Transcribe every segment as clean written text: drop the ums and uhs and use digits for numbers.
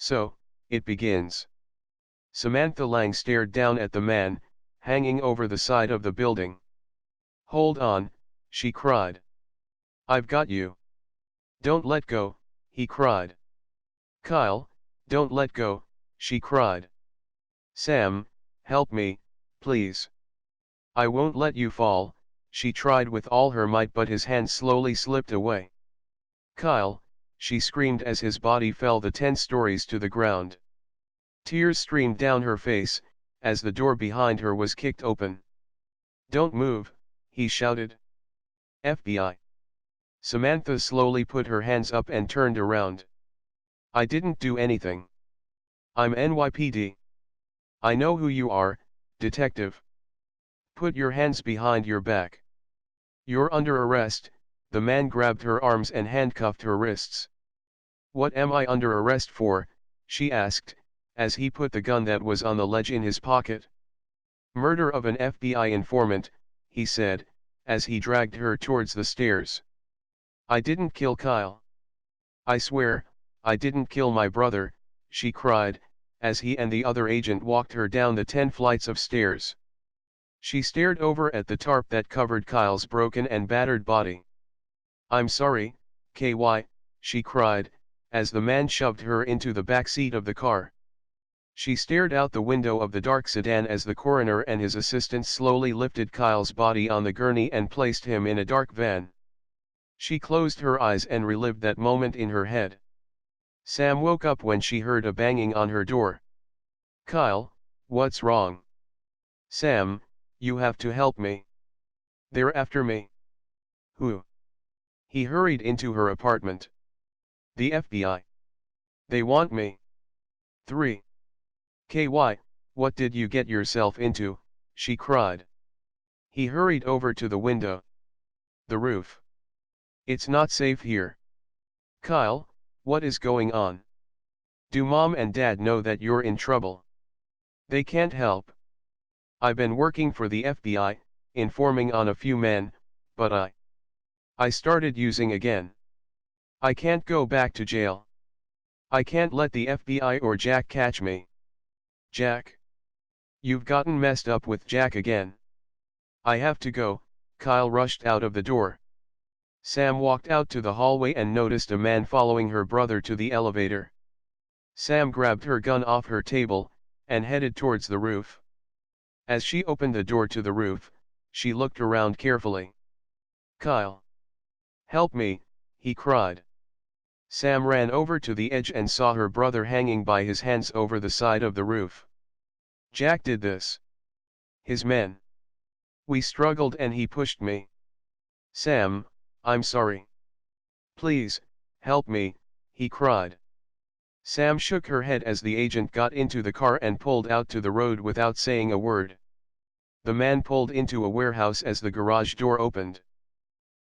So, it begins. Samantha Lange stared down at the man, hanging over the side of the building. "Hold on," she cried. "I've got you." "Don't let go," he cried. "Kyle, don't let go," she cried. "Sam, help me, please." "I won't let you fall," she tried with all her might, but his hand slowly slipped away. "Kyle," she screamed as his body fell the 10 stories to the ground. Tears streamed down her face, as the door behind her was kicked open. "Don't move," he shouted. "FBI." Samantha slowly put her hands up and turned around. "I didn't do anything. I'm NYPD. I know who you are, detective. Put your hands behind your back. You're under arrest." The man grabbed her arms and handcuffed her wrists. "What am I under arrest for?" she asked, as he put the gun that was on the ledge in his pocket. "Murder of an FBI informant," he said, as he dragged her towards the stairs. "I didn't kill Kyle. I swear, I didn't kill my brother," she cried, as he and the other agent walked her down the 10 flights of stairs. She stared over at the tarp that covered Kyle's broken and battered body. "I'm sorry, KY, she cried, as the man shoved her into the back seat of the car. She stared out the window of the dark sedan as the coroner and his assistant slowly lifted Kyle's body on the gurney and placed him in a dark van. She closed her eyes and relived that moment in her head. Sam woke up when she heard a banging on her door. "Kyle, what's wrong?" "Sam, you have to help me. They're after me." "Who?" He hurried into her apartment. "The FBI. They want me." 3. "KY, what did you get yourself into?" she cried. He hurried over to the window. "The roof. It's not safe here." "Kyle, what is going on? Do Mom and Dad know that you're in trouble?" "They can't help. I've been working for the FBI, informing on a few men, but I started using again. I can't go back to jail. I can't let the FBI or Jack catch me." "Jack? You've gotten messed up with Jack again." "I have to go." Kyle rushed out of the door. Sam walked out to the hallway and noticed a man following her brother to the elevator. Sam grabbed her gun off her table, and headed towards the roof. As she opened the door to the roof, she looked around carefully. "Kyle! Help me," he cried. Sam ran over to the edge and saw her brother hanging by his hands over the side of the roof. "Jack did this. His men. We struggled and he pushed me. Sam, I'm sorry. Please, help me," he cried. Sam shook her head as the agent got into the car and pulled out to the road without saying a word. The man pulled into a warehouse as the garage door opened.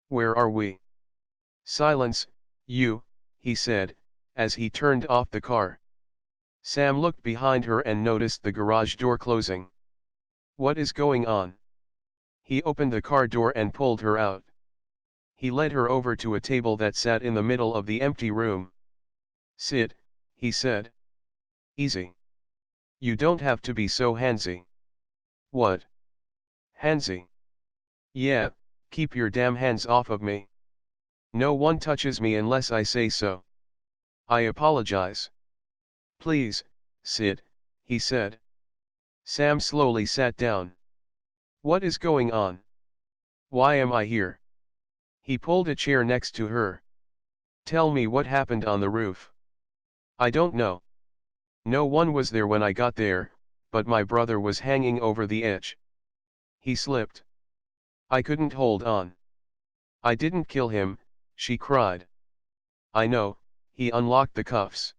"Where are we?" "Silence, you," he said, as he turned off the car. Sam looked behind her and noticed the garage door closing. "What is going on?" He opened the car door and pulled her out. He led her over to a table that sat in the middle of the empty room. "Sit," he said. "Easy. You don't have to be so handsy." "What? Handsy?" "Yeah, keep your damn hands off of me. No one touches me unless I say so." "I apologize." "Please, sit," he said. Sam slowly sat down. "What is going on? Why am I here?" He pulled a chair next to her. "Tell me what happened on the roof." "I don't know. No one was there when I got there, but my brother was hanging over the edge. He slipped. I couldn't hold on. I didn't kill him," she cried. "I know." He unlocked the cuffs.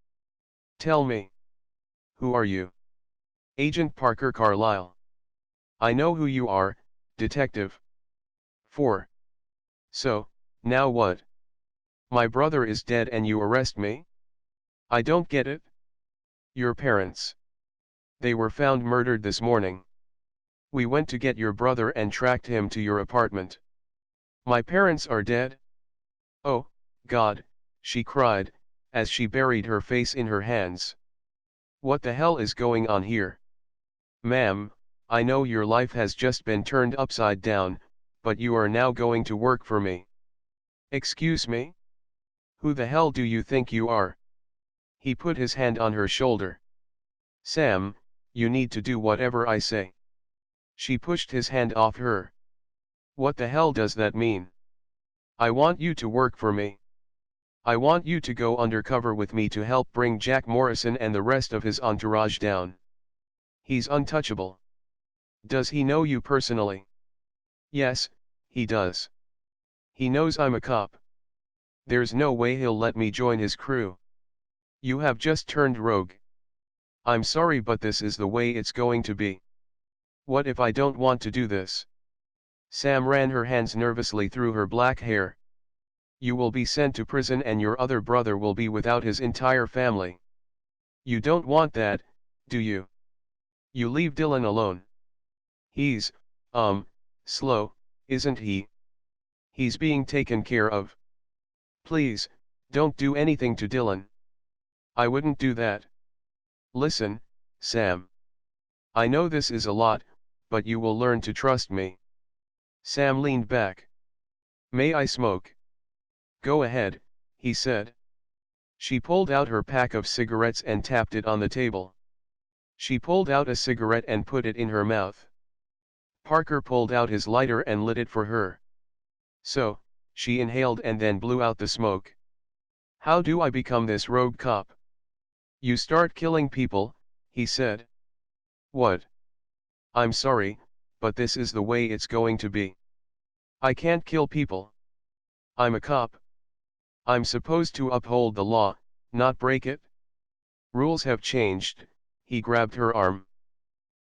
"Tell me. Who are you?" "Agent Parker Carlisle." "I know who you are, Detective." 4. "So, now what? My brother is dead and you arrest me? I don't get it." "Your parents. They were found murdered this morning. We went to get your brother and tracked him to your apartment." "My parents are dead? Oh, God," she cried, as she buried her face in her hands. What the hell is going on here? Ma'am, I know your life has just been turned upside down, but you are now going to work for me. Excuse me? Who the hell do you think you are? He put his hand on her shoulder. Sam, you need to do whatever I say. She pushed his hand off her. What the hell does that mean? I want you to work for me. I want you to go undercover with me to help bring Jack Morrison and the rest of his entourage down. He's untouchable. Does he know you personally? Yes, he does. He knows I'm a cop. There's no way he'll let me join his crew. You have just turned rogue. I'm sorry, but this is the way it's going to be. What if I don't want to do this? Sam ran her hands nervously through her black hair. You will be sent to prison and your other brother will be without his entire family. You don't want that, do you? You leave Dylan alone. He's, slow, isn't he? He's being taken care of. Please, don't do anything to Dylan. I wouldn't do that. Listen, Sam. I know this is a lot, but you will learn to trust me. Sam leaned back. May I smoke? Go ahead, he said. She pulled out her pack of cigarettes and tapped it on the table. She pulled out a cigarette and put it in her mouth. Parker pulled out his lighter and lit it for her. So, she inhaled and then blew out the smoke. How do I become this rogue cop? You start killing people, he said. What? I'm sorry, but this is the way it's going to be. I can't kill people. I'm a cop. I'm supposed to uphold the law, not break it. Rules have changed, he grabbed her arm.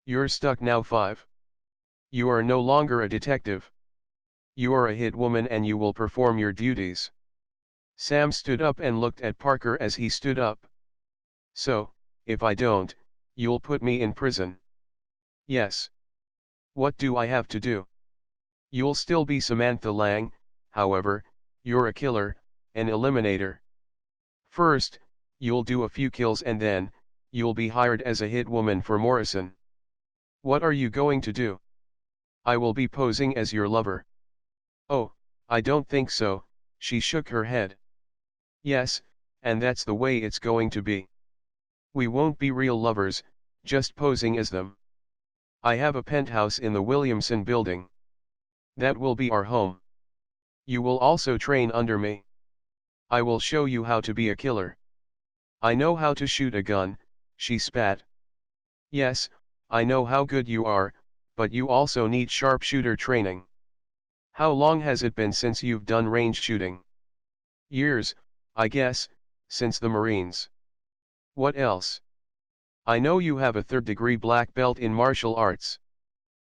You're stuck now, 5. You are no longer a detective. You are a hit woman and you will perform your duties. Sam stood up and looked at Parker as he stood up. So, if I don't, you'll put me in prison. Yes. What do I have to do? You'll still be Samantha Lange, however, you're a killer, an eliminator. First, you'll do a few kills and then, you'll be hired as a hit woman for Morrison. What are you going to do? I will be posing as your lover. Oh, I don't think so, she shook her head. Yes, and that's the way it's going to be. We won't be real lovers, just posing as them. I have a penthouse in the Williamson building. That will be our home. You will also train under me. I will show you how to be a killer. I know how to shoot a gun, she spat. Yes, I know how good you are, but you also need sharpshooter training. How long has it been since you've done range shooting? Years, I guess, since the Marines. What else? I know you have a third-degree black belt in martial arts.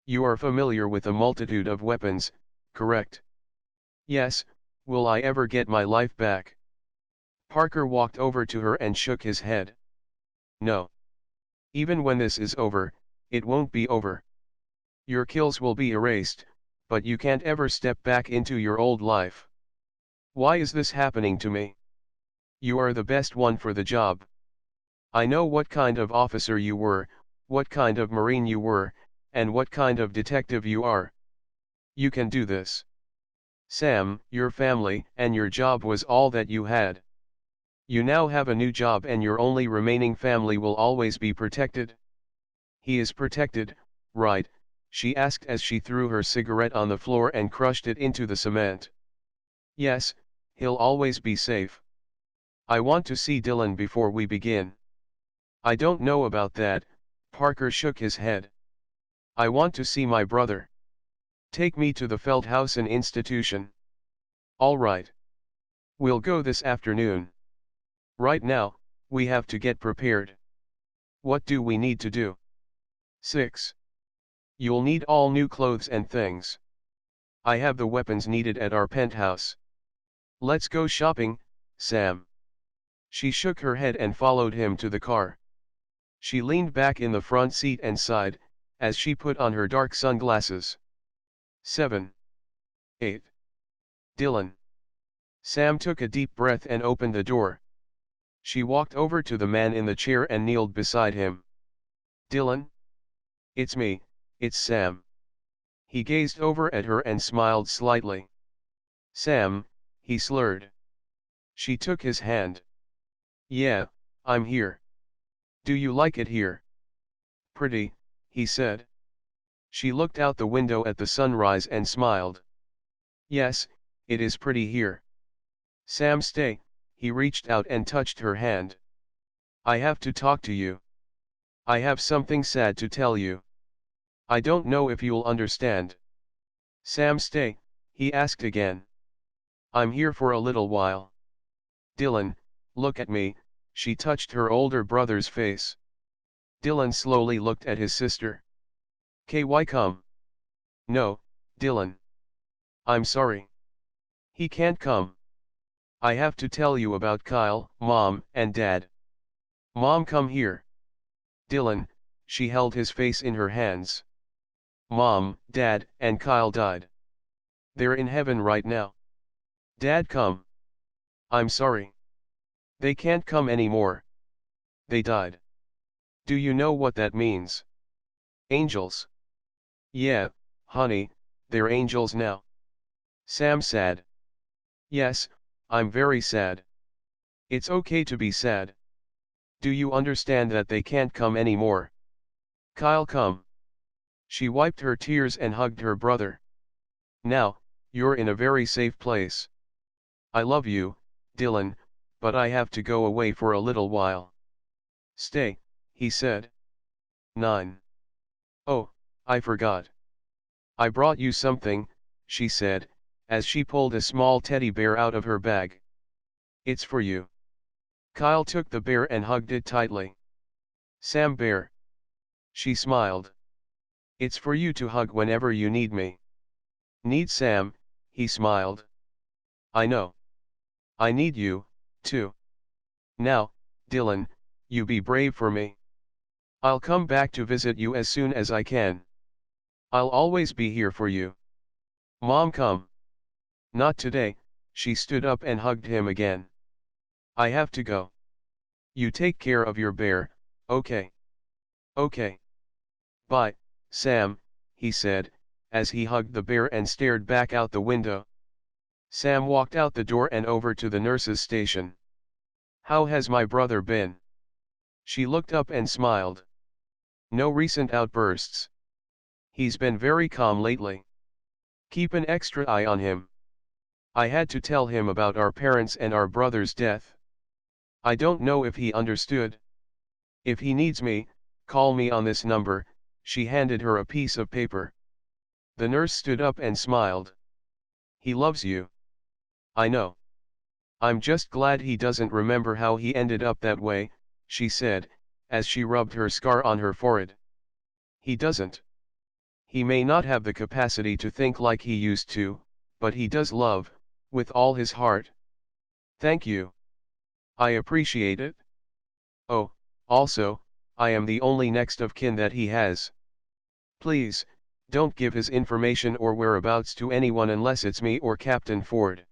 You are familiar with a multitude of weapons, correct? Yes, will I ever get my life back? Parker walked over to her and shook his head. No. Even when this is over, it won't be over. Your kills will be erased, but you can't ever step back into your old life. Why is this happening to me? You are the best one for the job. I know what kind of officer you were, what kind of Marine you were, and what kind of detective you are. You can do this. Sam, your family and your job was all that you had. You now have a new job and your only remaining family will always be protected. He is protected, right? She asked as she threw her cigarette on the floor and crushed it into the cement. Yes, he'll always be safe. I want to see Dylan before we begin. I don't know about that, Parker shook his head. I want to see my brother. Take me to the Feldhausen Institution. All right. We'll go this afternoon. Right now, we have to get prepared. What do we need to do? 6. You'll need all new clothes and things. I have the weapons needed at our penthouse. Let's go shopping, Sam. She shook her head and followed him to the car. She leaned back in the front seat and sighed, as she put on her dark sunglasses. 7. 8. Dylan. Sam took a deep breath and opened the door. She walked over to the man in the chair and kneeled beside him. Dylan? It's me, it's Sam. He gazed over at her and smiled slightly. Sam, he slurred. She took his hand. Yeah, I'm here. Do you like it here? Pretty, he said. She looked out the window at the sunrise and smiled. Yes, it is pretty here. Sam, stay, he reached out and touched her hand. I have to talk to you. I have something sad to tell you. I don't know if you'll understand. Sam, stay, he asked again. I'm here for a little while. Dylan, look at me, she touched her older brother's face. Dylan slowly looked at his sister. KY come. No, Dylan. I'm sorry. He can't come. I have to tell you about Kyle, Mom, and Dad. Mom, come here. Dylan, she held his face in her hands. Mom, Dad, and Kyle died. They're in heaven right now. Dad, come. I'm sorry. They can't come anymore. They died. Do you know what that means? Angels. Yeah, honey, they're angels now. Sam sad. Yes, I'm very sad. It's okay to be sad. Do you understand that they can't come anymore? Kyle, come. She wiped her tears and hugged her brother. Now, you're in a very safe place. I love you, Dylan, but I have to go away for a little while. Stay, he said. 9. Oh, I forgot. I brought you something, she said, as she pulled a small teddy bear out of her bag. It's for you. Kyle took the bear and hugged it tightly. Sam, bear. She smiled. It's for you to hug whenever you need me. Need Sam, he smiled. I know. I need you, too. Now, Dylan, you be brave for me. I'll come back to visit you as soon as I can. I'll always be here for you. Mom, come. Not today, she stood up and hugged him again. I have to go. You take care of your bear, okay? Okay. Bye, Sam, he said, as he hugged the bear and stared back out the window. Sam walked out the door and over to the nurse's station. How has my brother been? She looked up and smiled. No recent outbursts. He's been very calm lately. Keep an extra eye on him. I had to tell him about our parents and our brother's death. I don't know if he understood. If he needs me, call me on this number, she handed her a piece of paper. The nurse stood up and smiled. He loves you. I know. I'm just glad he doesn't remember how he ended up that way, she said, as she rubbed her scar on her forehead. He doesn't. He may not have the capacity to think like he used to, but he does love, with all his heart. Thank you. I appreciate it. Oh, also, I am the only next of kin that he has. Please, don't give his information or whereabouts to anyone unless it's me or Captain Ford.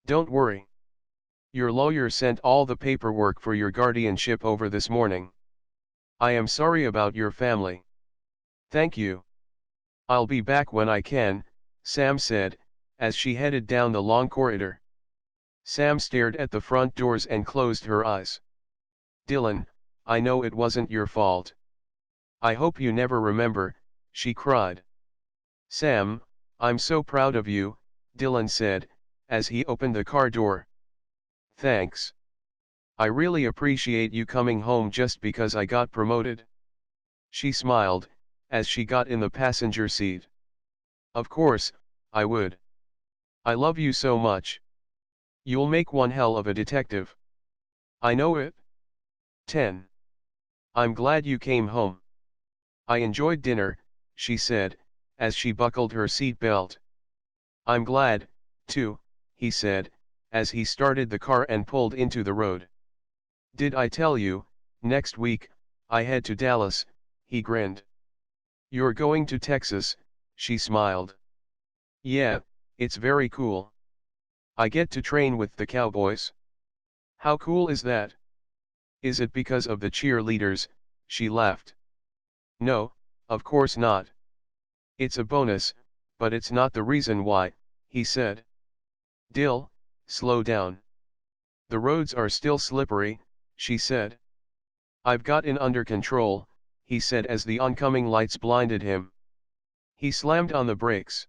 Don't worry. Your lawyer sent all the paperwork for your guardianship over this morning. I am sorry about your family. Thank you. I'll be back when I can, Sam said, as she headed down the long corridor. Sam stared at the front doors and closed her eyes. Dylan, I know it wasn't your fault. I hope you never remember, she cried. Sam, I'm so proud of you, Dylan said, as he opened the car door. Thanks. I really appreciate you coming home just because I got promoted. She smiled, as she got in the passenger seat. Of course, I would. I love you so much. You'll make one hell of a detective. I know it. 10. I'm glad you came home. I enjoyed dinner, she said, as she buckled her seat belt. I'm glad, too, he said, as he started the car and pulled into the road. Did I tell you, next week, I head to Dallas, he grinned. You're going to Texas, she smiled. Yeah, it's very cool. I get to train with the cowboys. How cool is that? Is it because of the cheerleaders? She laughed. No, of course not. It's a bonus, but it's not the reason why, he said. Dill, slow down. The roads are still slippery, she said. I've got it under control, he said as the oncoming lights blinded him. He slammed on the brakes.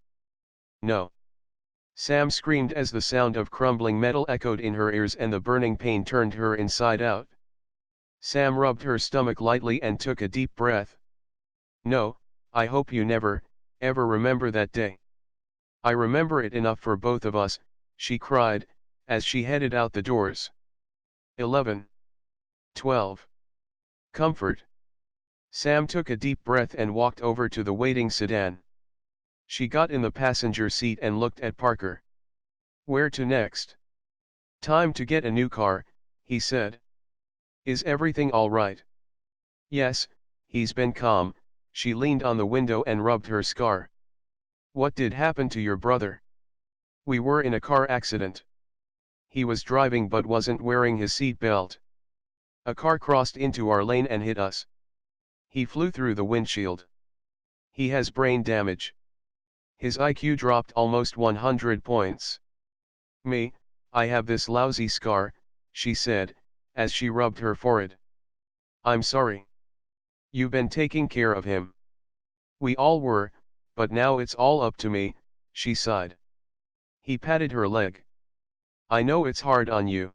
No. Sam screamed as the sound of crumbling metal echoed in her ears and the burning pain turned her inside out. Sam rubbed her stomach lightly and took a deep breath. No, I hope you never, ever remember that day. I remember it enough for both of us, she cried, as she headed out the doors. 11. 12. Comfort. Sam took a deep breath and walked over to the waiting sedan. She got in the passenger seat and looked at Parker. Where to next? Time to get a new car, he said. Is everything all right? Yes, he's been calm. She leaned on the window and rubbed her scar. What did happen to your brother? We were in a car accident. He was driving but wasn't wearing his seat belt. A car crossed into our lane and hit us. He flew through the windshield. He has brain damage. His IQ dropped almost 100 points. Me, I have this lousy scar, she said, as she rubbed her forehead. I'm sorry. You've been taking care of him. We all were, but now it's all up to me, she sighed. He patted her leg. I know it's hard on you.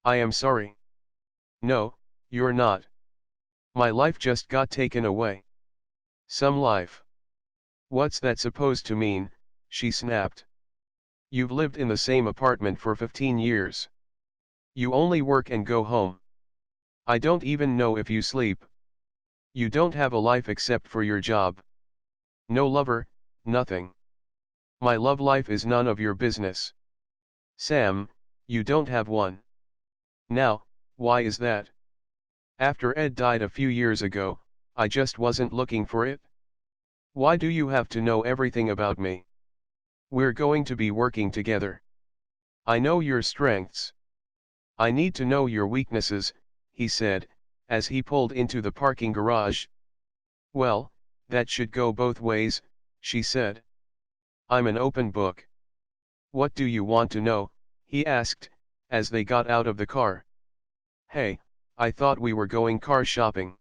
I am sorry. No, you're not. My life just got taken away. Some life. What's that supposed to mean? She snapped. You've lived in the same apartment for 15 years. You only work and go home. I don't even know if you sleep. You don't have a life except for your job. No lover, nothing. My love life is none of your business. Sam, you don't have one. Now, why is that? After Ed died a few years ago, I just wasn't looking for it. Why do you have to know everything about me? We're going to be working together. I know your strengths. I need to know your weaknesses, he said, as he pulled into the parking garage. Well, that should go both ways, she said. I'm an open book. What do you want to know? He asked, as they got out of the car. Hey, I thought we were going car shopping.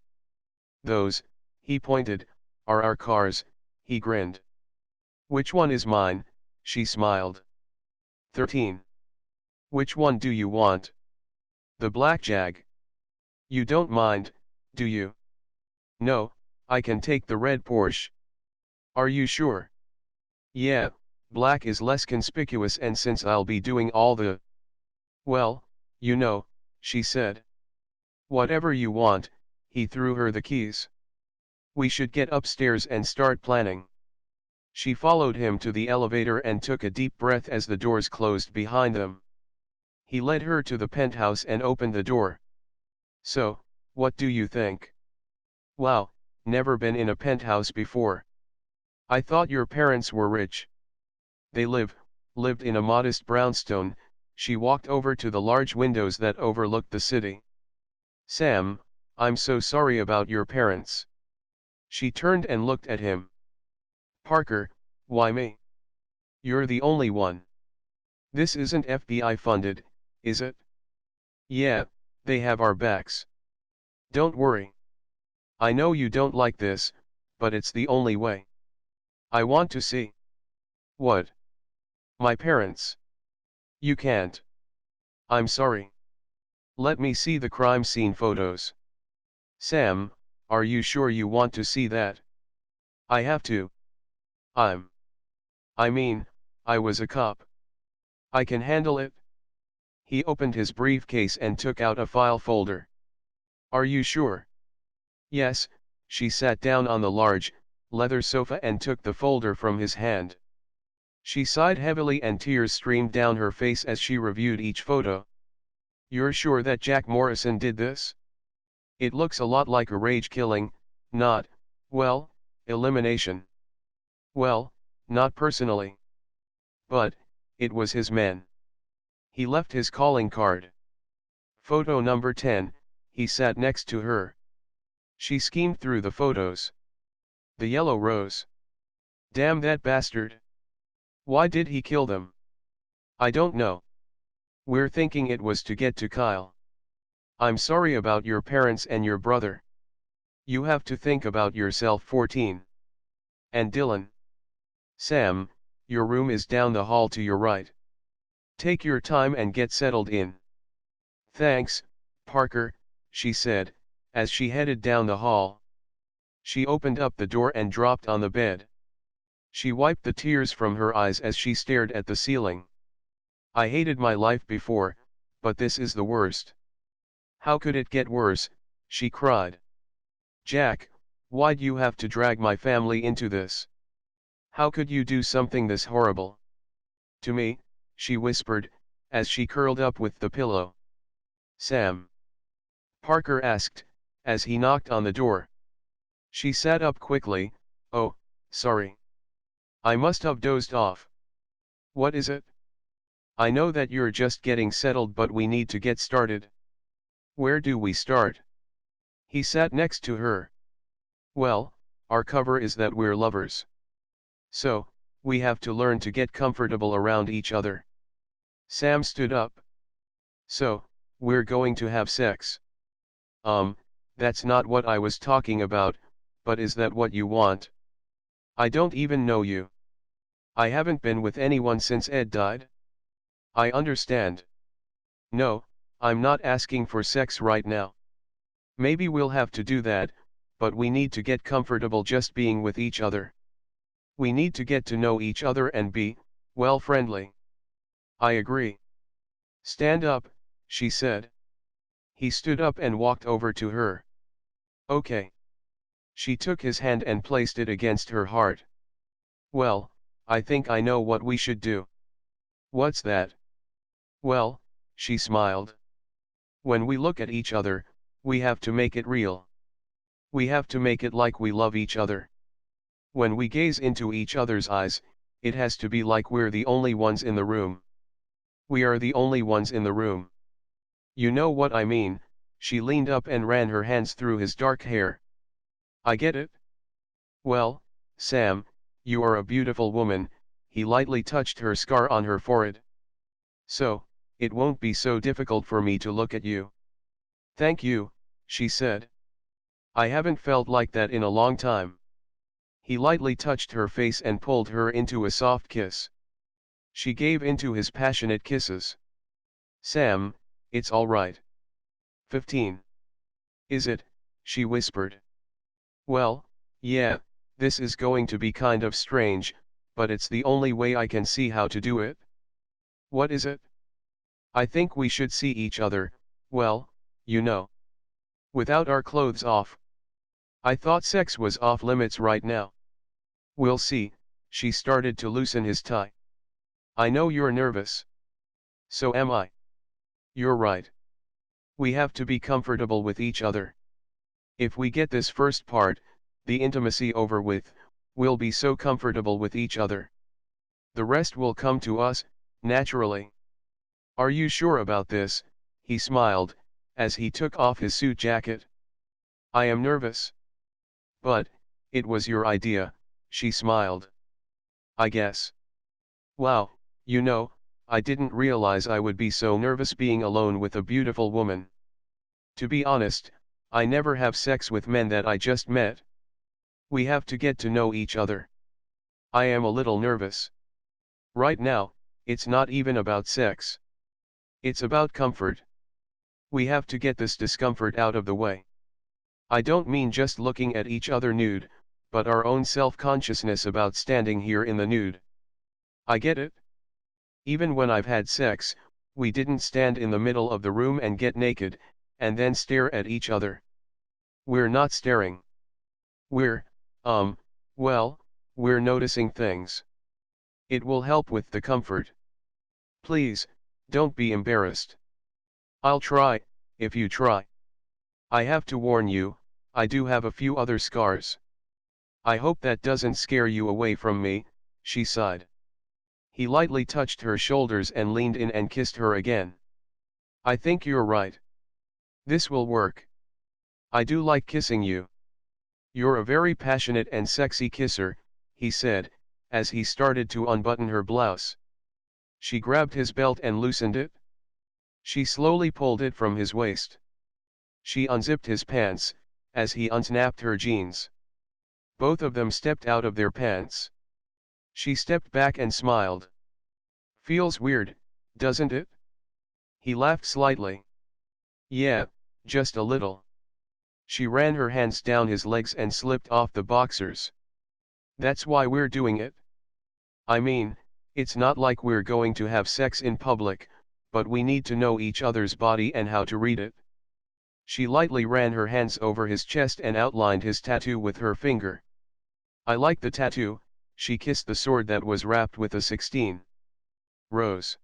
Those, he pointed, are our cars, he grinned. Which one is mine? She smiled. 13. Which one do you want? The black Jag. You don't mind, do you? No, I can take the red Porsche. Are you sure? Yeah, black is less conspicuous and since I'll be doing all the... Well, you know, she said. Whatever you want, he threw her the keys. We should get upstairs and start planning. She followed him to the elevator and took a deep breath as the doors closed behind them. He led her to the penthouse and opened the door. So, what do you think? Wow, never been in a penthouse before. I thought your parents were rich. They lived in a modest brownstone. She walked over to the large windows that overlooked the city. Sam, I'm so sorry about your parents. She turned and looked at him. Parker, why me? You're the only one. This isn't FBI funded, is it? Yeah, they have our backs. Don't worry. I know you don't like this, but it's the only way. I want to see. What? My parents. You can't. I'm sorry. Let me see the crime scene photos. Sam, are you sure you want to see that? I have to. I mean, I was a cop. I can handle it. He opened his briefcase and took out a file folder. Are you sure? Yes, she sat down on the large, leather sofa and took the folder from his hand. She sighed heavily and tears streamed down her face as she reviewed each photo. You're sure that Jack Morrison did this? It looks a lot like a rage killing, not, well, elimination. Well, not personally. But, it was his men. He left his calling card. Photo number 10, He sat next to her. She schemed through the photos. The yellow rose. Damn that bastard. Why did he kill them? I don't know. We're thinking it was to get to Kyle. I'm sorry about your parents and your brother. You have to think about yourself. 14. And Dylan. Sam, your room is down the hall to your right. Take your time and get settled in. Thanks, Parker, she said, as she headed down the hall. She opened up the door and dropped on the bed. She wiped the tears from her eyes as she stared at the ceiling. I hated my life before, but this is the worst. How could it get worse? She cried. Jack, why'd you have to drag my family into this? How could you do something this horrible? To me, she whispered, as she curled up with the pillow. Sam? Parker asked, as he knocked on the door. She sat up quickly. Oh, sorry. I must have dozed off. What is it? I know that you're just getting settled, but we need to get started. Where do we start? He sat next to her. Well, our cover is that we're lovers. So, we have to learn to get comfortable around each other. Sam stood up. So, we're going to have sex. That's not what I was talking about, but is that what you want? I don't even know you. I haven't been with anyone since Ed died. I understand. No, I'm not asking for sex right now. Maybe we'll have to do that, but we need to get comfortable just being with each other. We need to get to know each other and be, well, friendly. I agree. Stand up, she said. He stood up and walked over to her. Okay. She took his hand and placed it against her heart. Well, I think I know what we should do. What's that? Well, she smiled. When we look at each other, we have to make it real. We have to make it like we love each other. When we gaze into each other's eyes, it has to be like we're the only ones in the room. We are the only ones in the room. You know what I mean. She leaned up and ran her hands through his dark hair. I get it. Well, Sam, you are a beautiful woman. He lightly touched her scar on her forehead. So, it won't be so difficult for me to look at you. Thank you, she said. I haven't felt like that in a long time. He lightly touched her face and pulled her into a soft kiss. She gave into his passionate kisses. Sam, it's all right. 15. Is it? She whispered. Well, yeah, this is going to be kind of strange, but it's the only way I can see how to do it. What is it? I think we should see each other, well, you know. Without our clothes off. I thought sex was off limits right now. We'll see. She started to loosen his tie. I know you're nervous. So am I. You're right. We have to be comfortable with each other. If we get this first part, the intimacy over with, we'll be so comfortable with each other. The rest will come to us, naturally. Are you sure about this? He smiled, as he took off his suit jacket. I am nervous. But, it was your idea, she smiled. I guess. Wow, you know, I didn't realize I would be so nervous being alone with a beautiful woman. To be honest, I never have sex with men that I just met. We have to get to know each other. I am a little nervous. Right now, it's not even about sex. It's about comfort. We have to get this discomfort out of the way. I don't mean just looking at each other nude, but our own self-consciousness about standing here in the nude. I get it. Even when I've had sex, we didn't stand in the middle of the room and get naked, and then stare at each other. We're not staring. We're, well, we're noticing things. It will help with the comfort. Please, don't be embarrassed. I'll try, if you try. I have to warn you, I do have a few other scars. I hope that doesn't scare you away from me, she sighed. He lightly touched her shoulders and leaned in and kissed her again. I think you're right. This will work. I do like kissing you. You're a very passionate and sexy kisser, he said, as he started to unbutton her blouse. She grabbed his belt and loosened it. She slowly pulled it from his waist. She unzipped his pants, as he unsnapped her jeans. Both of them stepped out of their pants. She stepped back and smiled. Feels weird, doesn't it? He laughed slightly. Yeah, just a little. She ran her hands down his legs and slipped off the boxers. That's why we're doing it. I mean, it's not like we're going to have sex in public, but we need to know each other's body and how to read it. She lightly ran her hands over his chest and outlined his tattoo with her finger. I like the tattoo. She kissed the sword that was wrapped with a 16. Rose.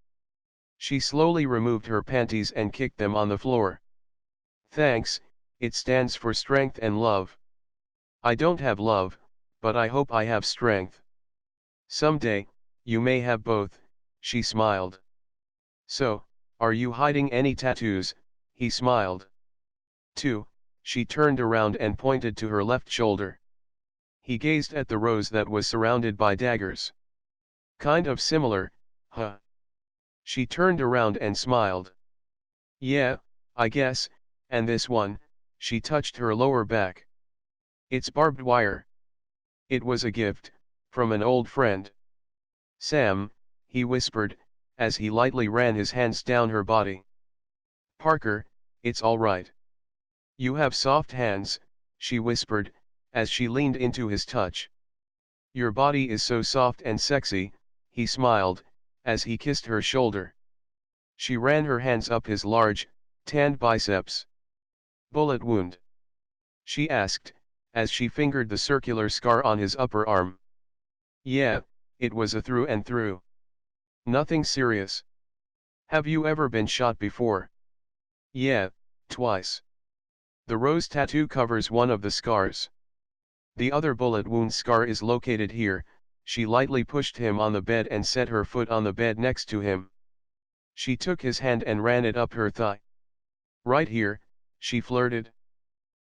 She slowly removed her panties and kicked them on the floor. Thanks, it stands for strength and love. I don't have love, but I hope I have strength. Someday, you may have both, she smiled. So, are you hiding any tattoos? He smiled. 2, she turned around and pointed to her left shoulder. He gazed at the rose that was surrounded by daggers. Kind of similar, huh? She turned around and smiled. Yeah, I guess, and this one, she touched her lower back. It's barbed wire. It was a gift, from an old friend. Sam, he whispered, as he lightly ran his hands down her body. Parker, it's all right. You have soft hands, she whispered, as she leaned into his touch. Your body is so soft and sexy, he smiled, as he kissed her shoulder. She ran her hands up his large, tanned biceps. Bullet wound? She asked, as she fingered the circular scar on his upper arm. Yeah, it was a through and through. Nothing serious. Have you ever been shot before? Yeah, twice. The rose tattoo covers one of the scars. The other bullet wound scar is located here. She lightly pushed him on the bed and set her foot on the bed next to him. She took his hand and ran it up her thigh. Right here, she flirted.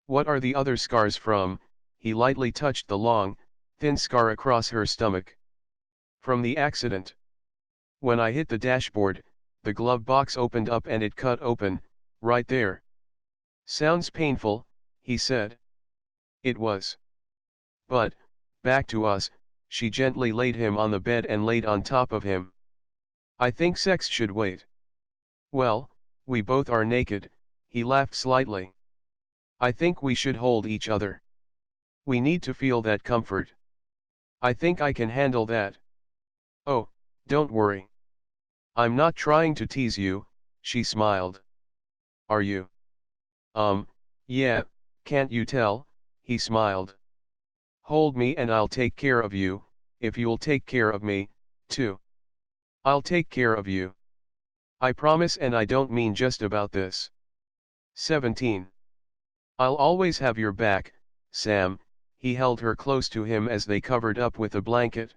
What are the other scars from? He lightly touched the long, thin scar across her stomach. From the accident. When I hit the dashboard, the glove box opened up and it cut open, right there. Sounds painful, he said. It was. But, back to us, she gently laid him on the bed and laid on top of him. I think sex should wait. Well, we both are naked, he laughed slightly. I think we should hold each other. We need to feel that comfort. I think I can handle that. Oh, don't worry. I'm not trying to tease you, she smiled. Are you? Yeah, can't you tell? He smiled. Hold me and I'll take care of you, if you'll take care of me, too. I'll take care of you. I promise, and I don't mean just about this. 17. I'll always have your back, Sam. He held her close to him as they covered up with a blanket.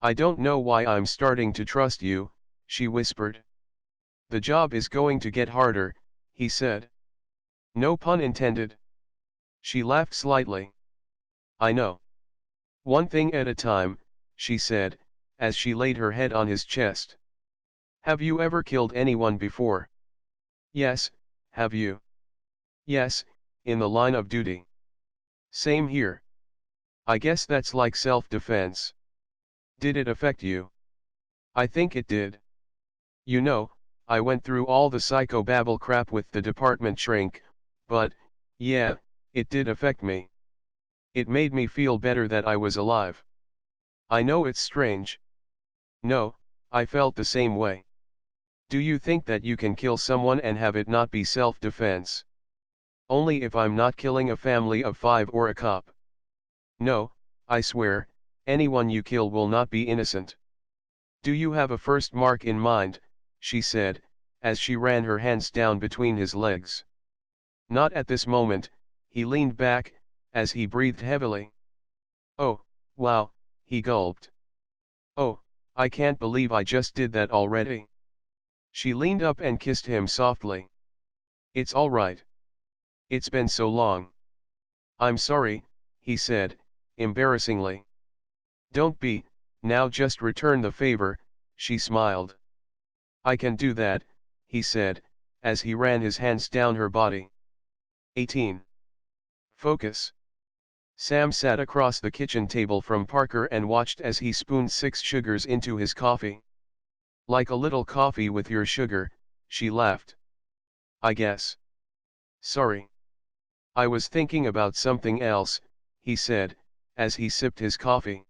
I don't know why I'm starting to trust you, she whispered. The job is going to get harder, he said. No pun intended. She laughed slightly. I know. One thing at a time, she said, as she laid her head on his chest. Have you ever killed anyone before? Yes, have you? Yes, in the line of duty. Same here. I guess that's like self-defense. Did it affect you? I think it did. You know, I went through all the psychobabble crap with the department shrink, but, yeah, it did affect me. It made me feel better that I was alive. I know it's strange. No, I felt the same way. Do you think that you can kill someone and have it not be self-defense? Only if I'm not killing a family of 5 or a cop. No, I swear, anyone you kill will not be innocent. Do you have a first mark in mind? She said, as she ran her hands down between his legs. Not at this moment, he leaned back, as he breathed heavily. Oh, wow, he gulped. Oh, I can't believe I just did that already. She leaned up and kissed him softly. It's all right. It's been so long. I'm sorry, he said, embarrassingly. Don't be, now just return the favor, she smiled. I can do that, he said, as he ran his hands down her body. 18. Focus. Sam sat across the kitchen table from Parker and watched as he spooned 6 sugars into his coffee. Like a little coffee with your sugar, she laughed. I guess. Sorry. I was thinking about something else, he said, as he sipped his coffee.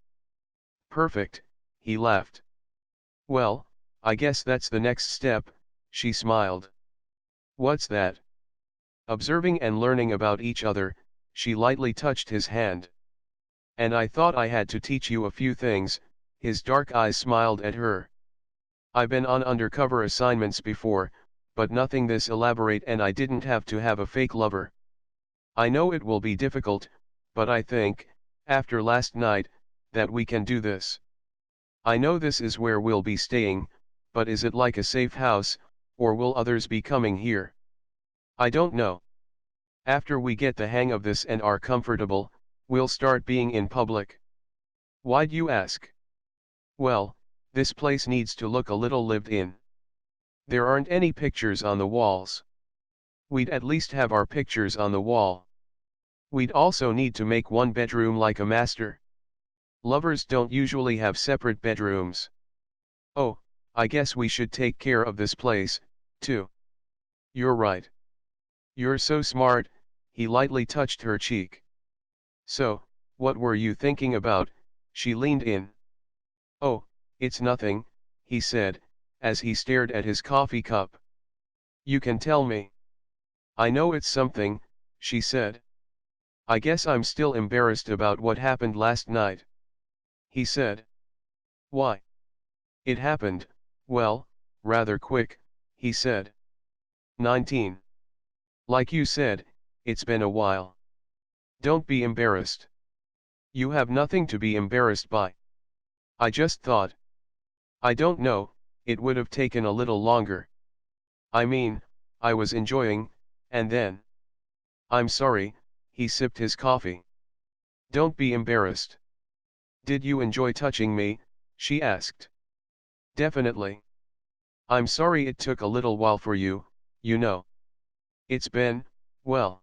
Perfect, he laughed. Well, I guess that's the next step, she smiled. What's that? Observing and learning about each other, she lightly touched his hand. And I thought I had to teach you a few things, his dark eyes smiled at her. I've been on undercover assignments before, but nothing this elaborate, and I didn't have to have a fake lover. I know it will be difficult, but I think, after last night, that we can do this. I know this is where we'll be staying, but is it like a safe house, or will others be coming here? I don't know. After we get the hang of this and are comfortable, we'll start being in public. Why'd you ask? Well, this place needs to look a little lived in. There aren't any pictures on the walls. We'd at least have our pictures on the wall. We'd also need to make one bedroom like a master. Lovers don't usually have separate bedrooms. Oh, I guess we should take care of this place, too. You're right. You're so smart, he lightly touched her cheek. So, what were you thinking about? She leaned in. Oh, it's nothing, he said, as he stared at his coffee cup. You can tell me. I know it's something, she said. I guess I'm still embarrassed about what happened last night. He said. Why? It happened, well, rather quick, he said. 19. Like you said, it's been a while. Don't be embarrassed. You have nothing to be embarrassed by. I just thought. I don't know, it would have taken a little longer. I mean, I was enjoying, and then. I'm sorry, he sipped his coffee. Don't be embarrassed. Did you enjoy touching me? She asked. Definitely. I'm sorry it took a little while for you, you know. It's been, well.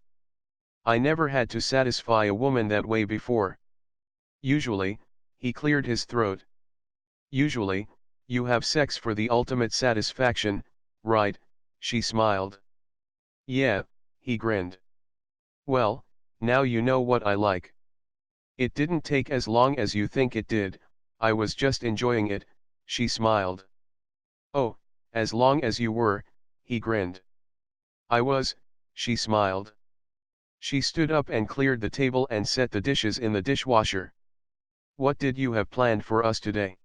I never had to satisfy a woman that way before. Usually, he cleared his throat. Usually, you have sex for the ultimate satisfaction, right? She smiled. Yeah, he grinned. Well, now you know what I like. It didn't take as long as you think it did, I was just enjoying it, she smiled. Oh, as long as you were, he grinned. I was, she smiled. She stood up and cleared the table and set the dishes in the dishwasher. What did you have planned for us today?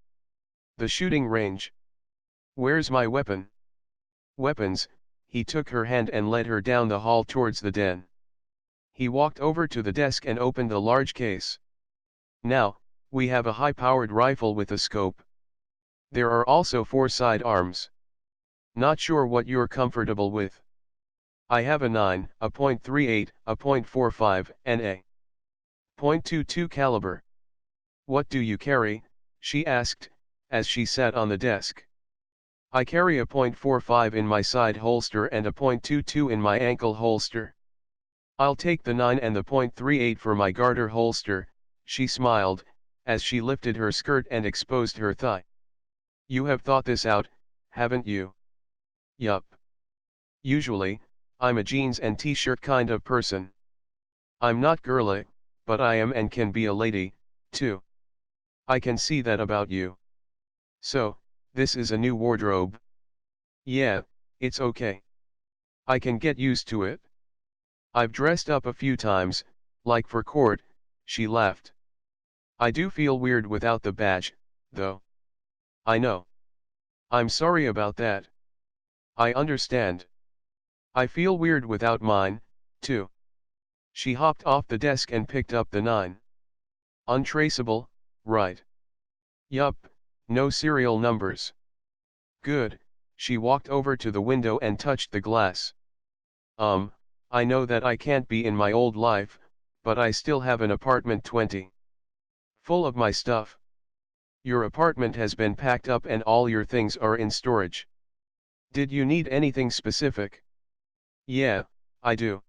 The shooting range. Where's my weapon? Weapons, he took her hand and led her down the hall towards the den. He walked over to the desk and opened the large case. Now, we have a high-powered rifle with a scope. There are also 4 sidearms. Not sure what you're comfortable with. I have a 9, a .38, a .45, and a .22 caliber. What do you carry? She asked, as she sat on the desk. I carry a .45 in my side holster and a .22 in my ankle holster. I'll take the 9 and the .38 for my garter holster, she smiled, as she lifted her skirt and exposed her thigh. You have thought this out, haven't you? Yup. Usually, I'm a jeans and t-shirt kind of person. I'm not girly, but I am and can be a lady, too. I can see that about you. So, this is a new wardrobe. Yeah, it's okay. I can get used to it. I've dressed up a few times, like for court, she laughed. I do feel weird without the badge, though. I know. I'm sorry about that. I understand. I feel weird without mine, too. She hopped off the desk and picked up the 9. Untraceable, right? Yup, no serial numbers. Good, she walked over to the window and touched the glass. I know that I can't be in my old life, but I still have an apartment 20. Full of my stuff. Your apartment has been packed up and all your things are in storage. Did you need anything specific? Yeah, I do.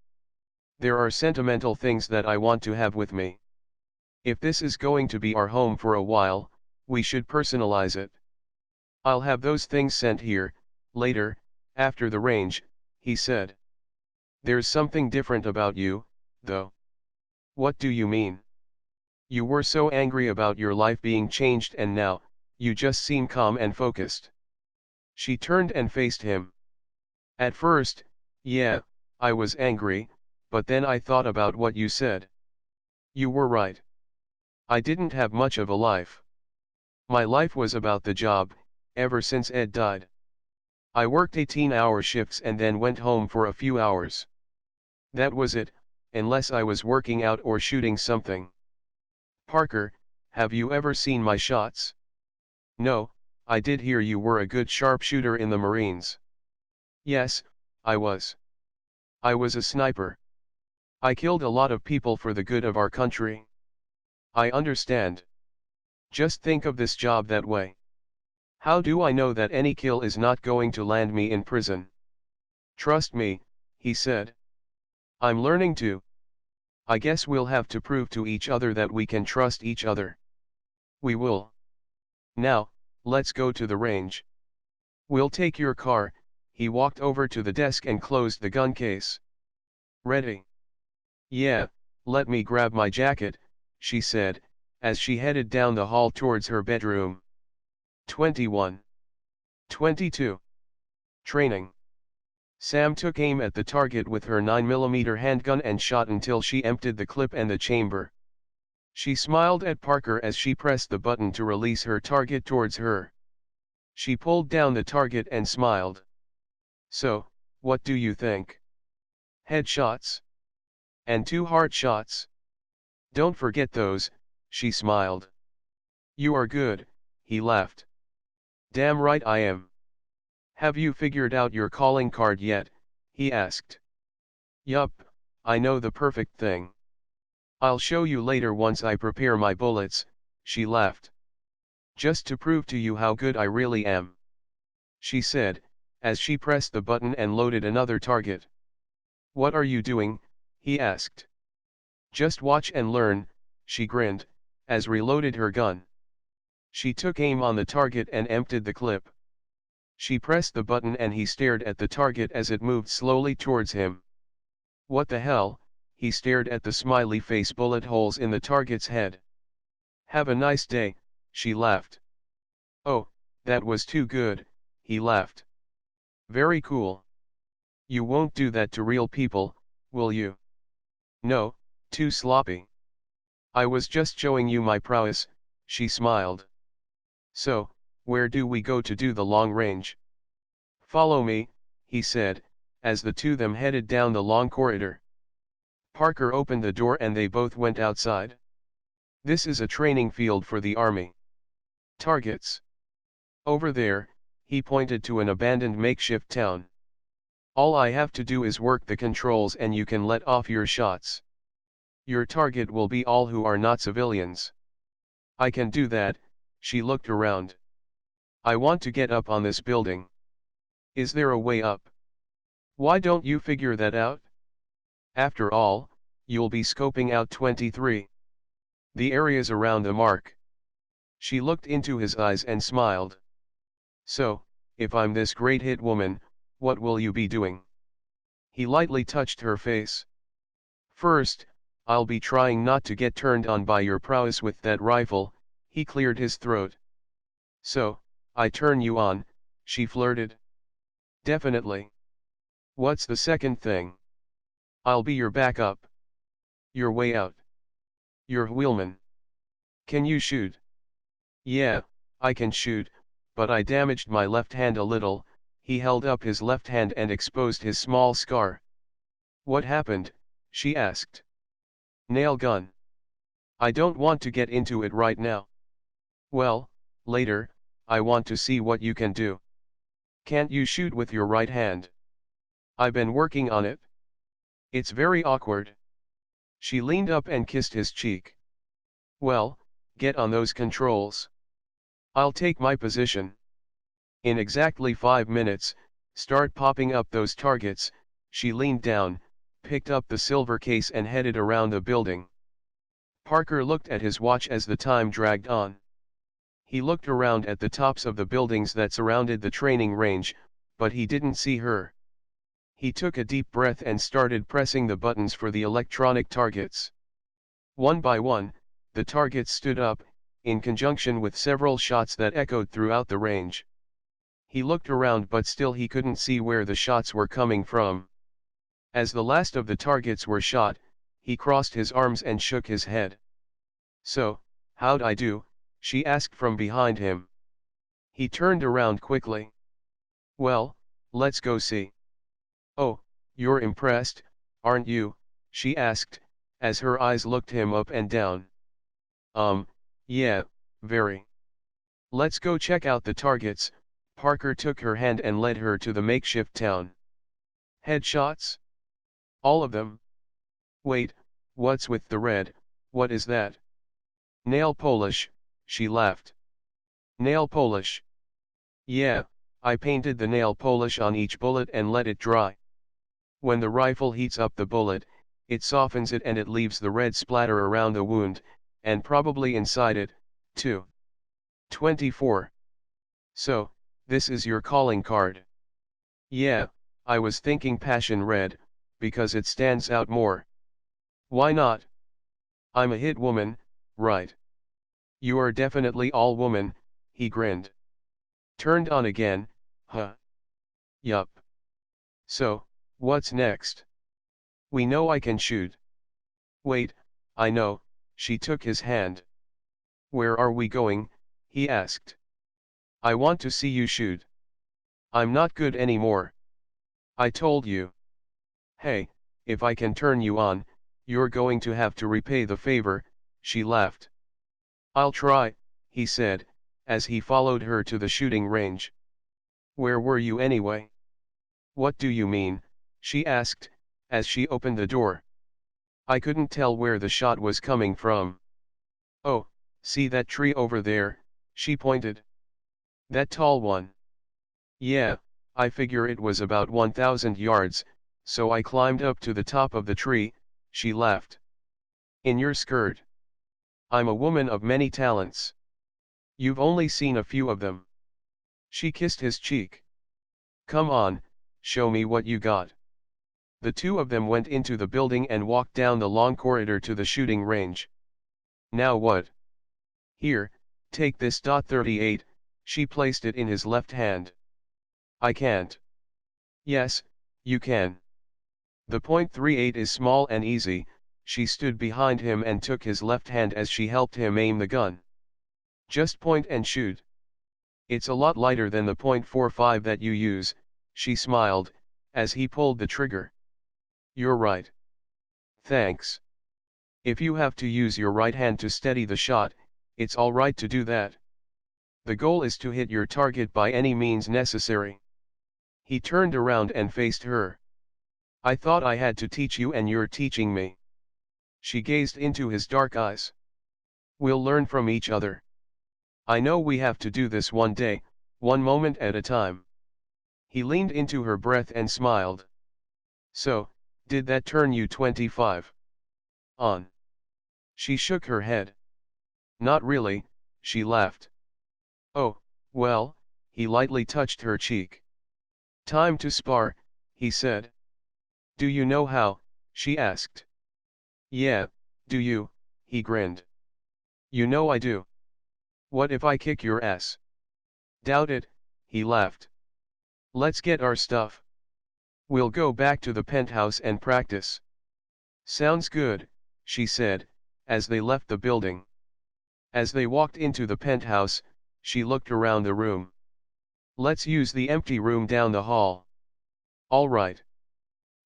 There are sentimental things that I want to have with me. If this is going to be our home for a while, we should personalize it. I'll have those things sent here, later, after the range, he said. There's something different about you, though. What do you mean? You were so angry about your life being changed and now, you just seem calm and focused. She turned and faced him. At first, yeah, I was angry, but then I thought about what you said. You were right. I didn't have much of a life. My life was about the job, ever since Ed died. I worked 18-hour shifts and then went home for a few hours. That was it, unless I was working out or shooting something. Parker, have you ever seen my shots? No, I did hear you were a good sharpshooter in the Marines. Yes, I was. I was a sniper. I killed a lot of people for the good of our country. I understand. Just think of this job that way. How do I know that any kill is not going to land me in prison? Trust me, he said. I'm learning to. I guess we'll have to prove to each other that we can trust each other. We will. Now, let's go to the range. We'll take your car. He walked over to the desk and closed the gun case. Ready? Yeah, let me grab my jacket, she said, as she headed down the hall towards her bedroom. 21. 22. Training. Sam took aim at the target with her 9mm handgun and shot until she emptied the clip and the chamber. She smiled at Parker as she pressed the button to release her target towards her. She pulled down the target and smiled. So, what do you think? Headshots? And 2 heart shots? Don't forget those, she smiled. You are good, he laughed. Damn right I am. Have you figured out your calling card yet? He asked. Yup, I know the perfect thing. I'll show you later once I prepare my bullets, she laughed. Just to prove to you how good I really am. She said, as she pressed the button and loaded another target. What are you doing? He asked. Just watch and learn, she grinned, as reloaded her gun. She took aim on the target and emptied the clip. She pressed the button and he stared at the target as it moved slowly towards him. What the hell? He stared at the smiley face bullet holes in the target's head. Have a nice day, she laughed. Oh, that was too good, he laughed. Very cool. You won't do that to real people, will you? No, too sloppy. I was just showing you my prowess, she smiled. So, where do we go to do the long range? Follow me, he said, as the two of them headed down the long corridor. Parker opened the door and they both went outside. This is a training field for the army. Targets. Over there, he pointed to an abandoned makeshift town. All I have to do is work the controls and you can let off your shots. Your target will be all who are not civilians. I can do that, she looked around. I want to get up on this building. Is there a way up? Why don't you figure that out? After all, you'll be scoping out 23. The areas around the mark. She looked into his eyes and smiled. So, if I'm this great hit woman, what will you be doing? He lightly touched her face. First, I'll be trying not to get turned on by your prowess with that rifle, he cleared his throat. So, I turn you on, she flirted. Definitely. What's the second thing? I'll be your backup. Your way out. Your wheelman. Can you shoot? Yeah, I can shoot, but I damaged my left hand a little. He held up his left hand and exposed his small scar. What happened? She asked. Nail gun. I don't want to get into it right now. Well, later, I want to see what you can do. Can't you shoot with your right hand? I've been working on it. It's very awkward. She leaned up and kissed his cheek. Well, get on those controls. I'll take my position. In exactly 5 minutes, start popping up those targets. She leaned down, picked up the silver case and headed around the building. Parker looked at his watch as the time dragged on. He looked around at the tops of the buildings that surrounded the training range, but he didn't see her. He took a deep breath and started pressing the buttons for the electronic targets. One by one, the targets stood up, in conjunction with several shots that echoed throughout the range. He looked around but still he couldn't see where the shots were coming from. As the last of the targets were shot, he crossed his arms and shook his head. So, how'd I do? She asked from behind him. He turned around quickly. Well, let's go see. Oh, you're impressed, aren't you? She asked, as her eyes looked him up and down. Yeah, very. Let's go check out the targets. Parker took her hand and led her to the makeshift town. Headshots? All of them? Wait, what's with the red? What is that? Nail polish, she laughed. Nail polish? Yeah, I painted the nail polish on each bullet and let it dry. When the rifle heats up the bullet, it softens it and it leaves the red splatter around the wound, and probably inside it, too. 24. So, this is your calling card. Yeah, I was thinking passion red, because it stands out more. Why not? I'm a hit woman, right? You are definitely all woman, he grinned. Turned on again, huh? Yup. So, what's next? We know I can shoot. Wait, I know, she took his hand. Where are we going? He asked. I want to see you shoot. I'm not good anymore. I told you. Hey, if I can turn you on, you're going to have to repay the favor, she laughed. I'll try, he said, as he followed her to the shooting range. Where were you anyway? What do you mean? She asked, as she opened the door. I couldn't tell where the shot was coming from. Oh, see that tree over there, she pointed. That tall one. Yeah, I figure it was about 1,000 yards, so I climbed up to the top of the tree, she laughed. In your skirt. I'm a woman of many talents. You've only seen a few of them. She kissed his cheek. Come on, show me what you got. The two of them went into the building and walked down the long corridor to the shooting range. Now what? Here, take this .38, she placed it in his left hand. I can't. Yes, you can. The .38 is small and easy, she stood behind him and took his left hand as she helped him aim the gun. Just point and shoot. It's a lot lighter than the .45 that you use, she smiled, as he pulled the trigger. You're right. Thanks. If you have to use your right hand to steady the shot, it's all right to do that. The goal is to hit your target by any means necessary. He turned around and faced her. I thought I had to teach you and you're teaching me. She gazed into his dark eyes. We'll learn from each other. I know we have to do this one day, one moment at a time. He leaned into her breath and smiled. So, did that turn you 25 on? She shook her head. Not really, she laughed. Oh, well, he lightly touched her cheek. Time to spar, he said. Do you know how? She asked. Yeah, do you? He grinned. You know I do. What if I kick your ass? Doubt it, he laughed. Let's get our stuff. We'll go back to the penthouse and practice. Sounds good, she said, as they left the building. As they walked into the penthouse, she looked around the room. Let's use the empty room down the hall. All right.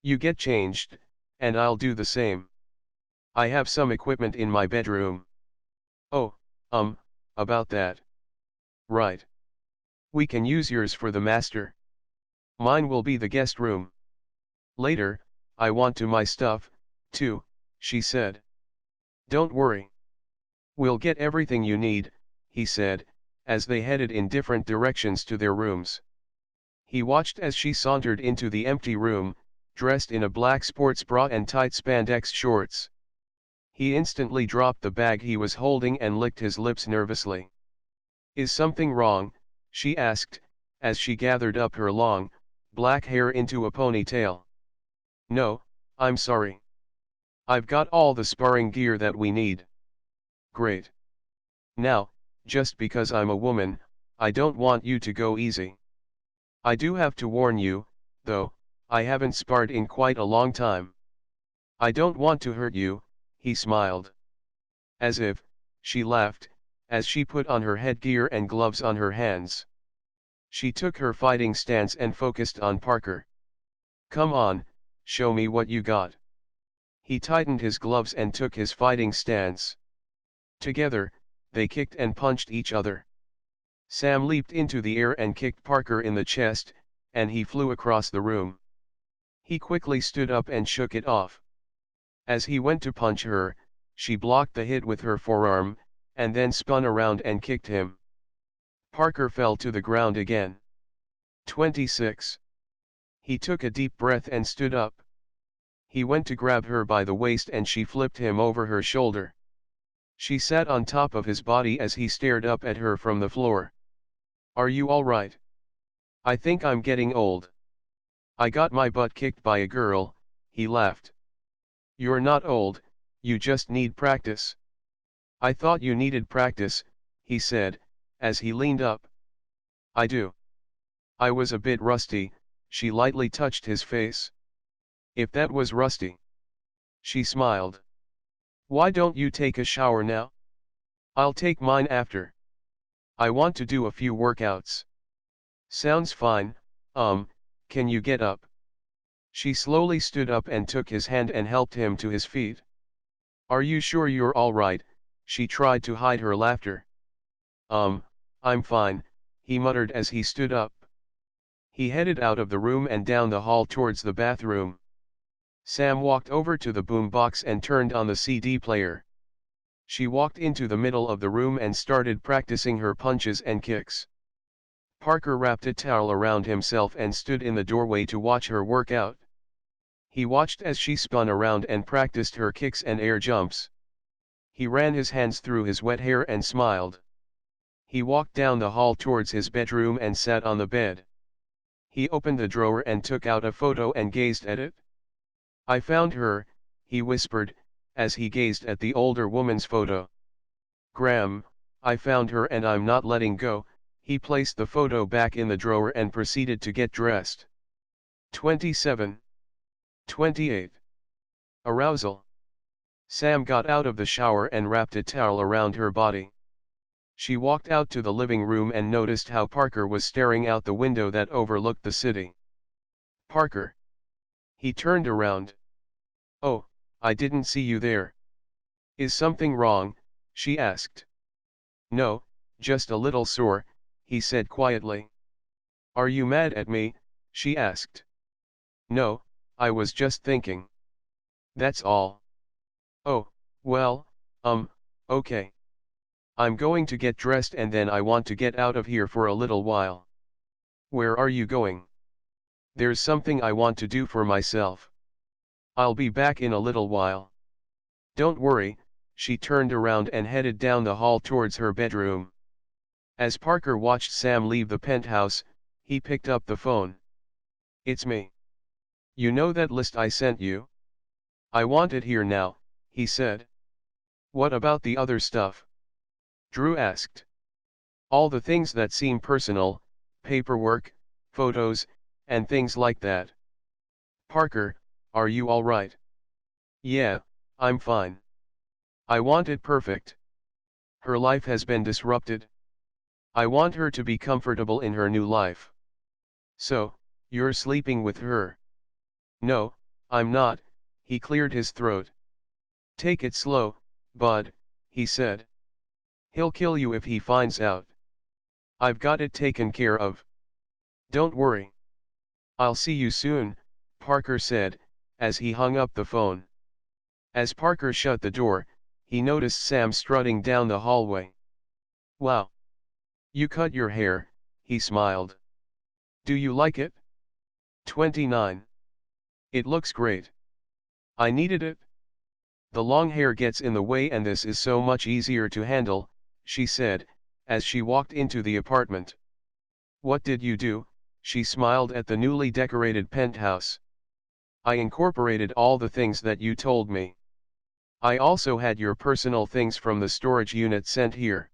You get changed, and I'll do the same. I have some equipment in my bedroom. Oh, about that. Right. We can use yours for the master. Mine will be the guest room. Later, I want to my stuff, too, she said. Don't worry. We'll get everything you need, he said, as they headed in different directions to their rooms. He watched as she sauntered into the empty room, dressed in a black sports bra and tight spandex shorts. He instantly dropped the bag he was holding and licked his lips nervously. Is something wrong? She asked, as she gathered up her long, black hair into a ponytail. No, I'm sorry. I've got all the sparring gear that we need. Great. Now, just because I'm a woman, I don't want you to go easy. I do have to warn you, though, I haven't sparred in quite a long time. I don't want to hurt you, he smiled. As if, she laughed, as she put on her headgear and gloves on her hands. She took her fighting stance and focused on Parker. Come on, show me what you got. He tightened his gloves and took his fighting stance. Together, they kicked and punched each other. Sam leaped into the air and kicked Parker in the chest, and he flew across the room. He quickly stood up and shook it off. As he went to punch her, she blocked the hit with her forearm, and then spun around and kicked him. Parker fell to the ground again. 26. He took a deep breath and stood up. He went to grab her by the waist and she flipped him over her shoulder. She sat on top of his body as he stared up at her from the floor. Are you all right? I think I'm getting old. I got my butt kicked by a girl, he laughed. You're not old, you just need practice. I thought you needed practice, he said, as he leaned up. I do. I was a bit rusty, she lightly touched his face. If that was rusty. She smiled. Why don't you take a shower now? I'll take mine after. I want to do a few workouts. Sounds fine, can you get up? She slowly stood up and took his hand and helped him to his feet. Are you sure you're all right? She tried to hide her laughter. I'm fine, he muttered as he stood up. He headed out of the room and down the hall towards the bathroom. Sam walked over to the boombox and turned on the CD player. She walked into the middle of the room and started practicing her punches and kicks. Parker wrapped a towel around himself and stood in the doorway to watch her work out. He watched as she spun around and practiced her kicks and air jumps. He ran his hands through his wet hair and smiled. He walked down the hall towards his bedroom and sat on the bed. He opened the drawer and took out a photo and gazed at it. I found her, he whispered, as he gazed at the older woman's photo. Graham, I found her and I'm not letting go. He placed the photo back in the drawer and proceeded to get dressed. 27. 28. Arousal. Sam got out of the shower and wrapped a towel around her body. She walked out to the living room and noticed how Parker was staring out the window that overlooked the city. Parker. He turned around. Oh, I didn't see you there. Is something wrong? She asked. No, just a little sore, he said quietly. Are you mad at me? She asked. No, I was just thinking. That's all. Oh, well, okay. I'm going to get dressed and then I want to get out of here for a little while. Where are you going? There's something I want to do for myself. I'll be back in a little while. Don't worry, she turned around and headed down the hall towards her bedroom. As Parker watched Sam leave the penthouse, he picked up the phone. It's me. You know that list I sent you? I want it here now, he said. What about the other stuff? Drew asked. All the things that seem personal, paperwork, photos, and things like that. Parker, are you all right? Yeah, I'm fine. I want it perfect. Her life has been disrupted. I want her to be comfortable in her new life. So, you're sleeping with her? No, I'm not, he cleared his throat. Take it slow, bud, he said. He'll kill you if he finds out. I've got it taken care of. Don't worry. I'll see you soon, Parker said, as he hung up the phone. As Parker shut the door, he noticed Sam strutting down the hallway. "Wow! You cut your hair," he smiled. "Do you like it?" 29. "It looks great. I needed it. The long hair gets in the way and this is so much easier to handle," she said, as she walked into the apartment. "What did you do?" She smiled at the newly decorated penthouse. "I incorporated all the things that you told me. I also had your personal things from the storage unit sent here.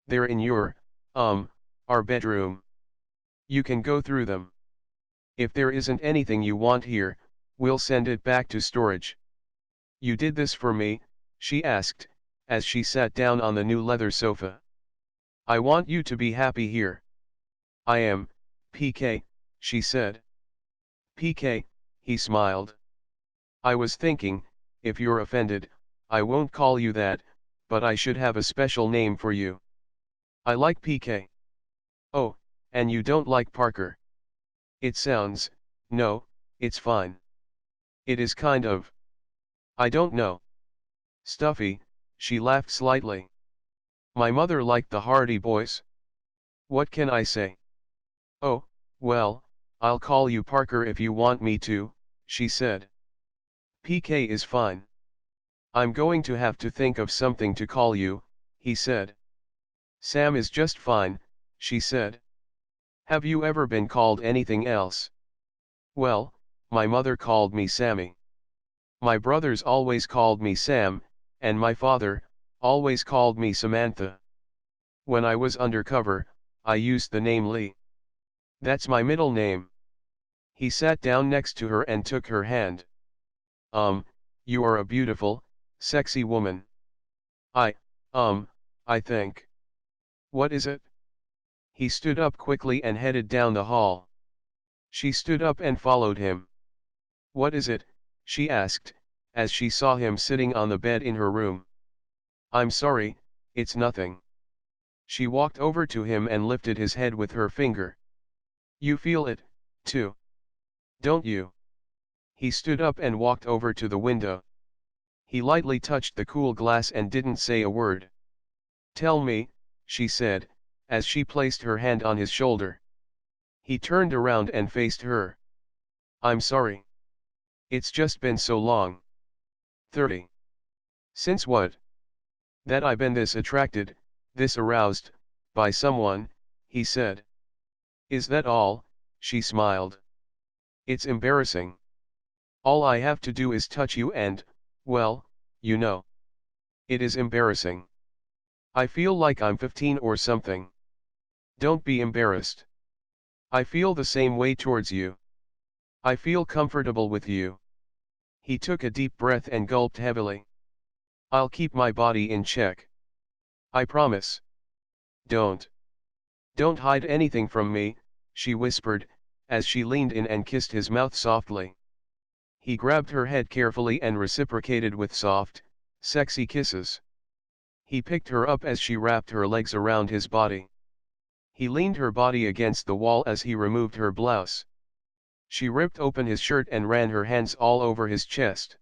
They're in our bedroom. You can go through them. If there isn't anything you want here, we'll send it back to storage." "You did this for me?" she asked, as she sat down on the new leather sofa. "I want you to be happy here." "I am, PK," she said. "PK," he smiled. "I was thinking, if you're offended, I won't call you that, but I should have a special name for you." "I like PK." "Oh, and you don't like Parker?" "It sounds, no, it's fine. It is kind of, I don't know, stuffy," she laughed slightly. "My mother liked the Hardy Boys. What can I say?" "Oh, well, I'll call you Parker if you want me to," she said. "PK is fine." "I'm going to have to think of something to call you," he said. "Sam is just fine," she said. "Have you ever been called anything else?" "Well, my mother called me Sammy. My brothers always called me Sam, and my father always called me Samantha. When I was undercover, I used the name Lee. That's my middle name." He sat down next to her and took her hand. You are a beautiful, sexy woman. I, I think. What is it?" He stood up quickly and headed down the hall. She stood up and followed him. "What is it?" she asked, as she saw him sitting on the bed in her room. "I'm sorry, it's nothing." She walked over to him and lifted his head with her finger. "You feel it, too. Don't you?" He stood up and walked over to the window. He lightly touched the cool glass and didn't say a word. "Tell me," she said, as she placed her hand on his shoulder. He turned around and faced her. "I'm sorry. It's just been so long." 30. "Since what?" "That I've been this attracted, this aroused, by someone," he said. "Is that all?" she smiled. "It's embarrassing. All I have to do is touch you and, well, you know. It is embarrassing. I feel like I'm 15 or something." "Don't be embarrassed. I feel the same way towards you. I feel comfortable with you." He took a deep breath and gulped heavily. "I'll keep my body in check. I promise." Don't hide anything from me," she whispered, as she leaned in and kissed his mouth softly. He grabbed her head carefully and reciprocated with soft, sexy kisses. He picked her up as she wrapped her legs around his body. He leaned her body against the wall as he removed her blouse. She ripped open his shirt and ran her hands all over his chest.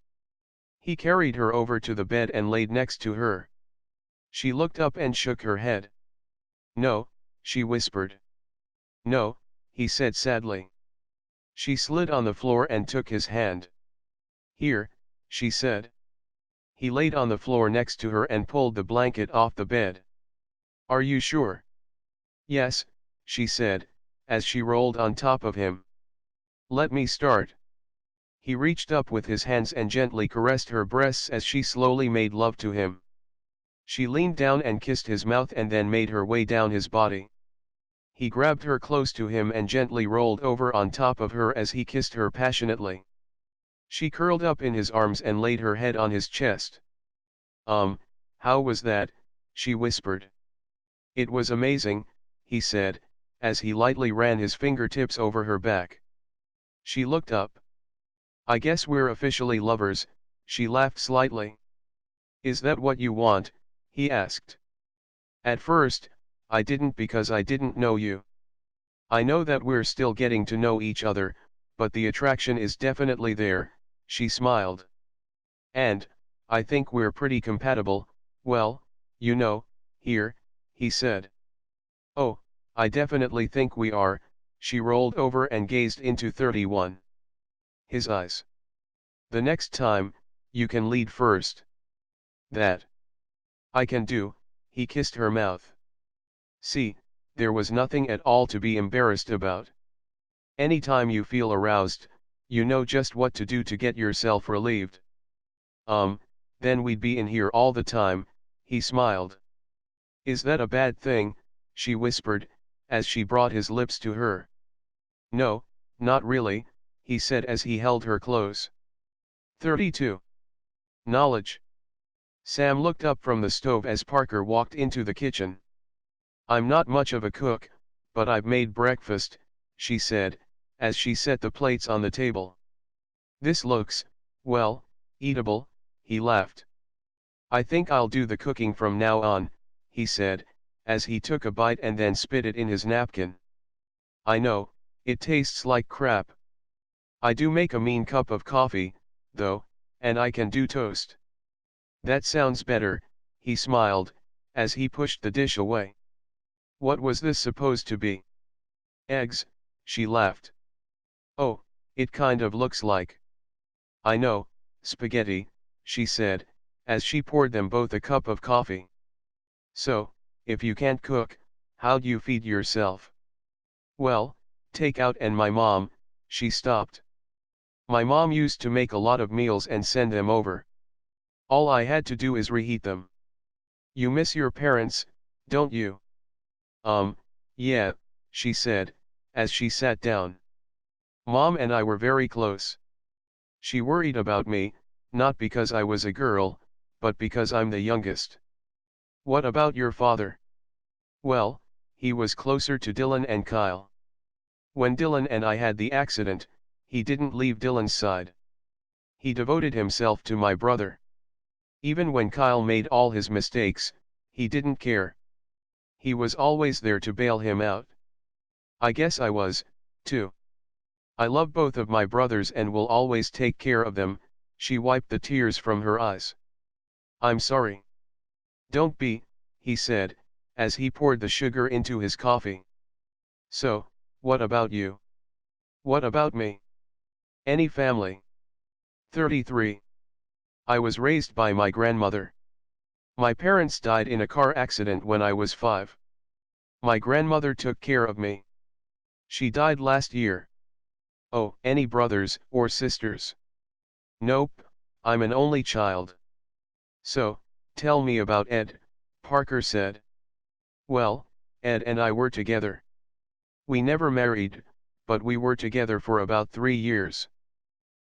He carried her over to the bed and laid next to her. She looked up and shook her head. "No," she whispered. "No," he said sadly. She slid on the floor and took his hand. "Here," she said. He laid on the floor next to her and pulled the blanket off the bed. "Are you sure?" "Yes," she said, as she rolled on top of him. "Let me start." He reached up with his hands and gently caressed her breasts as she slowly made love to him. She leaned down and kissed his mouth and then made her way down his body. He grabbed her close to him and gently rolled over on top of her as he kissed her passionately. She curled up in his arms and laid her head on his chest. How was that?" she whispered. "It was amazing," he said, as he lightly ran his fingertips over her back. She looked up. "I guess we're officially lovers," she laughed slightly. "Is that what you want?" he asked. "At first, I didn't because I didn't know you. I know that we're still getting to know each other, but the attraction is definitely there," She smiled. And, I think we're pretty compatible, well, you know, here, he said. Oh, I definitely think we are, she rolled over and gazed into 31. His eyes. The next time, you can lead first. That. I can do, he kissed her mouth. See, there was nothing at all to be embarrassed about. Anytime you feel aroused, you know just what to do to get yourself relieved. Then we'd be in here all the time, he smiled. Is that a bad thing, she whispered, as she brought his lips to her. No, not really, he said as he held her close. 32. Knowledge. Sam looked up from the stove as Parker walked into the kitchen. I'm not much of a cook, but I've made breakfast, she said, as she set the plates on the table. This looks, well, eatable, he laughed. I think I'll do the cooking from now on, he said, as he took a bite and then spit it in his napkin. I know, it tastes like crap. I do make a mean cup of coffee, though, and I can do toast. That sounds better, he smiled, as he pushed the dish away. What was this supposed to be? Eggs, she laughed. Oh, it kind of looks like. I know, spaghetti, she said, as she poured them both a cup of coffee. So, if you can't cook, how'd you feed yourself? Well, take out and my mom, she stopped. My mom used to make a lot of meals and send them over. All I had to do is reheat them. You miss your parents, don't you? Yeah, she said, as she sat down. Mom and I were very close. She worried about me, not because I was a girl, but because I'm the youngest. What about your father? Well, he was closer to Dylan and Kyle. When Dylan and I had the accident, he didn't leave Dylan's side. He devoted himself to my brother. Even when Kyle made all his mistakes, he didn't care. He was always there to bail him out. I guess I was, too. I love both of my brothers and will always take care of them, she wiped the tears from her eyes. I'm sorry. Don't be, he said, as he poured the sugar into his coffee. So, what about you? What about me? Any family? 33. I was raised by my grandmother. My parents died in a car accident when I was 5. My grandmother took care of me. She died last year. Oh, any brothers or sisters? Nope, I'm an only child. So, tell me about Ed, Parker said. Well, Ed and I were together. We never married, but we were together for about 3 years.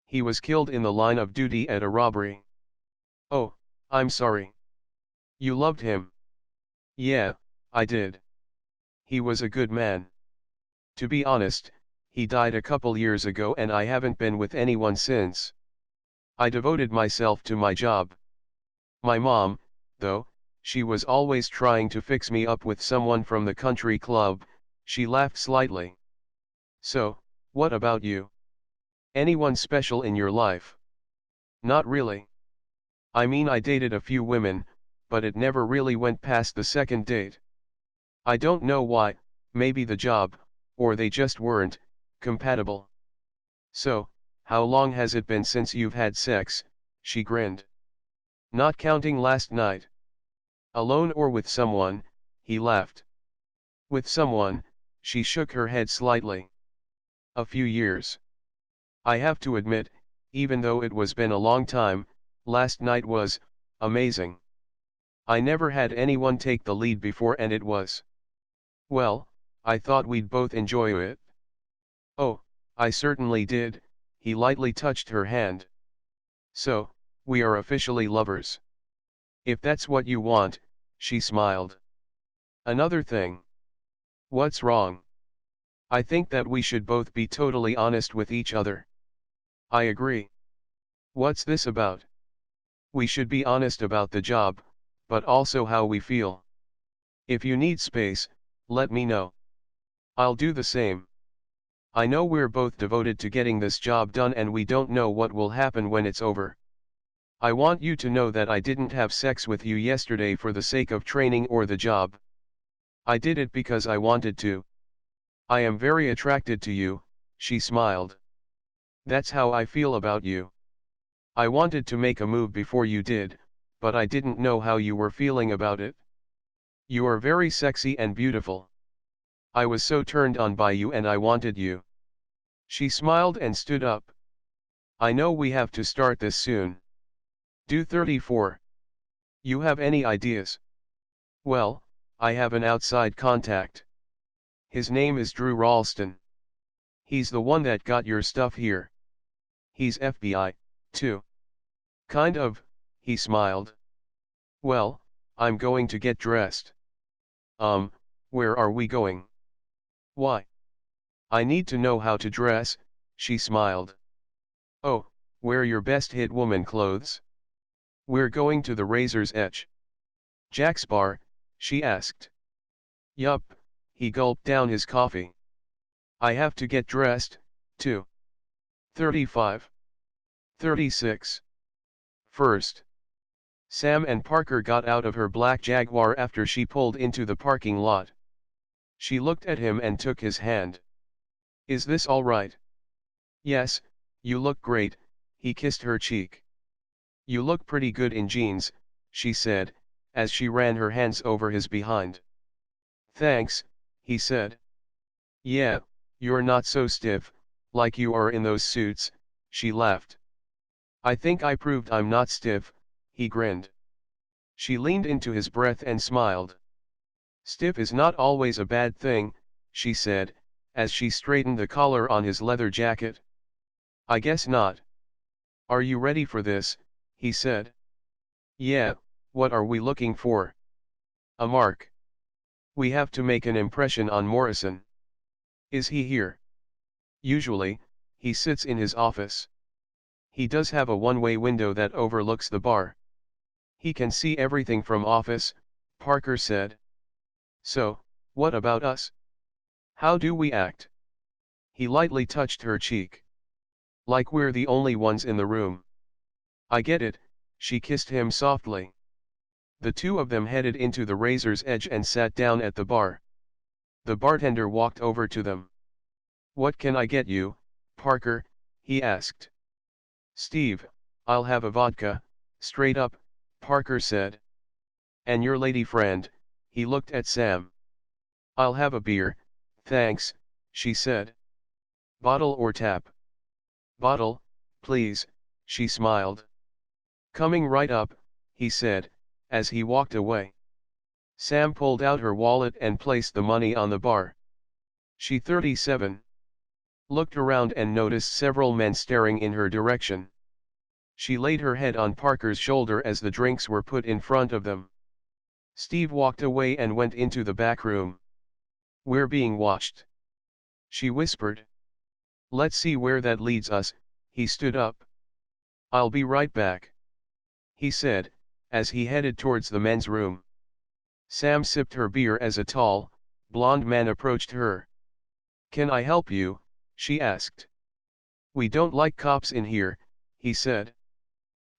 He was killed in the line of duty at a robbery. Oh, I'm sorry. You loved him? Yeah, I did. He was a good man. To be honest, he died a couple years ago and I haven't been with anyone since. I devoted myself to my job. My mom, though, she was always trying to fix me up with someone from the country club, she laughed slightly. So, what about you? Anyone special in your life? Not really. I mean, I dated a few women, but it never really went past the second date. I don't know why, maybe the job, or they just weren't compatible. So, how long has it been since you've had sex? She grinned. Not counting last night. Alone or with someone, he laughed. With someone, she shook her head slightly. A few years. I have to admit, even though it was been a long time, last night was amazing. I never had anyone take the lead before and it was. Well, I thought we'd both enjoy it. Oh, I certainly did, he lightly touched her hand. So, we are officially lovers. If that's what you want, she smiled. Another thing. What's wrong? I think that we should both be totally honest with each other. I agree. What's this about? We should be honest about the job, but also how we feel. If you need space, let me know. I'll do the same. I know we're both devoted to getting this job done and we don't know what will happen when it's over. I want you to know that I didn't have sex with you yesterday for the sake of training or the job. I did it because I wanted to. I am very attracted to you, she smiled. That's how I feel about you. I wanted to make a move before you did, but I didn't know how you were feeling about it. You are very sexy and beautiful. I was so turned on by you and I wanted you. She smiled and stood up. I know we have to start this soon. Do 34. You have any ideas? Well, I have an outside contact. His name is Drew Ralston. He's the one that got your stuff here. He's FBI, too. Kind of, he smiled. Well, I'm going to get dressed. Where are we going? Why? I need to know how to dress, she smiled. Oh, wear your best hit woman clothes. We're going to the Razor's Edge. Jack's bar, she asked. Yup, he gulped down his coffee. I have to get dressed, too. 35. 36. First. Sam and Parker got out of her black Jaguar after she pulled into the parking lot. She looked at him and took his hand. Is this all right? Yes, you look great, he kissed her cheek. You look pretty good in jeans, she said, as she ran her hands over his behind. Thanks, he said. Yeah, you're not so stiff, like you are in those suits, she laughed. I think I proved I'm not stiff, he grinned. She leaned into his breath and smiled. Stiff is not always a bad thing, she said, as she straightened the collar on his leather jacket. I guess not. Are you ready for this? He said. Yeah, what are we looking for? A mark. We have to make an impression on Morrison. Is he here? Usually, he sits in his office. He does have a one-way window that overlooks the bar. He can see everything from office, Parker said. So, what about us? How do we act? He lightly touched her cheek. Like we're the only ones in the room. I get it, she kissed him softly. The two of them headed into the Razor's Edge and sat down at the bar. The bartender walked over to them. What can I get you, Parker? He asked. Steve, I'll have a vodka, straight up, Parker said. And your lady friend, he looked at Sam. I'll have a beer, thanks, she said. Bottle or tap? Bottle, please, she smiled. Coming right up, he said, as he walked away. Sam pulled out her wallet and placed the money on the bar. She 37. Looked around and noticed several men staring in her direction. She laid her head on Parker's shoulder as the drinks were put in front of them. Steve walked away and went into the back room. We're being watched. She whispered. Let's see where that leads us, he stood up. I'll be right back, he said, as he headed towards the men's room. Sam sipped her beer as a tall, blonde man approached her. Can I help you? She asked. We don't like cops in here, he said.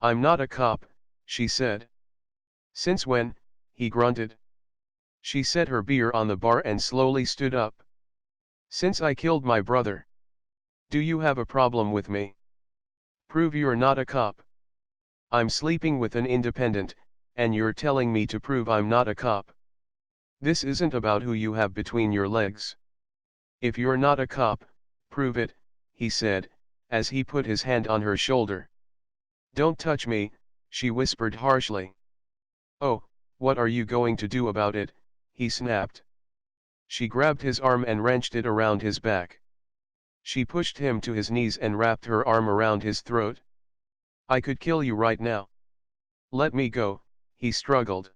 I'm not a cop, she said. Since when? He grunted. She set her beer on the bar and slowly stood up. Since I killed my brother. Do you have a problem with me? Prove you're not a cop. I'm sleeping with an independent, and you're telling me to prove I'm not a cop. This isn't about who you have between your legs. If you're not a cop, prove it, he said, as he put his hand on her shoulder. Don't touch me, she whispered harshly. Oh, what are you going to do about it? He snapped. She grabbed his arm and wrenched it around his back. She pushed him to his knees and wrapped her arm around his throat. I could kill you right now. Let me go, he struggled.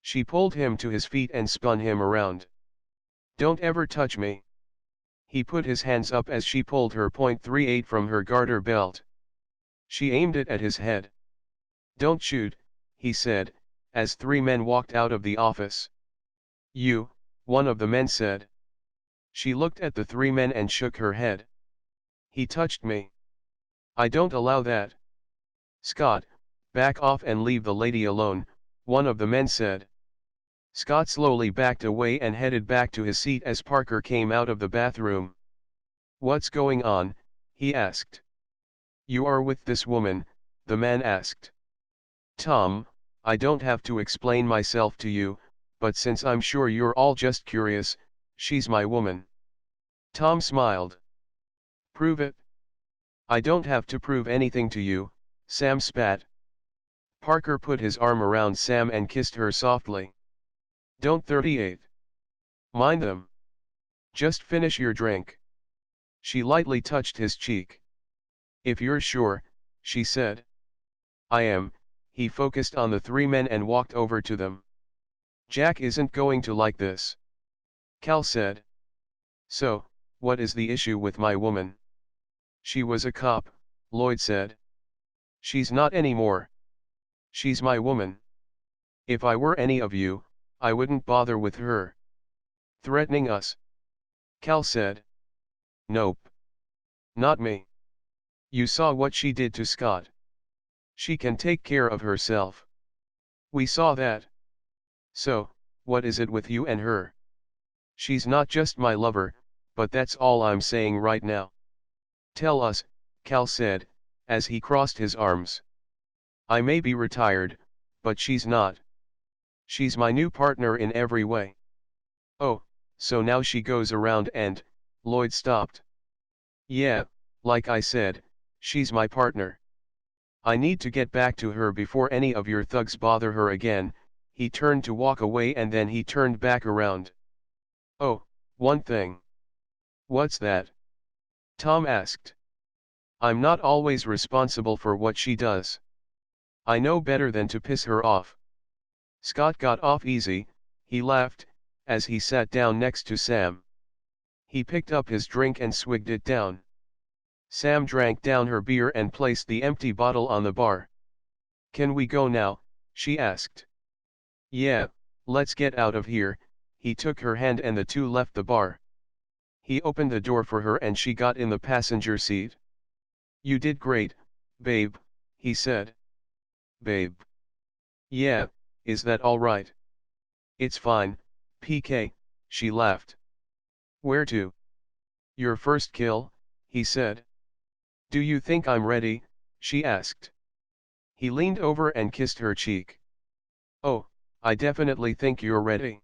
She pulled him to his feet and spun him around. Don't ever touch me. He put his hands up as she pulled her .38 from her garter belt. She aimed it at his head. Don't shoot, he said, as three men walked out of the office. You, one of the men said. She looked at the three men and shook her head. He touched me. I don't allow that. Scott, back off and leave the lady alone, one of the men said. Scott slowly backed away and headed back to his seat as Parker came out of the bathroom. What's going on? He asked. You are with this woman, the man asked. Tom, I don't have to explain myself to you, but since I'm sure you're all just curious, she's my woman. Tom smiled. Prove it. I don't have to prove anything to you, Sam spat. Parker put his arm around Sam and kissed her softly. Don't 38. Mind them. Just finish your drink. She lightly touched his cheek. If you're sure, she said. I am. He focused on the three men and walked over to them. Jack isn't going to like this. Cal said. So, what is the issue with my woman? She was a cop, Lloyd said. She's not anymore. She's my woman. If I were any of you, I wouldn't bother with her. Threatening us? Cal said. Nope. Not me. You saw what she did to Scott. She can take care of herself. We saw that. So, what is it with you and her? She's not just my lover, but that's all I'm saying right now. Tell us, Cal said, as he crossed his arms. I may be retired, but she's not. She's my new partner in every way. Oh, so now she goes around and, Lloyd stopped. Yeah, like I said, she's my partner. I need to get back to her before any of your thugs bother her again. He turned to walk away and then he turned back around. Oh, one thing. What's that? Tom asked. I'm not always responsible for what she does. I know better than to piss her off. Scott got off easy, he laughed, as he sat down next to Sam. He picked up his drink and swigged it down. Sam drank down her beer and placed the empty bottle on the bar. Can we go now? She asked. Yeah, let's get out of here. He took her hand and the two left the bar. He opened the door for her and she got in the passenger seat. You did great, babe, he said. Babe. Yeah, is that all right? It's fine, PK, she laughed. Where to? Your first kill, he said. Do you think I'm ready? She asked. He leaned over and kissed her cheek. Oh, I definitely think you're ready.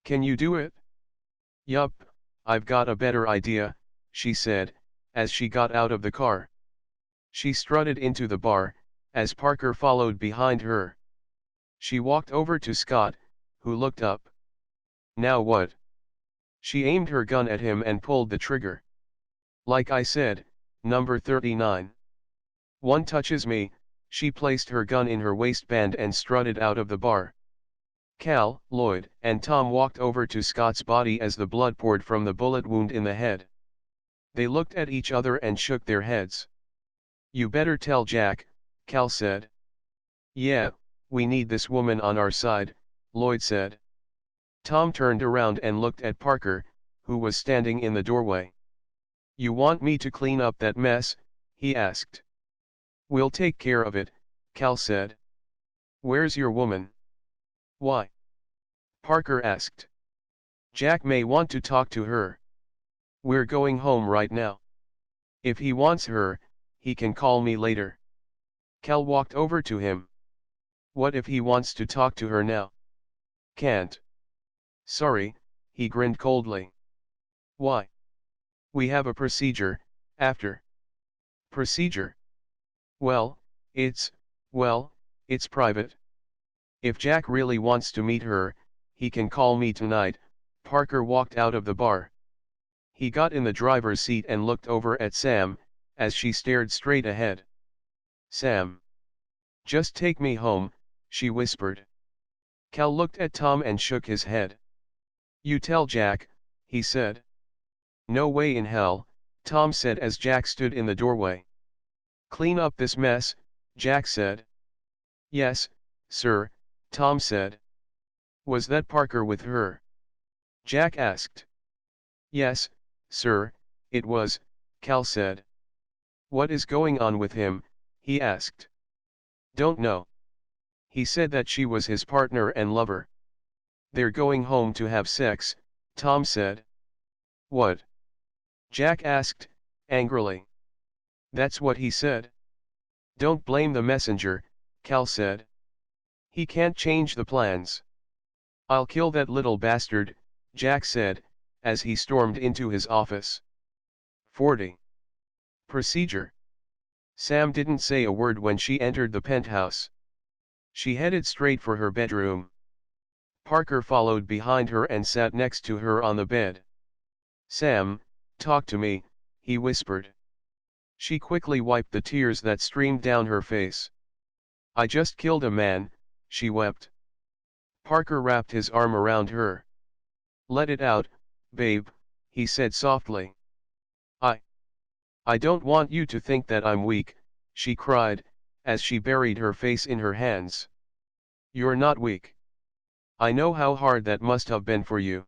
Can you do it? Yup, I've got a better idea, she said, as she got out of the car. She strutted into the bar, as Parker followed behind her. She walked over to Scott, who looked up. Now what? She aimed her gun at him and pulled the trigger. Like I said, number 39. One touches me. She placed her gun in her waistband and strutted out of the bar. Cal, Lloyd, and Tom walked over to Scott's body as the blood poured from the bullet wound in the head. They looked at each other and shook their heads. You better tell Jack, Cal said. Yeah, we need this woman on our side, Lloyd said. Tom turned around and looked at Parker, who was standing in the doorway. You want me to clean up that mess? He asked. We'll take care of it, Cal said. Where's your woman? Why? Parker asked. Jack may want to talk to her. We're going home right now. If he wants her, he can call me later. Cal walked over to him. What if he wants to talk to her now? Can't. Sorry, he grinned coldly. Why? We have a procedure, after. Procedure? Well, it's private. If Jack really wants to meet her, he can call me tonight. Parker walked out of the bar. He got in the driver's seat and looked over at Sam, as she stared straight ahead. Sam. Just take me home, she whispered. Cal looked at Tom and shook his head. You tell Jack, he said. No way in hell, Tom said as Jack stood in the doorway. Clean up this mess, Jack said. Yes, sir, Tom said. Was that Parker with her? Jack asked. Yes, sir, it was, Cal said. What is going on with him, he asked. Don't know. He said that she was his partner and lover. They're going home to have sex, Tom said. What? Jack asked, angrily. That's what he said. Don't blame the messenger, Cal said. He can't change the plans. I'll kill that little bastard, Jack said, as he stormed into his office. 40. Procedure. Sam didn't say a word when she entered the penthouse. She headed straight for her bedroom. Parker followed behind her and sat next to her on the bed. Sam, talk to me, he whispered. She quickly wiped the tears that streamed down her face. I just killed a man, she wept. Parker wrapped his arm around her. Let it out, babe, he said softly. I don't want you to think that I'm weak, she cried, as she buried her face in her hands. You're not weak. I know how hard that must have been for you.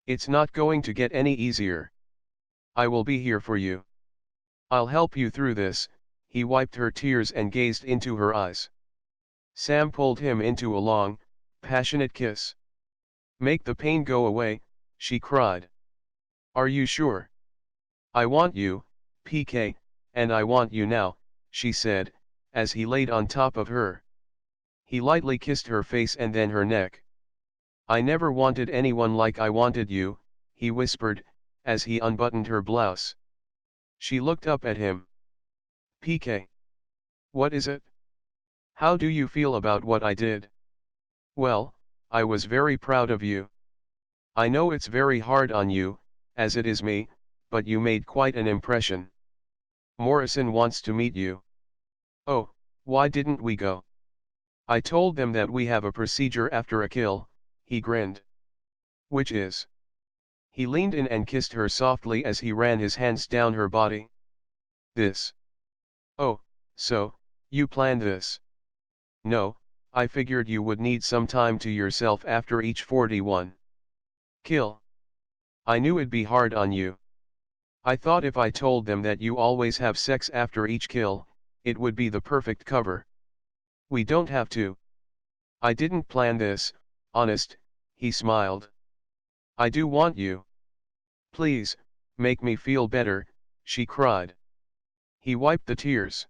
It's not going to get any easier. I will be here for you. I'll help you through this, he wiped her tears and gazed into her eyes. Sam pulled him into a long, passionate kiss. Make the pain go away, she cried. Are you sure? I want you, PK, and I want you now, she said, as he laid on top of her. He lightly kissed her face and then her neck. I never wanted anyone like I wanted you, he whispered, as he unbuttoned her blouse. She looked up at him. PK. What is it? How do you feel about what I did? Well, I was very proud of you. I know it's very hard on you, as it is me, but you made quite an impression. Morrison wants to meet you. Oh, why didn't we go? I told them that we have a procedure after a kill, he grinned. Which is? He leaned in and kissed her softly as he ran his hands down her body. This. Oh, so, you planned this? No, I figured you would need some time to yourself after each 41 kill. I knew it'd be hard on you. I thought if I told them that you always have sex after each kill, it would be the perfect cover. We don't have to. I didn't plan this, honest, he smiled. I do want you. Please, make me feel better, she cried. He wiped the tears.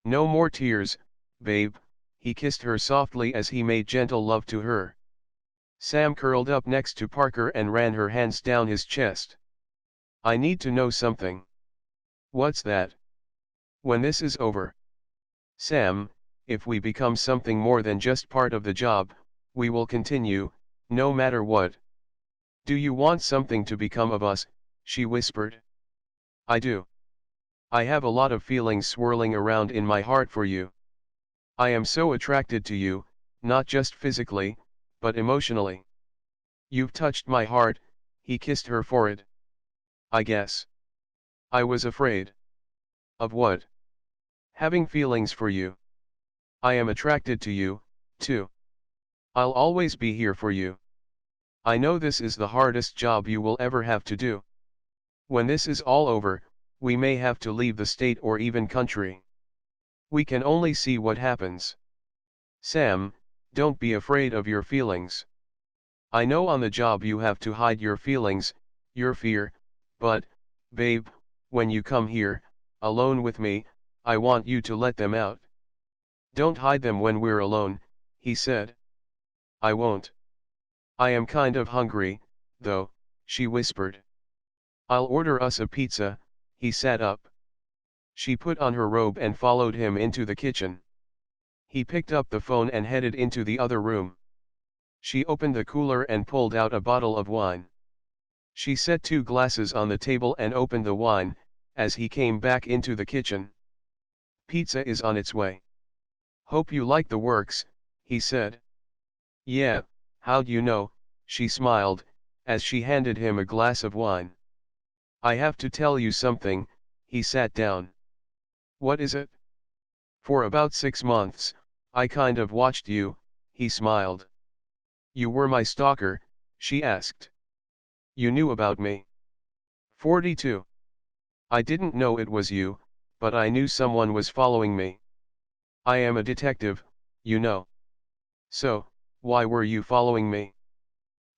No more tears, babe, he kissed her softly as he made gentle love to her. Sam curled up next to Parker and ran her hands down his chest. I need to know something. What's that? When this is over. Sam, if we become something more than just part of the job, we will continue, no matter what. Do you want something to become of us? She whispered. I do. I have a lot of feelings swirling around in my heart for you. I am so attracted to you, not just physically, but emotionally. You've touched my heart, he kissed her forehead. I guess. I was afraid. Of what? Having feelings for you. I am attracted to you, too. I'll always be here for you. I know this is the hardest job you will ever have to do. When this is all over, we may have to leave the state or even country. We can only see what happens. Sam, don't be afraid of your feelings. I know on the job you have to hide your feelings, your fear, but, babe, when you come here, alone with me, I want you to let them out. Don't hide them when we're alone, he said. I won't. I am kind of hungry, though, she whispered. I'll order us a pizza, he sat up. She put on her robe and followed him into the kitchen. He picked up the phone and headed into the other room. She opened the cooler and pulled out a bottle of wine. She set 2 glasses on the table and opened the wine, as he came back into the kitchen. Pizza is on its way. Hope you like the works, he said. Yeah, how'd you know, she smiled, as she handed him a glass of wine. I have to tell you something, he sat down. What is it? For about 6 months, I kind of watched you, he smiled. You were my stalker, she asked. You knew about me. 42. I didn't know it was you, but I knew someone was following me. I am a detective, you know. So, why were you following me?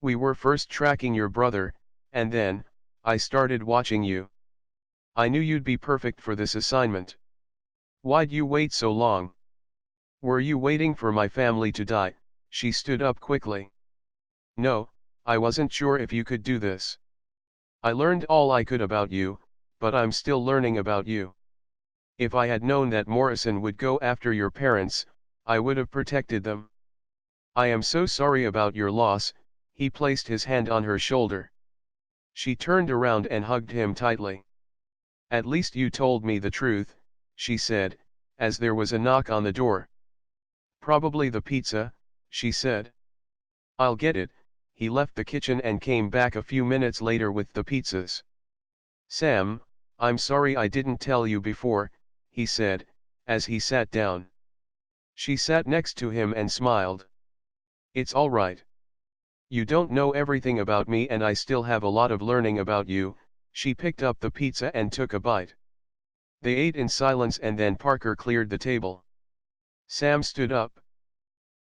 We were first tracking your brother, and then, I started watching you. I knew you'd be perfect for this assignment. Why'd you wait so long? Were you waiting for my family to die? She stood up quickly. No, I wasn't sure if you could do this. I learned all I could about you, but I'm still learning about you. If I had known that Morrison would go after your parents, I would have protected them. I am so sorry about your loss. He placed his hand on her shoulder. She turned around and hugged him tightly. At least you told me the truth, she said, as there was a knock on the door. Probably the pizza, she said. I'll get it. He left the kitchen and came back a few minutes later with the pizzas. Sam, I'm sorry I didn't tell you before, he said, as he sat down. She sat next to him and smiled. It's all right. You don't know everything about me and I still have a lot of learning about you. She picked up the pizza and took a bite. They ate in silence and then Parker cleared the table. Sam stood up.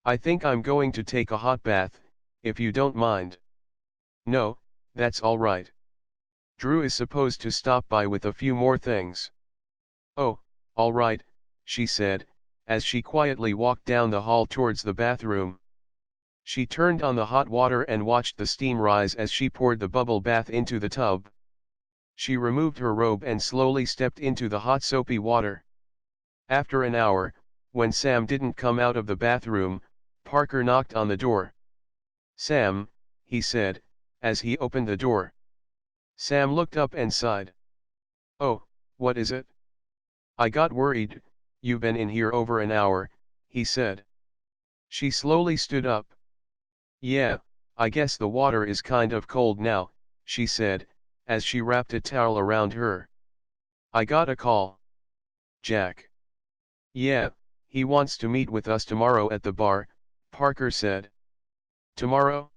I think I'm going to take a hot bath, if you don't mind. No, that's all right. Drew is supposed to stop by with a few more things. Oh, all right, she said, as she quietly walked down the hall towards the bathroom. She turned on the hot water and watched the steam rise as she poured the bubble bath into the tub. She removed her robe and slowly stepped into the hot soapy water. After an hour, when Sam didn't come out of the bathroom, Parker knocked on the door. Sam, he said, as he opened the door. Sam looked up and sighed. Oh, what is it? I got worried. You've been in here over an hour, he said. She slowly stood up. Yeah, I guess the water is kind of cold now, she said, as she wrapped a towel around her. I got a call. Jack. Yeah, he wants to meet with us tomorrow at the bar, Parker said. Tomorrow?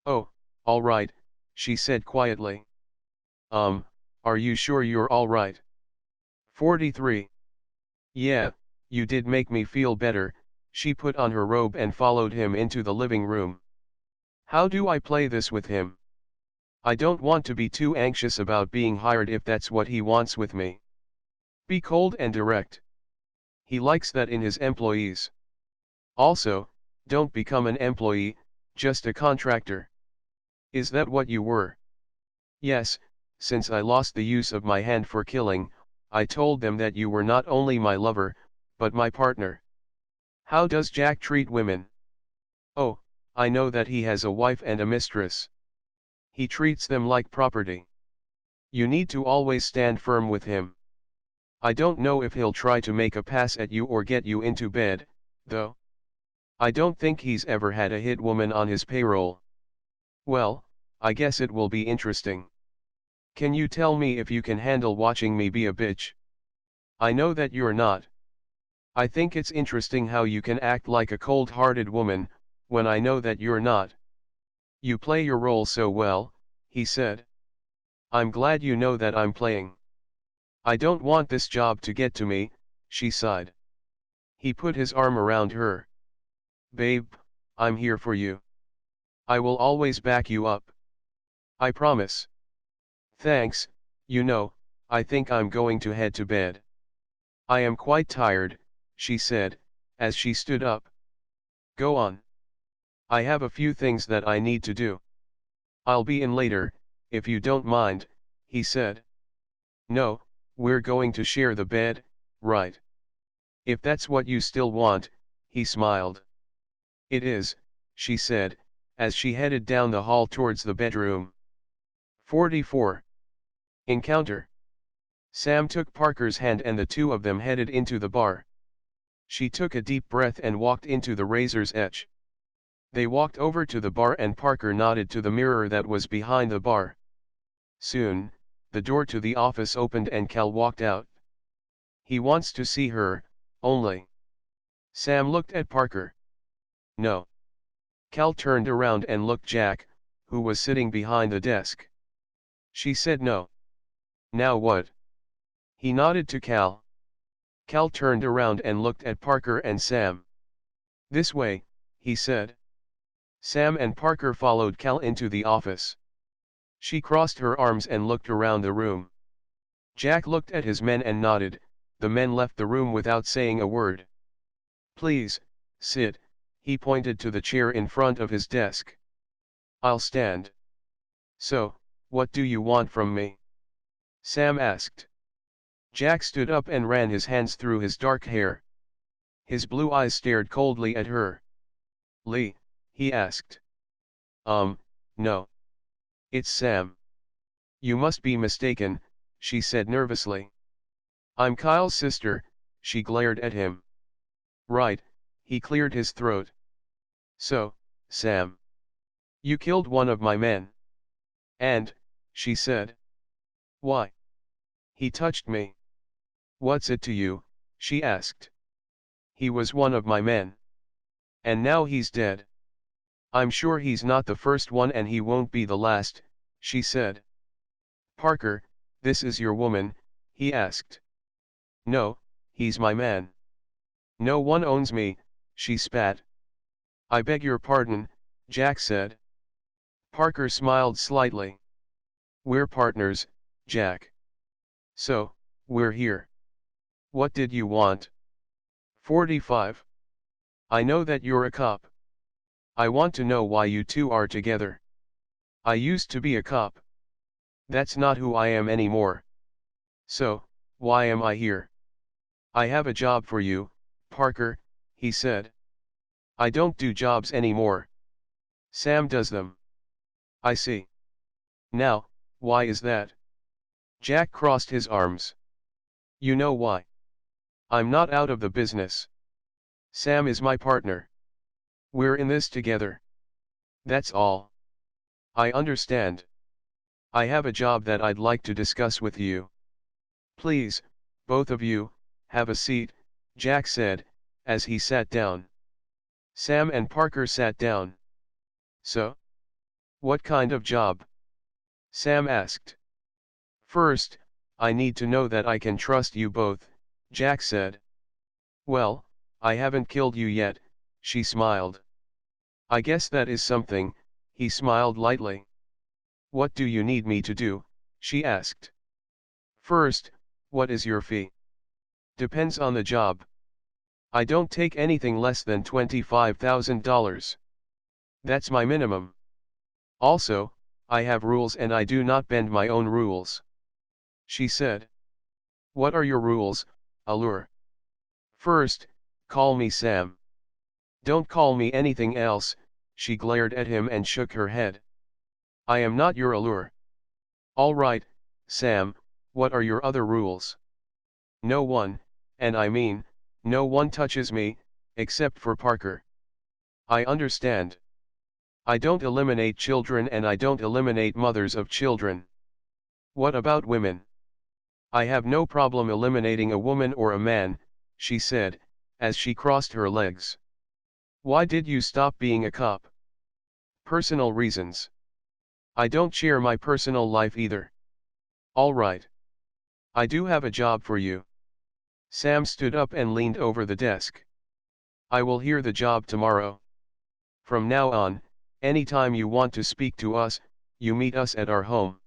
Oh, all right, she said quietly. Are you sure you're all right? 43. Yeah, you did make me feel better. She put on her robe and followed him into the living room. How do I play this with him? I don't want to be too anxious about being hired if that's what he wants with me. Be cold and direct. He likes that in his employees. Also, don't become an employee, just a contractor. Is that what you were? Yes, since I lost the use of my hand for killing, I told them that you were not only my lover, but my partner. How does Jack treat women? Oh, I know that he has a wife and a mistress. He treats them like property. You need to always stand firm with him. I don't know if he'll try to make a pass at you or get you into bed, though. I don't think he's ever had a hit woman on his payroll. Well, I guess it will be interesting. Can you tell me if you can handle watching me be a bitch? I know that you're not. I think it's interesting how you can act like a cold-hearted woman, when I know that you're not. You play your role so well, he said. I'm glad you know that I'm playing. I don't want this job to get to me, she sighed. He put his arm around her. Babe, I'm here for you. I will always back you up. I promise. Thanks, you know, I think I'm going to head to bed. I am quite tired, she said, as she stood up. Go on. I have a few things that I need to do. I'll be in later, if you don't mind, he said. No, we're going to share the bed, right? If that's what you still want, he smiled. It is, she said, as she headed down the hall towards the bedroom. 44. Encounter. Sam took Parker's hand and the two of them headed into the bar. She took a deep breath and walked into the Razor's Edge. They walked over to the bar and Parker nodded to the mirror that was behind the bar. Soon, the door to the office opened and Cal walked out. He wants to see her, only. Sam looked at Parker. No. Cal turned around and looked Jack, who was sitting behind the desk. She said no. Now what? He nodded to Cal. Cal turned around and looked at Parker and Sam. This way, he said. Sam and Parker followed Cal into the office. She crossed her arms and looked around the room. Jack looked at his men and nodded. The men left the room without saying a word. Please, sit, he pointed to the chair in front of his desk. I'll stand. So, what do you want from me? Sam asked. Jack stood up and ran his hands through his dark hair. His blue eyes stared coldly at her. Lee, he asked. No. It's Sam. You must be mistaken, she said nervously. I'm Kyle's sister, she glared at him. Right, he cleared his throat. So, Sam. You killed one of my men. And, she said. Why? He touched me. What's it to you, she asked. He was one of my men. And now he's dead. I'm sure he's not the first one and he won't be the last, she said. Parker, this is your woman, he asked. No, he's my man. No one owns me, she spat. I beg your pardon, Jack said. Parker smiled slightly. We're partners, Jack. So, we're here. What did you want? 45. I know that you're a cop. I want to know why you two are together. I used to be a cop. That's not who I am anymore. So, why am I here? I have a job for you, Parker, he said. I don't do jobs anymore. Sam does them. I see. Now, why is that? Jack crossed his arms. You know why. I'm not out of the business. Sam is my partner. We're in this together. That's all. I understand. I have a job that I'd like to discuss with you. Please, both of you, have a seat, Jack said, as he sat down. Sam and Parker sat down. So? What kind of job? Sam asked. First, I need to know that I can trust you both, Jack said. Well, I haven't killed you yet, she smiled. I guess that is something, he smiled lightly. What do you need me to do, she asked. First, what is your fee? Depends on the job. I don't take anything less than $25,000. That's my minimum. Also, I have rules and I do not bend my own rules. She said. What are your rules, Allure? First, call me Sam. Don't call me anything else, she glared at him and shook her head. I am not your Allure. All right, Sam, what are your other rules? No one, and I mean, no one touches me, except for Parker. I understand. I don't eliminate children and I don't eliminate mothers of children. What about women? I have no problem eliminating a woman or a man, she said, as she crossed her legs. Why did you stop being a cop? Personal reasons. I don't share my personal life either. All right. I do have a job for you. Sam stood up and leaned over the desk. I will hear the job tomorrow. From now on, anytime you want to speak to us, you meet us at our home.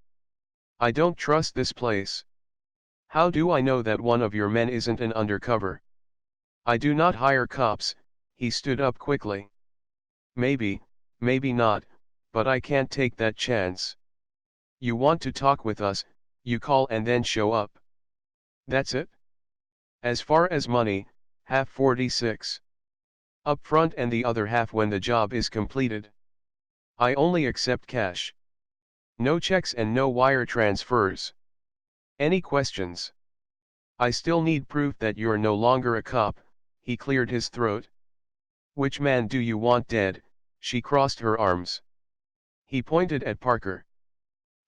I don't trust this place. How do I know that one of your men isn't an undercover? I do not hire cops, he stood up quickly. Maybe, maybe not, but I can't take that chance. You want to talk with us, you call and then show up. That's it? As far as money, half 46. Up front and the other half when the job is completed. I only accept cash. No checks and no wire transfers. Any questions? I still need proof that you're no longer a cop, he cleared his throat. Which man do you want dead? She crossed her arms. He pointed at Parker.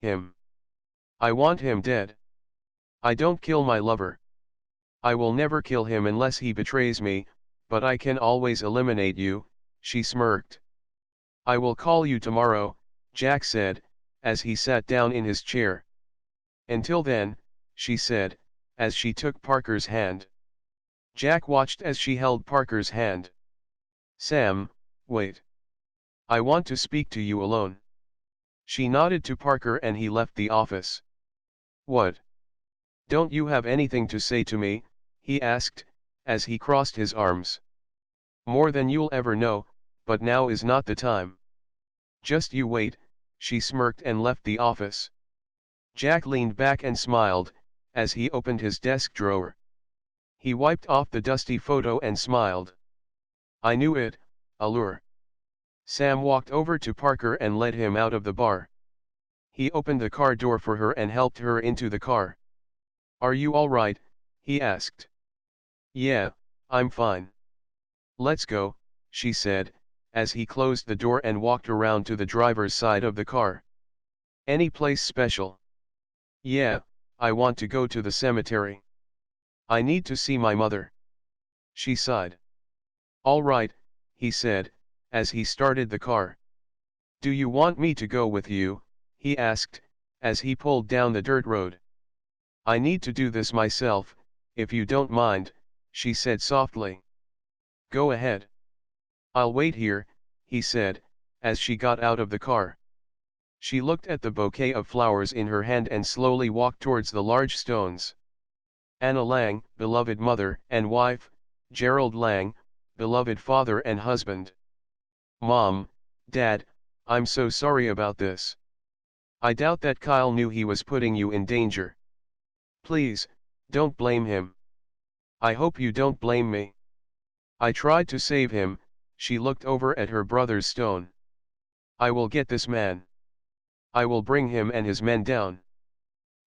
Him. I want him dead. I don't kill my lover. I will never kill him unless he betrays me, but I can always eliminate you, she smirked. I will call you tomorrow, Jack said, as he sat down in his chair. Until then, she said, as she took Parker's hand. Jack watched as she held Parker's hand. Sam, wait. I want to speak to you alone. She nodded to Parker and he left the office. What? Don't you have anything to say to me? He asked, as he crossed his arms. More than you'll ever know, but now is not the time. Just you wait, she smirked and left the office. Jack leaned back and smiled, as he opened his desk drawer. He wiped off the dusty photo and smiled. I knew it, allure. Sam walked over to Parker and led him out of the bar. He opened the car door for her and helped her into the car. Are you all right? He asked. Yeah, I'm fine. Let's go, she said, as he closed the door and walked around to the driver's side of the car. Any place special? Yeah, I want to go to the cemetery. I need to see my mother. She sighed. All right, he said, as he started the car. Do you want me to go with you? He asked, as he pulled down the dirt road. I need to do this myself, if you don't mind, she said softly. Go ahead. I'll wait here, he said, as she got out of the car. She looked at the bouquet of flowers in her hand and slowly walked towards the large stones. Anna Lange, beloved mother and wife, Gerald Lange, beloved father and husband. Mom, Dad, I'm so sorry about this. I doubt that Kyle knew he was putting you in danger. Please, don't blame him. I hope you don't blame me. I tried to save him, she looked over at her brother's stone. I will get this man. I will bring him and his men down.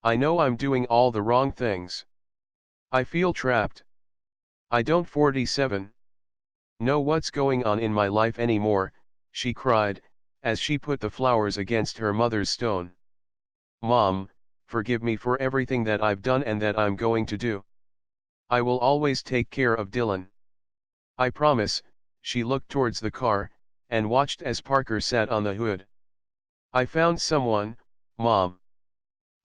I know I'm doing all the wrong things. I feel trapped. I don't 47 know what's going on in my life anymore, she cried, as she put the flowers against her mother's stone. Mom, forgive me for everything that I've done and that I'm going to do. I will always take care of Dylan. I promise. She looked towards the car, and watched as Parker sat on the hood. I found someone, Mom.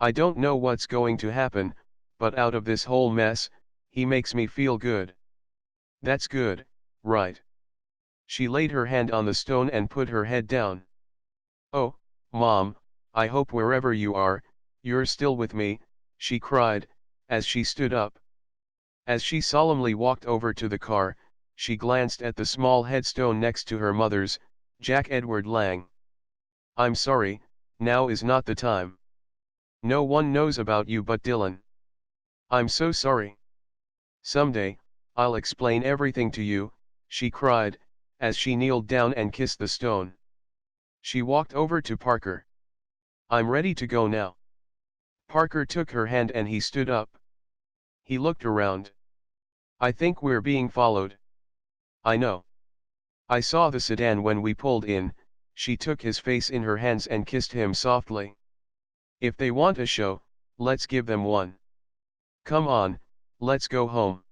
I don't know what's going to happen, but out of this whole mess, he makes me feel good. That's good, right? She laid her hand on the stone and put her head down. Oh, Mom, I hope wherever you are, you're still with me, she cried, as she stood up. As she solemnly walked over to the car, she glanced at the small headstone next to her mother's, Jack Edward Lange. I'm sorry, now is not the time. No one knows about you but Dylan. I'm so sorry. Someday, I'll explain everything to you, she cried, as she kneeled down and kissed the stone. She walked over to Parker. I'm ready to go now. Parker took her hand and he stood up. He looked around. I think we're being followed. I know. I saw the sedan when we pulled in. She took his face in her hands and kissed him softly. If they want a show, let's give them one. Come on, let's go home.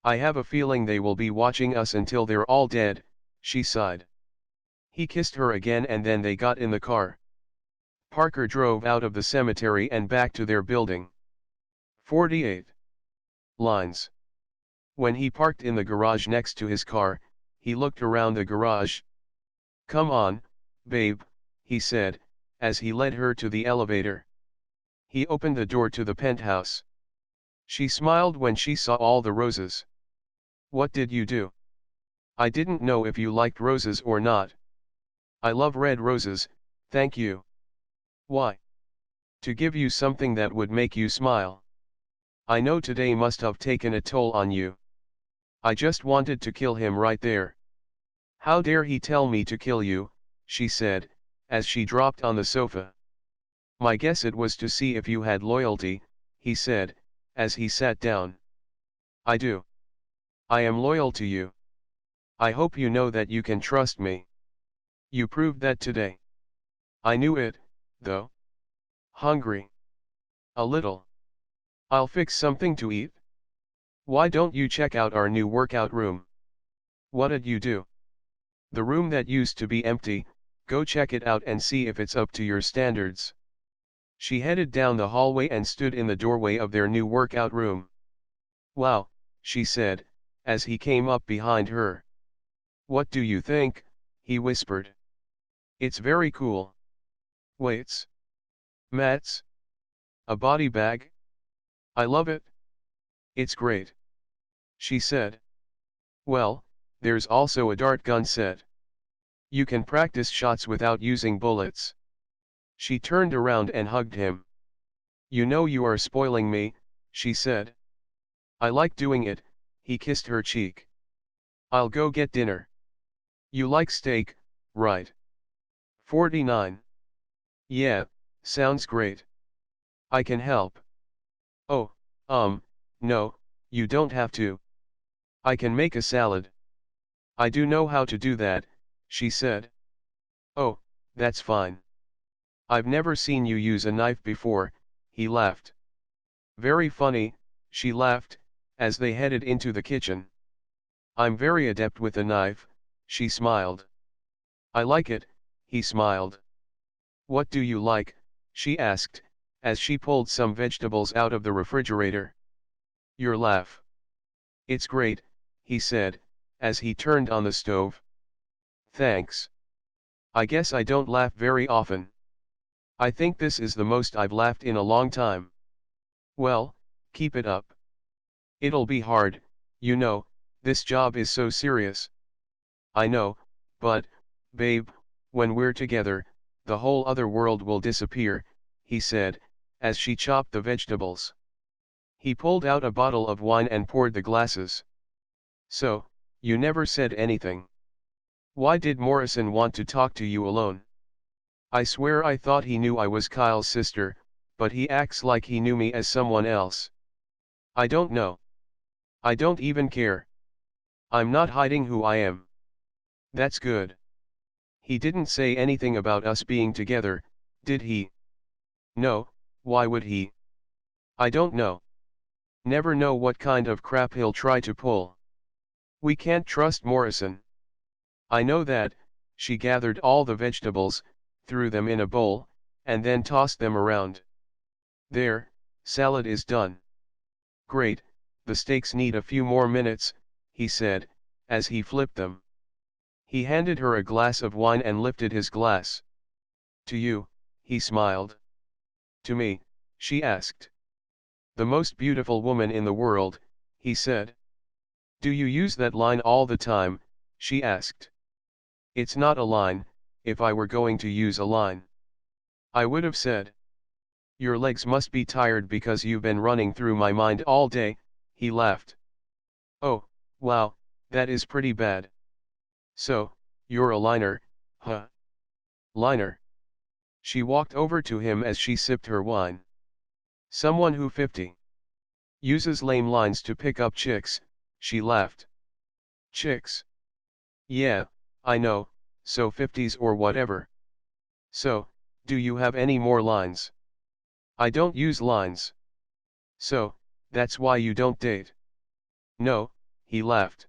I have a feeling they will be watching us until they're all dead, she sighed. He kissed her again and then they got in the car. Parker drove out of the cemetery and back to their building. 48. Lines. When he parked in the garage next to his car, he looked around the garage. Come on, babe, he said, as he led her to the elevator. He opened the door to the penthouse. She smiled when she saw all the roses. What did you do? I didn't know if you liked roses or not. I love red roses, thank you. Why? To give you something that would make you smile. I know today must have taken a toll on you. I just wanted to kill him right there. How dare he tell me to kill you, she said, as she dropped on the sofa. My guess it was to see if you had loyalty, he said, as he sat down. I do. I am loyal to you. I hope you know that you can trust me. You proved that today. I knew it, though. Hungry? A little. I'll fix something to eat. Why don't you check out our new workout room? What'd you do? The room that used to be empty, Go check it out and see if it's up to your standards. She headed down the hallway and stood in the doorway of their new workout room. Wow, she said, as he came up behind her. What do you think? He whispered. It's very cool. Weights. Mats. A body bag. I love it. It's great. She said. Well, there's also a dart gun set. You can practice shots without using bullets. She turned around and hugged him. You know you are spoiling me, she said. I like doing it, he kissed her cheek. I'll go get dinner. You like steak, right? 49. Yeah, sounds great. I can help. Oh, no, you don't have to. I can make a salad. I do know how to do that, she said. Oh, that's fine. I've never seen you use a knife before, he laughed. Very funny, she laughed, as they headed into the kitchen. I'm very adept with a knife, she smiled. I like it, he smiled. What do you like? She asked, as she pulled some vegetables out of the refrigerator. Your laugh. It's great, he said, as he turned on the stove. Thanks. I guess I don't laugh very often. I think this is the most I've laughed in a long time. Well, keep it up. It'll be hard, you know, this job is so serious. I know, but, babe, when we're together, the whole other world will disappear, he said, as she chopped the vegetables. He pulled out a bottle of wine and poured the glasses. So, you never said anything. Why did Morrison want to talk to you alone? I swear I thought he knew I was Kyle's sister, but he acts like he knew me as someone else. I don't know. I don't even care. I'm not hiding who I am. That's good. He didn't say anything about us being together, did he? No, why would he? I don't know. Never know what kind of crap he'll try to pull. We can't trust Morrison. I know that. She gathered all the vegetables, threw them in a bowl, and then tossed them around. There, salad is done. Great, the steaks need a few more minutes, he said, as he flipped them. He handed her a glass of wine and lifted his glass. To you, he smiled. To me, she asked. The most beautiful woman in the world, he said. Do you use that line all the time? She asked. It's not a line. If I were going to use a line, I would have said, your legs must be tired because you've been running through my mind all day, he laughed. Oh, wow, that is pretty bad. So, you're a liner, huh? Liner. She walked over to him as she sipped her wine. Someone who 50 uses lame lines to pick up chicks, she laughed. Chicks? Yeah, I know, so 50s or whatever. So, do you have any more lines? I don't use lines. So, that's why you don't date? No, he laughed.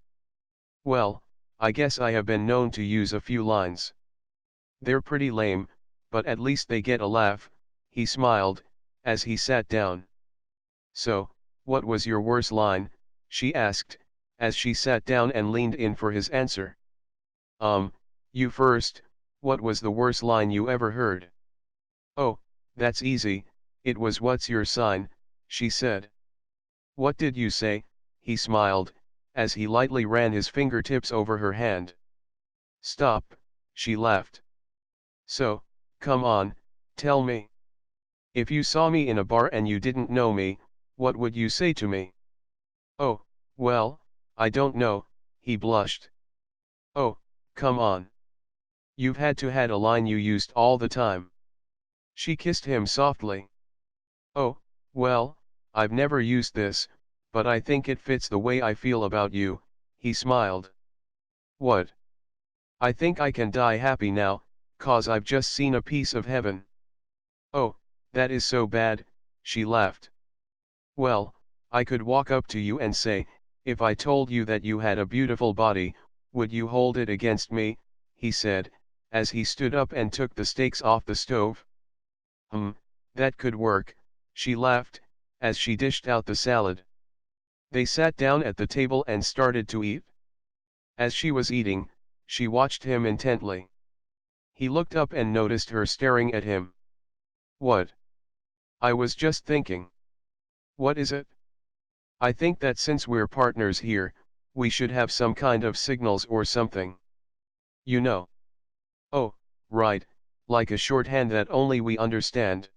Well, I guess I have been known to use a few lines. They're pretty lame, but at least they get a laugh, he smiled, as he sat down. So, what was your worst line? She asked, as she sat down and leaned in for his answer. You first, what was the worst line you ever heard? Oh, that's easy, it was what's your sign, she said. What did you say? He smiled, as he lightly ran his fingertips over her hand. Stop, she laughed. So, come on, tell me. If you saw me in a bar and you didn't know me, what would you say to me? Oh, well, I don't know, he blushed. Oh, come on. You've had a line you used all the time. She kissed him softly. Oh, well, I've never used this, but I think it fits the way I feel about you, he smiled. What? I think I can die happy now, 'cause I've just seen a piece of heaven. Oh, that is so bad, she laughed. Well, I could walk up to you and say, if I told you that you had a beautiful body, would you hold it against me, he said, as he stood up and took the steaks off the stove. That could work, she laughed, as she dished out the salad. They sat down at the table and started to eat. As she was eating, she watched him intently. He looked up and noticed her staring at him. What? I was just thinking. What is it? I think that since we're partners here, we should have some kind of signals or something. You know. Oh, right, like a shorthand that only we understand.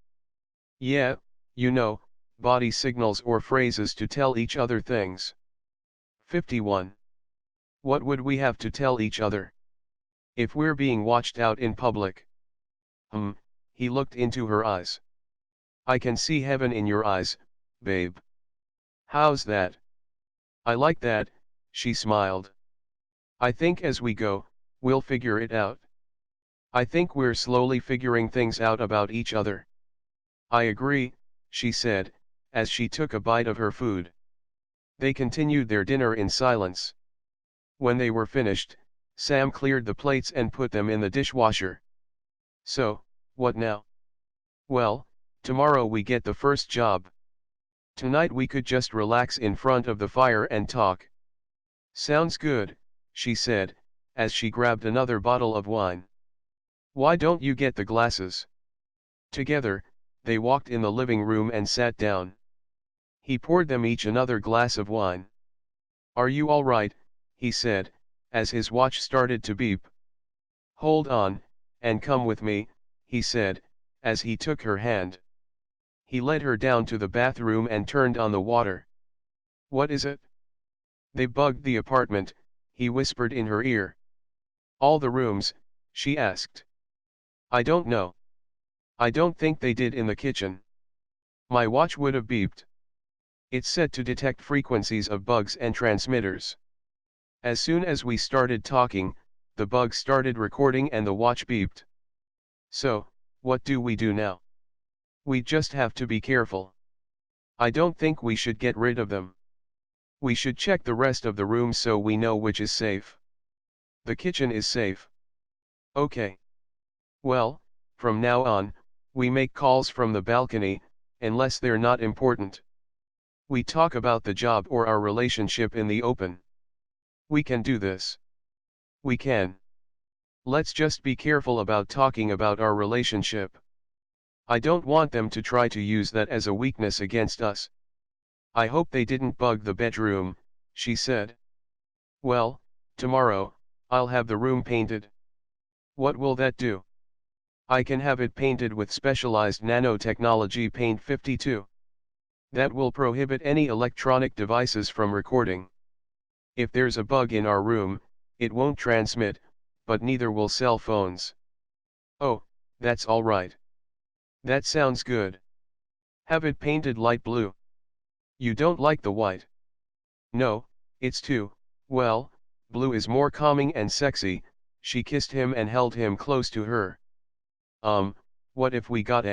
Yeah, you know, body signals or phrases to tell each other things. 51. What would we have to tell each other? If we're being watched out in public. He looked into her eyes. I can see heaven in your eyes, babe. How's that? I like that, she smiled. I think as we go, we'll figure it out. I think we're slowly figuring things out about each other. I agree, she said, as she took a bite of her food. They continued their dinner in silence. When they were finished, Sam cleared the plates and put them in the dishwasher. So, what now? Well, tomorrow we get the first job. Tonight we could just relax in front of the fire and talk. Sounds good, she said, as she grabbed another bottle of wine. Why don't you get the glasses? Together, they walked in the living room and sat down. He poured them each another glass of wine. Are you all right? He said, as his watch started to beep. Hold on, and come with me, he said, as he took her hand. He led her down to the bathroom and turned on the water. What is it? They bugged the apartment, he whispered in her ear. All the rooms, she asked. I don't know. I don't think they did in the kitchen. My watch would have beeped. It's set to detect frequencies of bugs and transmitters. As soon as we started talking, the bug started recording and the watch beeped. So, what do we do now? We just have to be careful. I don't think we should get rid of them. We should check the rest of the rooms so we know which is safe. The kitchen is safe. Okay. Well, from now on, we make calls from the balcony, unless they're not important. We talk about the job or our relationship in the open. We can do this. We can. Let's just be careful about talking about our relationship. I don't want them to try to use that as a weakness against us. I hope they didn't bug the bedroom, she said. Well, tomorrow, I'll have the room painted. What will that do? I can have it painted with specialized nanotechnology paint 52. That will prohibit any electronic devices from recording. If there's a bug in our room, it won't transmit, but neither will cell phones. Oh, that's all right. That sounds good. Have it painted light blue. You don't like the white? No, it's too, well, blue is more calming and sexy. She kissed him and held him close to her. What if we got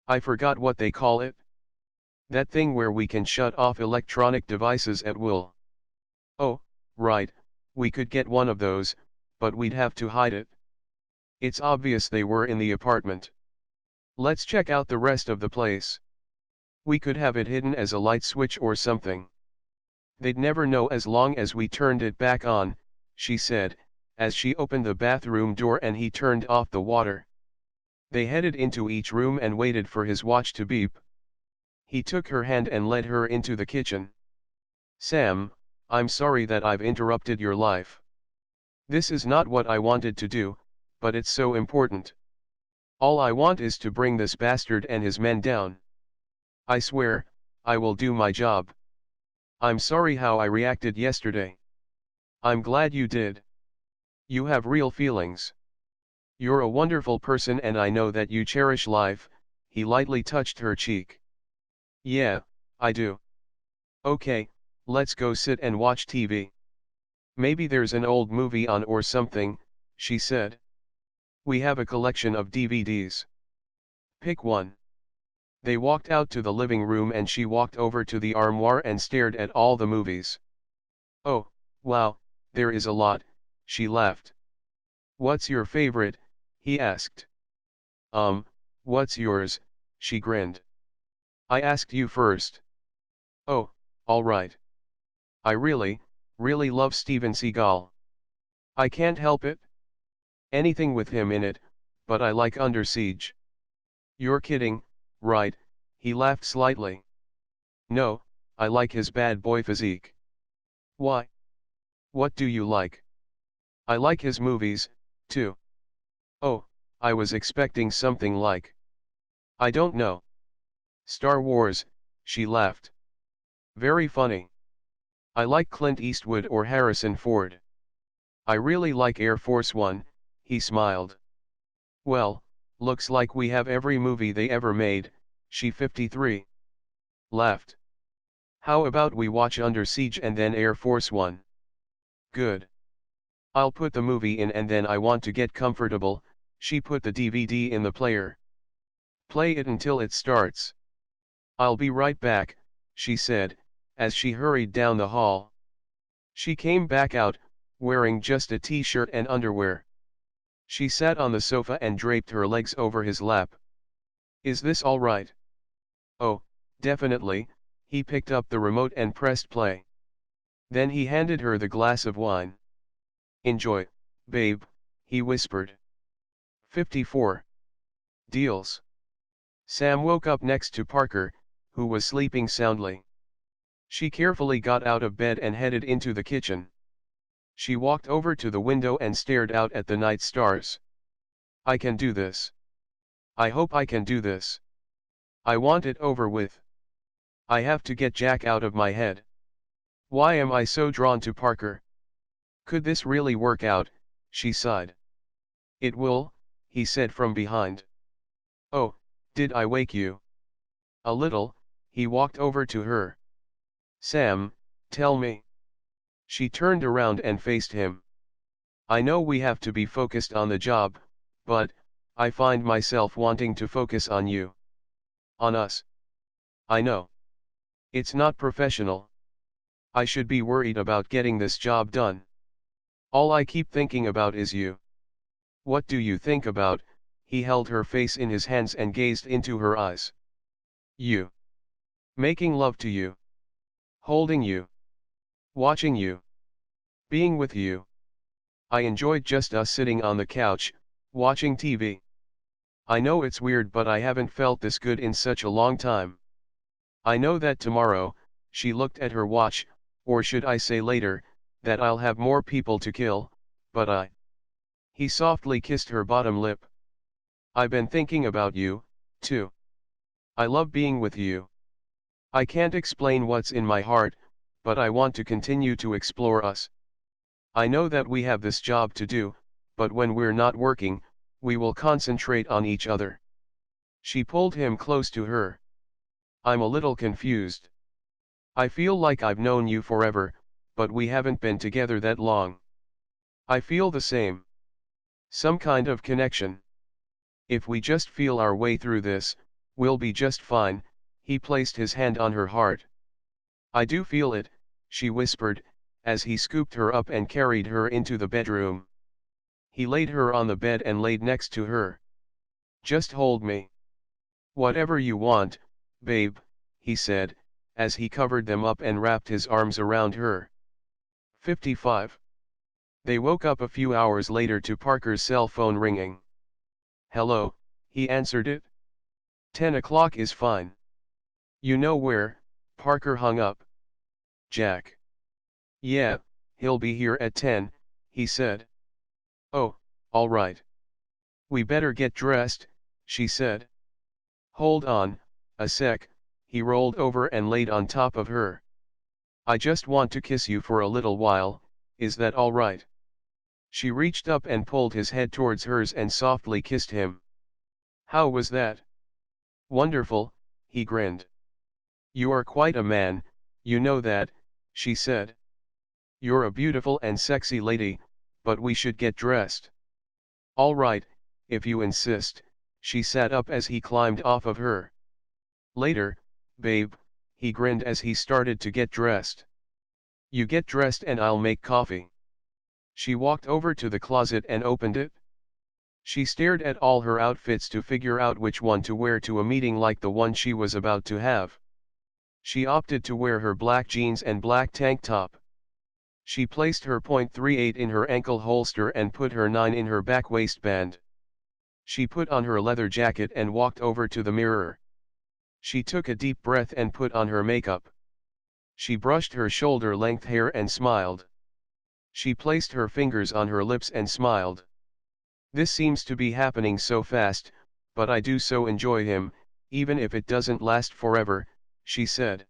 I forgot what they call it. That thing where we can shut off electronic devices at will. Oh, right, we could get one of those, but we'd have to hide it. It's obvious they were in the apartment. Let's check out the rest of the place. We could have it hidden as a light switch or something. They'd never know as long as we turned it back on, she said, as she opened the bathroom door and he turned off the water. They headed into each room and waited for his watch to beep. He took her hand and led her into the kitchen. Sam, I'm sorry that I've interrupted your life. This is not what I wanted to do, but it's so important. All I want is to bring this bastard and his men down. I swear, I will do my job. I'm sorry how I reacted yesterday. I'm glad you did. You have real feelings. You're a wonderful person and I know that you cherish life. He lightly touched her cheek. Yeah, I do. Okay, let's go sit and watch TV. Maybe there's an old movie on or something, she said. We have a collection of DVDs. Pick one. They walked out to the living room and she walked over to the armoire and stared at all the movies. Oh, wow, there is a lot, she laughed. What's your favorite? He asked. Um, what's yours? She grinned. I asked you first. Oh, all right. I really love Steven Seagal. I can't help it. Anything with him in it, but I like Under Siege. You're kidding, right? He laughed slightly. No, I like his bad boy physique. Why? What do you like? I like his movies, too. Oh, I was expecting something like. I don't know. Star Wars, she laughed. Very funny. I like Clint Eastwood or Harrison Ford. I really like Air Force One, he smiled. Well, looks like we have every movie they ever made, she 53. Laughed. How about we watch Under Siege and then Air Force One? Good. I'll put the movie in and then I want to get comfortable, she put the DVD in the player. Play it until it starts. I'll be right back, she said, as she hurried down the hall. She came back out, wearing just a t-shirt and underwear. She sat on the sofa and draped her legs over his lap. Is this all right? Oh, definitely, he picked up the remote and pressed play. Then he handed her the glass of wine. Enjoy, babe, he whispered. 54. Deals. Sam woke up next to Parker, who was sleeping soundly. She carefully got out of bed and headed into the kitchen. She walked over to the window and stared out at the night stars. I can do this. I hope I can do this. I want it over with. I have to get Jack out of my head. Why am I so drawn to Parker? Could this really work out? She sighed. It will, he said from behind. Oh, did I wake you? A little, he walked over to her. Sam, tell me. She turned around and faced him. I know we have to be focused on the job, but, I find myself wanting to focus on you. On us. I know. It's not professional. I should be worried about getting this job done. All I keep thinking about is you. What do you think about? He held her face in his hands and gazed into her eyes. You. Making love to you. Holding you. Watching you. Being with you. I enjoyed just us sitting on the couch, watching TV. I know it's weird, but I haven't felt this good in such a long time. I know that tomorrow, she looked at her watch, or should I say later, that I'll have more people to kill, but He softly kissed her bottom lip. I've been thinking about you, too. I love being with you. I can't explain what's in my heart, but I want to continue to explore us. I know that we have this job to do, but when we're not working, we will concentrate on each other. She pulled him close to her. I'm a little confused. I feel like I've known you forever, but we haven't been together that long. I feel the same. Some kind of connection. If we just feel our way through this, we'll be just fine, he placed his hand on her heart. I do feel it, she whispered, as he scooped her up and carried her into the bedroom. He laid her on the bed and laid next to her. Just hold me. Whatever you want, babe, he said, as he covered them up and wrapped his arms around her. 55. They woke up a few hours later to Parker's cell phone ringing. Hello, he answered it. 10 o'clock is fine. You know where? Parker hung up. Jack. Yeah, he'll be here at 10, he said. Oh, all right. We better get dressed, she said. Hold on, a sec, he rolled over and laid on top of her. I just want to kiss you for a little while, is that all right? She reached up and pulled his head towards hers and softly kissed him. How was that? Wonderful, he grinned. You are quite a man, you know that, she said. You're a beautiful and sexy lady, but we should get dressed. All right, if you insist, she sat up as he climbed off of her. Later, babe, he grinned as he started to get dressed. You get dressed and I'll make coffee. She walked over to the closet and opened it. She stared at all her outfits to figure out which one to wear to a meeting like the one she was about to have. She opted to wear her black jeans and black tank top. She placed her .38 in her ankle holster and put her 9 in her back waistband. She put on her leather jacket and walked over to the mirror. She took a deep breath and put on her makeup. She brushed her shoulder-length hair and smiled. She placed her fingers on her lips and smiled. This seems to be happening so fast, but I do so enjoy him, even if it doesn't last forever, she said.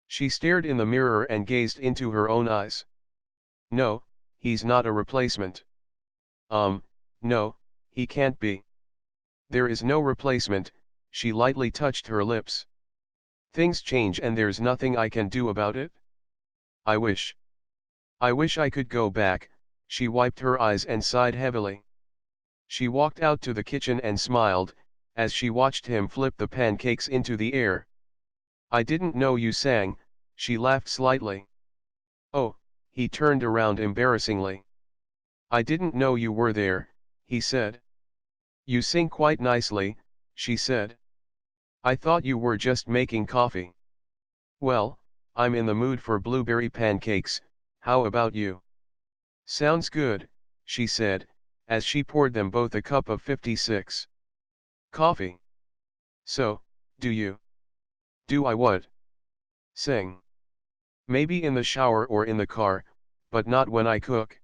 She stared in the mirror and gazed into her own eyes. No, he's not a replacement. No, he can't be. There is no replacement, she lightly touched her lips. Things change and there's nothing I can do about it. I wish I could go back, she wiped her eyes and sighed heavily. She walked out to the kitchen and smiled, as she watched him flip the pancakes into the air. I didn't know you sang, she laughed slightly. Oh, he turned around embarrassingly. I didn't know you were there, he said. You sing quite nicely, she said. I thought you were just making coffee. Well, I'm in the mood for blueberry pancakes, how about you? Sounds good, she said, as she poured them both a cup of 56. Coffee. So, do you? Do I what? Sing. Maybe in the shower or in the car, but not when I cook.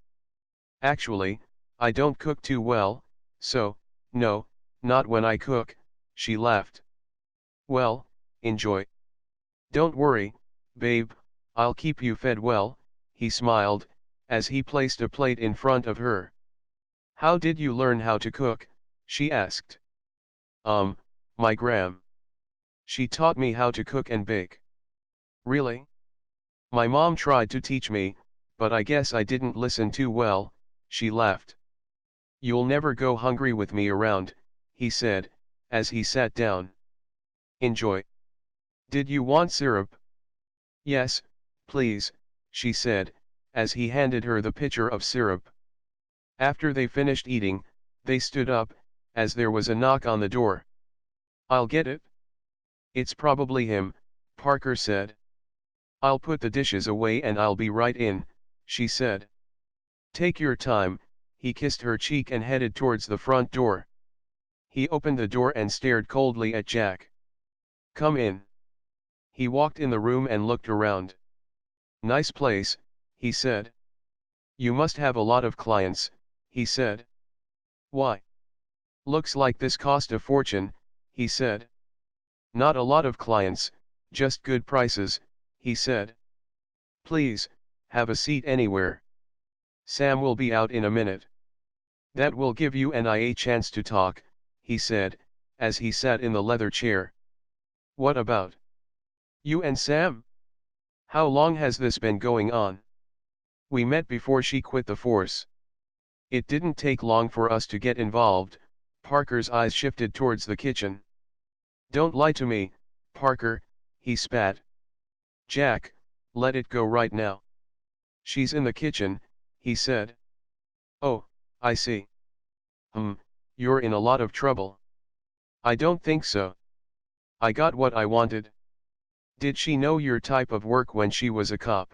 Actually, I don't cook too well, so, no, not when I cook, she laughed. Well, enjoy. Don't worry, babe, I'll keep you fed well, he smiled, as he placed a plate in front of her. How did you learn how to cook? She asked. My gram. She taught me how to cook and bake. Really? My mom tried to teach me, but I guess I didn't listen too well, she laughed. You'll never go hungry with me around, he said, as he sat down. Enjoy. Did you want syrup? Yes, please, she said, as he handed her the pitcher of syrup. After they finished eating, they stood up, as there was a knock on the door. I'll get it. It's probably him, Parker said. I'll put the dishes away and I'll be right in, she said. Take your time, he kissed her cheek and headed towards the front door. He opened the door and stared coldly at Jack. Come in. He walked in the room and looked around. Nice place, he said. You must have a lot of clients, he said. Why? Looks like this cost a fortune, he said. Not a lot of clients, just good prices, he said. Please, have a seat anywhere. Sam will be out in a minute. That will give you and I a chance to talk, he said, as he sat in the leather chair. What about? You and Sam? How long has this been going on? We met before she quit the force. It didn't take long for us to get involved. Parker's eyes shifted towards the kitchen. Don't lie to me, Parker, he spat. Jack, let it go right now. She's in the kitchen, he said. Oh, I see. You're in a lot of trouble. I don't think so. I got what I wanted. Did she know your type of work when she was a cop?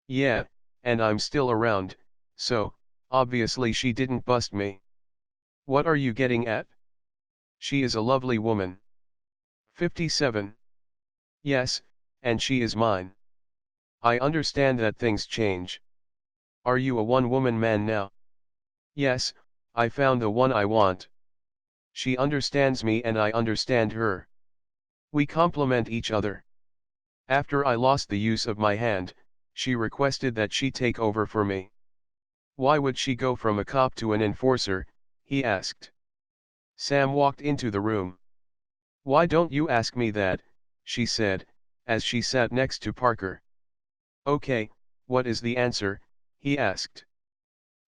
Yeah, and I'm still around, so, obviously she didn't bust me. What are you getting at? She is a lovely woman. 57. Yes, and she is mine. I understand that things change. Are you a one-woman man now? Yes, I found the one I want. She understands me and I understand her. We complement each other. After I lost the use of my hand, she requested that she take over for me. Why would she go from a cop to an enforcer? He asked. Sam walked into the room. Why don't you ask me that? She said, as she sat next to Parker. Okay, what is the answer? He asked.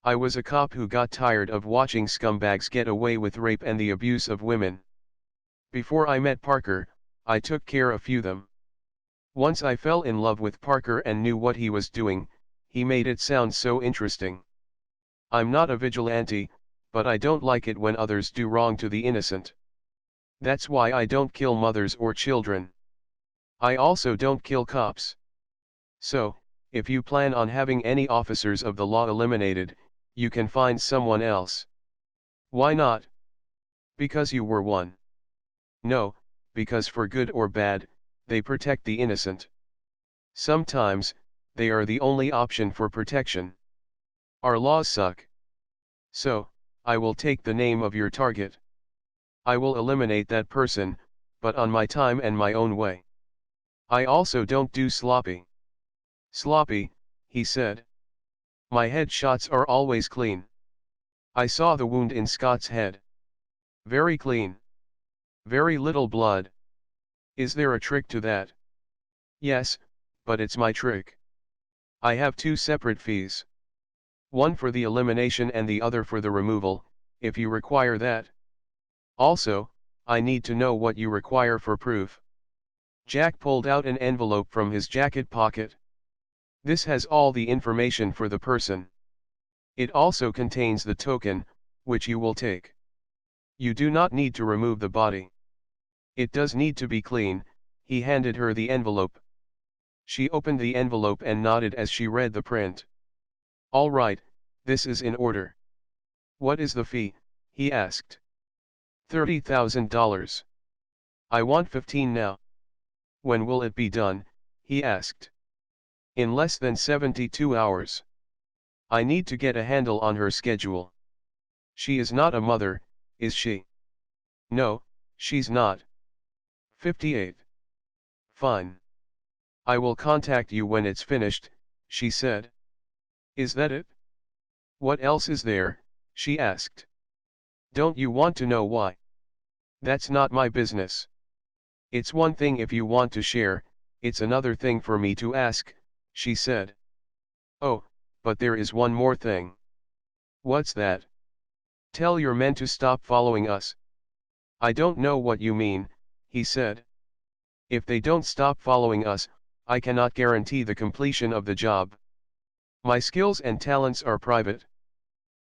I was a cop who got tired of watching scumbags get away with rape and the abuse of women. Before I met Parker, I took care of few them. Once I fell in love with Parker and knew what he was doing, he made it sound so interesting. I'm not a vigilante, but I don't like it when others do wrong to the innocent. That's why I don't kill mothers or children. I also don't kill cops. So, if you plan on having any officers of the law eliminated, you can find someone else. Why not? Because you were one. No, because for good or bad, they protect the innocent. Sometimes, they are the only option for protection. Our laws suck. So, I will take the name of your target. I will eliminate that person, but on my time and my own way. I also don't do sloppy. Sloppy, he said. My headshots are always clean. I saw the wound in Scott's head. Very clean. Very little blood. Is there a trick to that? Yes, but it's my trick. I have two separate fees. One for the elimination and the other for the removal, if you require that. Also, I need to know what you require for proof. Jack pulled out an envelope from his jacket pocket. This has all the information for the person. It also contains the token, which you will take. You do not need to remove the body. It does need to be clean. He handed her the envelope. She opened the envelope and nodded as she read the print. All right, this is in order. What is the fee? He asked. $30,000. I want 15 now. When will it be done? He asked. In less than 72 hours. I need to get a handle on her schedule. She is not a mother, is she? No, she's not. 58. Fine. I will contact you when it's finished, she said. Is that it? What else is there? She asked. Don't you want to know why? That's not my business. It's one thing if you want to share, it's another thing for me to ask, she said. Oh, but there is one more thing. What's that? Tell your men to stop following us. I don't know what you mean, he said. If they don't stop following us, I cannot guarantee the completion of the job. My skills and talents are private.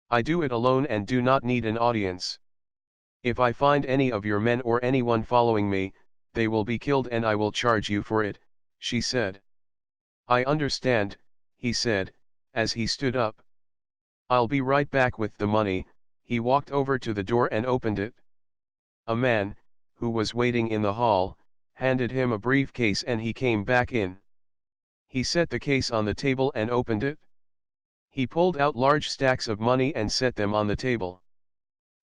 I do it alone and do not need an audience. If I find any of your men or anyone following me, they will be killed and I will charge you for it, she said. I understand, he said, as he stood up. I'll be right back with the money. He walked over to the door and opened it. A man, who was waiting in the hall, handed him a briefcase and he came back in. He set the case on the table and opened it. He pulled out large stacks of money and set them on the table.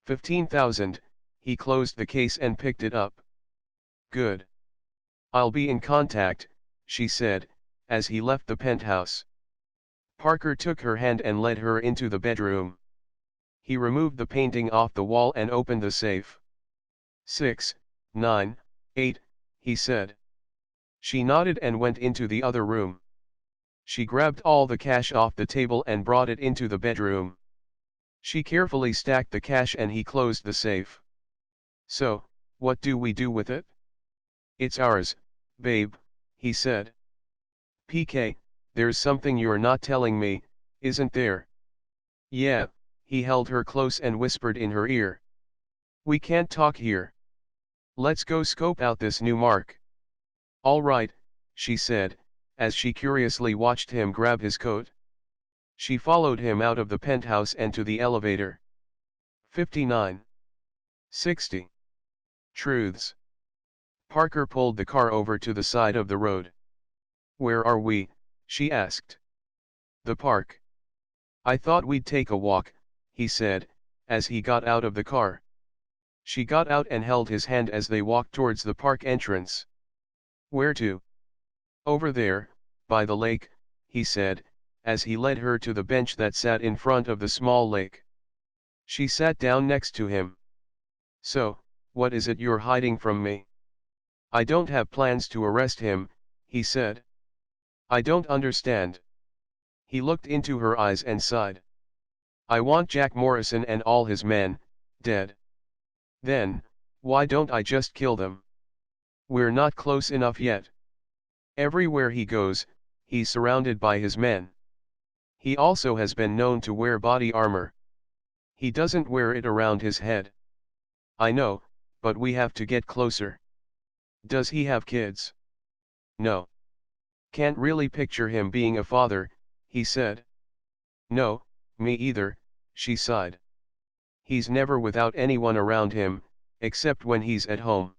15,000, he closed the case and picked it up. Good. I'll be in contact, she said, as he left the penthouse. Parker took her hand and led her into the bedroom. He removed the painting off the wall and opened the safe. 6, 9, 8, he said. She nodded and went into the other room. She grabbed all the cash off the table and brought it into the bedroom. She carefully stacked the cash and he closed the safe. So, what do we do with it? It's ours, babe, he said. PK, there's something you're not telling me, isn't there? Yeah, he held her close and whispered in her ear. We can't talk here. Let's go scope out this new mark. All right, she said, as she curiously watched him grab his coat. She followed him out of the penthouse and to the elevator. 59. 60. Truths. Parker pulled the car over to the side of the road. Where are we? She asked. The park. I thought we'd take a walk, he said, as he got out of the car. She got out and held his hand as they walked towards the park entrance. Where to? Over there, by the lake, he said, as he led her to the bench that sat in front of the small lake. She sat down next to him. So, what is it you're hiding from me? I don't have plans to arrest him, he said. I don't understand. He looked into her eyes and sighed. I want Jack Morrison and all his men, dead. Then, why don't I just kill them? We're not close enough yet. Everywhere he goes, he's surrounded by his men. He also has been known to wear body armor. He doesn't wear it around his head. I know, but we have to get closer. Does he have kids? No. Can't really picture him being a father, he said. No, me either, she sighed. He's never without anyone around him, except when he's at home.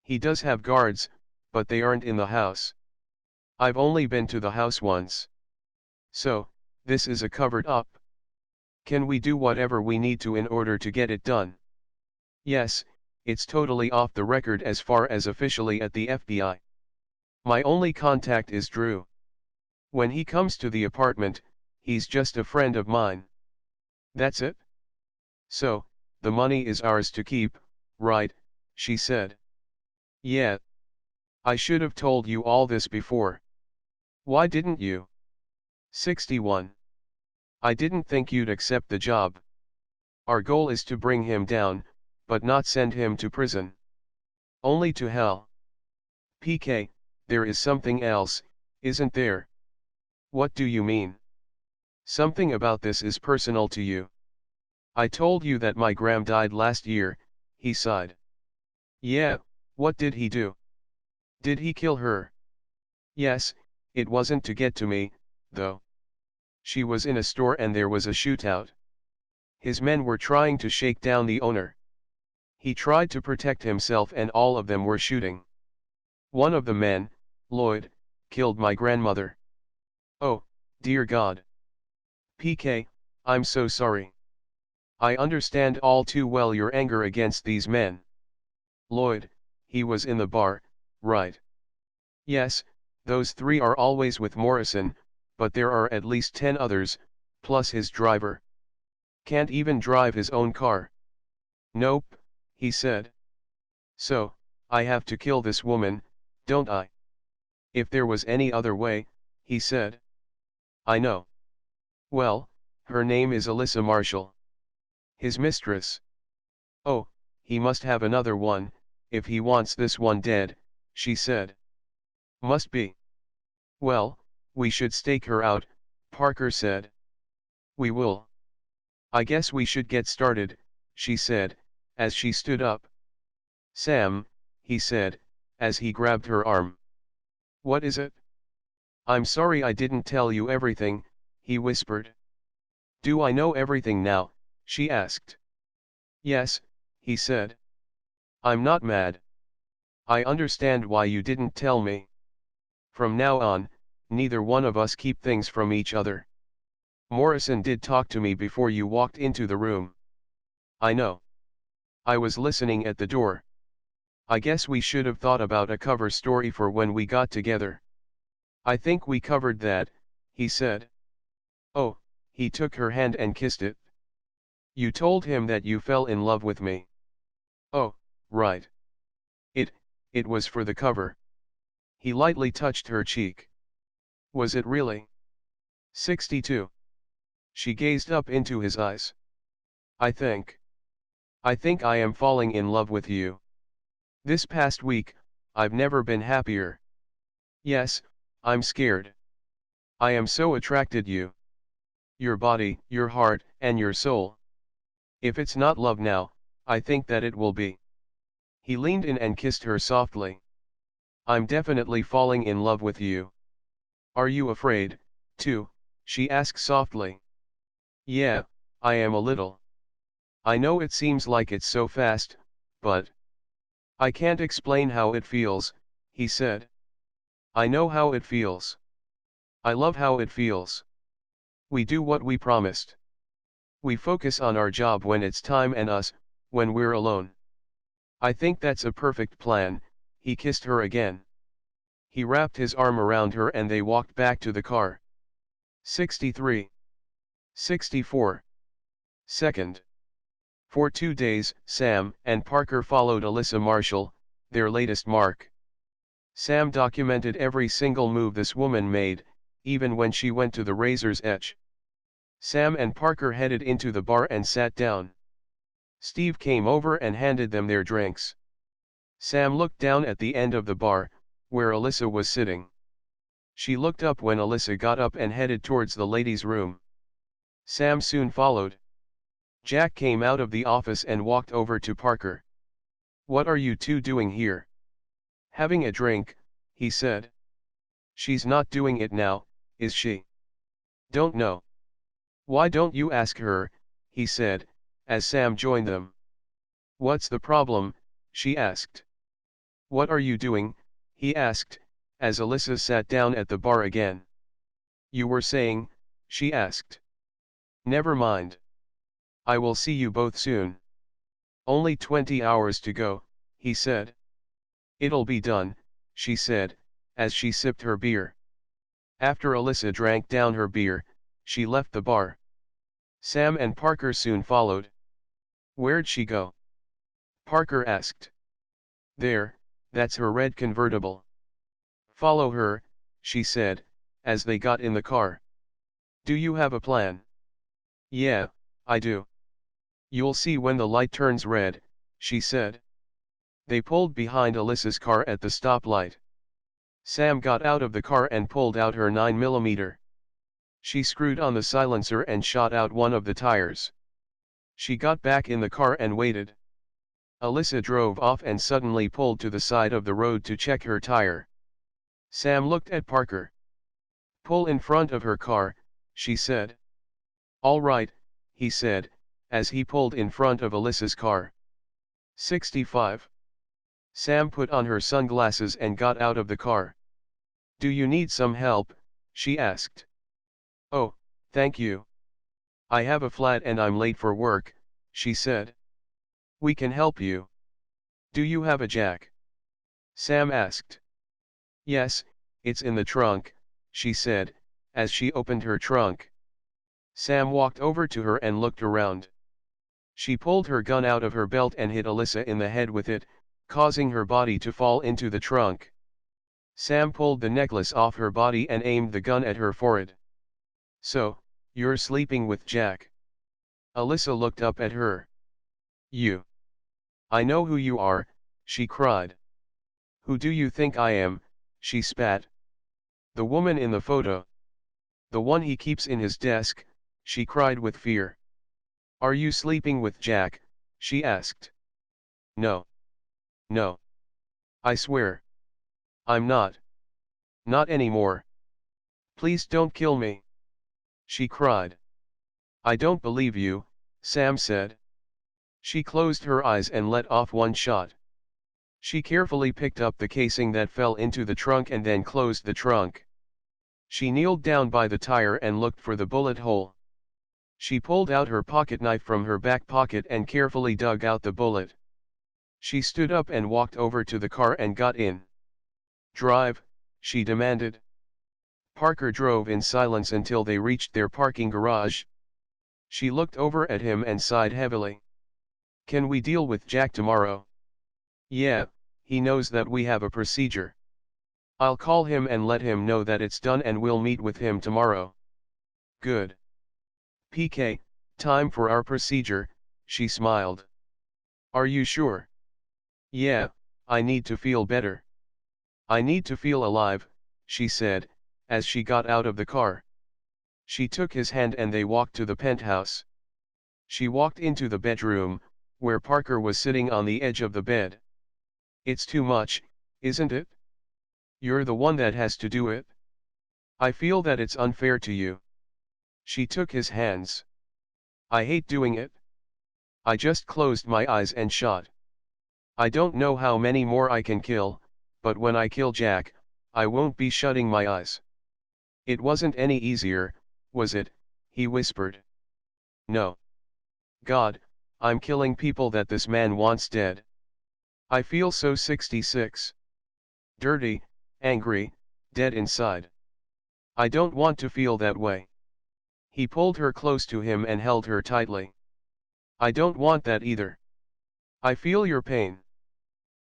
He does have guards, but they aren't in the house. I've only been to the house once. So, this is a covered up. Can we do whatever we need to in order to get it done? Yes, it's totally off the record as far as officially at the FBI. My only contact is Drew. When he comes to the apartment, he's just a friend of mine. That's it? So, the money is ours to keep, right? She said. Yeah. I should have told you all this before. Why didn't you? 61. I didn't think you'd accept the job. Our goal is to bring him down, but not send him to prison. Only to hell. PK, there is something else, isn't there? What do you mean? Something about this is personal to you. I told you that my gram died last year, he sighed. Yeah, what did he do? Did he kill her? Yes, it wasn't to get to me, though. She was in a store and there was a shootout. His men were trying to shake down the owner. He tried to protect himself and all of them were shooting. One of the men, Lloyd, killed my grandmother. Oh, dear God. PK, I'm so sorry. I understand all too well your anger against these men. Lloyd, he was in the bar, right? Yes, those three are always with Morrison, but there are at least 10 others, plus his driver. Can't even drive his own car. Nope, he said. So, I have to kill this woman, don't I? If there was any other way, he said. I know. Well, her name is Alyssa Marshall. His mistress. Oh, he must have another one, if he wants this one dead, she said. Must be. Well, we should stake her out, Parker said. We will. I guess we should get started, she said, as she stood up. Sam, he said, as he grabbed her arm. What is it? I'm sorry I didn't tell you everything, he whispered. Do I know everything now? She asked. Yes, he said. I'm not mad. I understand why you didn't tell me. From now on, neither one of us keep things from each other. Morrison did talk to me before you walked into the room. I know. I was listening at the door. I guess we should have thought about a cover story for when we got together. I think we covered that, he said. Oh, he took her hand and kissed it. You told him that you fell in love with me. Oh, right. It, it was for the cover. He lightly touched her cheek. Was it really? 62. She gazed up into his eyes. I think I am falling in love with you. This past week, I've never been happier. Yes, I'm scared. I am so attracted you. Your body, your heart, and your soul. If it's not love now, I think that it will be. He leaned in and kissed her softly. I'm definitely falling in love with you. Are you afraid, too? She asked softly. Yeah, I am a little. I know it seems like it's so fast, but I can't explain how it feels, he said. I know how it feels. I love how it feels. We do what we promised. We focus on our job when it's time and us, when we're alone. I think that's a perfect plan. He kissed her again. He wrapped his arm around her and they walked back to the car. 63. 64. Second. For 2 days, Sam and Parker followed Alyssa Marshall, their latest mark. Sam documented every single move this woman made, even when she went to the razor's edge. Sam and Parker headed into the bar and sat down. Steve came over and handed them their drinks. Sam looked down at the end of the bar, where Alyssa was sitting. She looked up when Alyssa got up and headed towards the ladies' room. Sam soon followed. Jack came out of the office and walked over to Parker. "What are you two doing here?" "Having a drink," he said. "She's not doing it now, is she?" "Don't know." "Why don't you ask her?" he said, as Sam joined them. "What's the problem?" she asked. "What are you doing?" he asked, as Alyssa sat down at the bar again. "You were saying," she asked. "Never mind. I will see you both soon." "Only 20 hours to go," he said. "It'll be done," she said, as she sipped her beer. After Alyssa drank down her beer, she left the bar. Sam and Parker soon followed. "Where'd she go?" Parker asked. "There, that's her red convertible." "Follow her," she said, as they got in the car. "Do you have a plan?" "Yeah, I do. You'll see when the light turns red," she said. They pulled behind Alyssa's car at the stoplight. Sam got out of the car and pulled out her 9mm. She screwed on the silencer and shot out one of the tires. She got back in the car and waited. Alyssa drove off and suddenly pulled to the side of the road to check her tire. Sam looked at Parker. "Pull in front of her car," she said. "All right," he said, as he pulled in front of Alyssa's car. 65. Sam put on her sunglasses and got out of the car. "Do you need some help?" she asked. "Oh, thank you. I have a flat and I'm late for work," she said. "We can help you. Do you have a jack?" Sam asked. "Yes, it's in the trunk," she said, as she opened her trunk. Sam walked over to her and looked around. She pulled her gun out of her belt and hit Alyssa in the head with it, causing her body to fall into the trunk. Sam pulled the necklace off her body and aimed the gun at her forehead. "So, you're sleeping with Jack?" Alyssa looked up at her. "You. I know who you are," she cried. "Who do you think I am?" she spat. "The woman in the photo. The one he keeps in his desk," she cried with fear. "Are you sleeping with Jack?" she asked. "No. No. I swear. I'm not. Not anymore. Please don't kill me," she cried. "I don't believe you," Sam said. She closed her eyes and let off one shot. She carefully picked up the casing that fell into the trunk and then closed the trunk. She kneeled down by the tire and looked for the bullet hole. She pulled out her pocketknife from her back pocket and carefully dug out the bullet. She stood up and walked over to the car and got in. "Drive," she demanded. Parker drove in silence until they reached their parking garage. She looked over at him and sighed heavily. "Can we deal with Jack tomorrow?" "Yeah, he knows that we have a procedure. I'll call him and let him know that it's done and we'll meet with him tomorrow." "Good. PK, time for our procedure," she smiled. "Are you sure?" "Yeah, I need to feel better. I need to feel alive," she said, as she got out of the car. She took his hand and they walked to the penthouse. She walked into the bedroom, where Parker was sitting on the edge of the bed. "It's too much, isn't it? You're the one that has to do it. I feel that it's unfair to you." She took his hands. "I hate doing it. I just closed my eyes and shot. I don't know how many more I can kill, but when I kill Jack, I won't be shutting my eyes." "It wasn't any easier, was it?" he whispered. "No. God, I'm killing people that this man wants dead. I feel so 66. Dirty, angry, dead inside. I don't want to feel that way." He pulled her close to him and held her tightly. "I don't want that either. I feel your pain.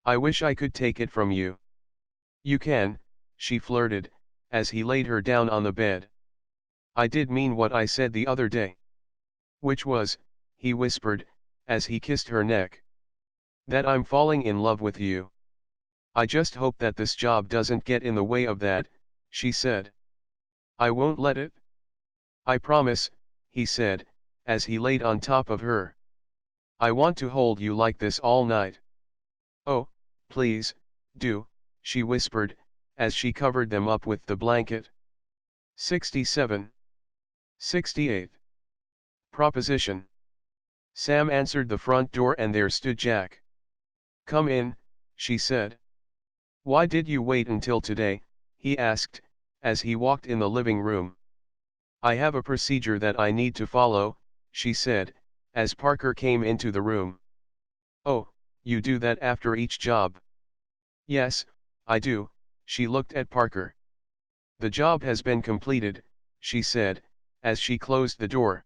I wish I could take it from you." "You can," she flirted, as he laid her down on the bed. "I did mean what I said the other day." "Which was," he whispered, as he kissed her neck. "That I'm falling in love with you. I just hope that this job doesn't get in the way of that," she said. "I won't let it. I promise," he said, as he laid on top of her. I want to hold you like this all night. Oh, please, do, she whispered, as she covered them up with the blanket. 67. 68. Proposition. Sam answered the front door and there stood Jack. Come in, she said. Why did you wait until today, he asked, as he walked in the living room. I have a procedure that I need to follow, she said, as Parker came into the room. Oh, you do that after each job? Yes, I do, she looked at Parker. The job has been completed, she said, as she closed the door.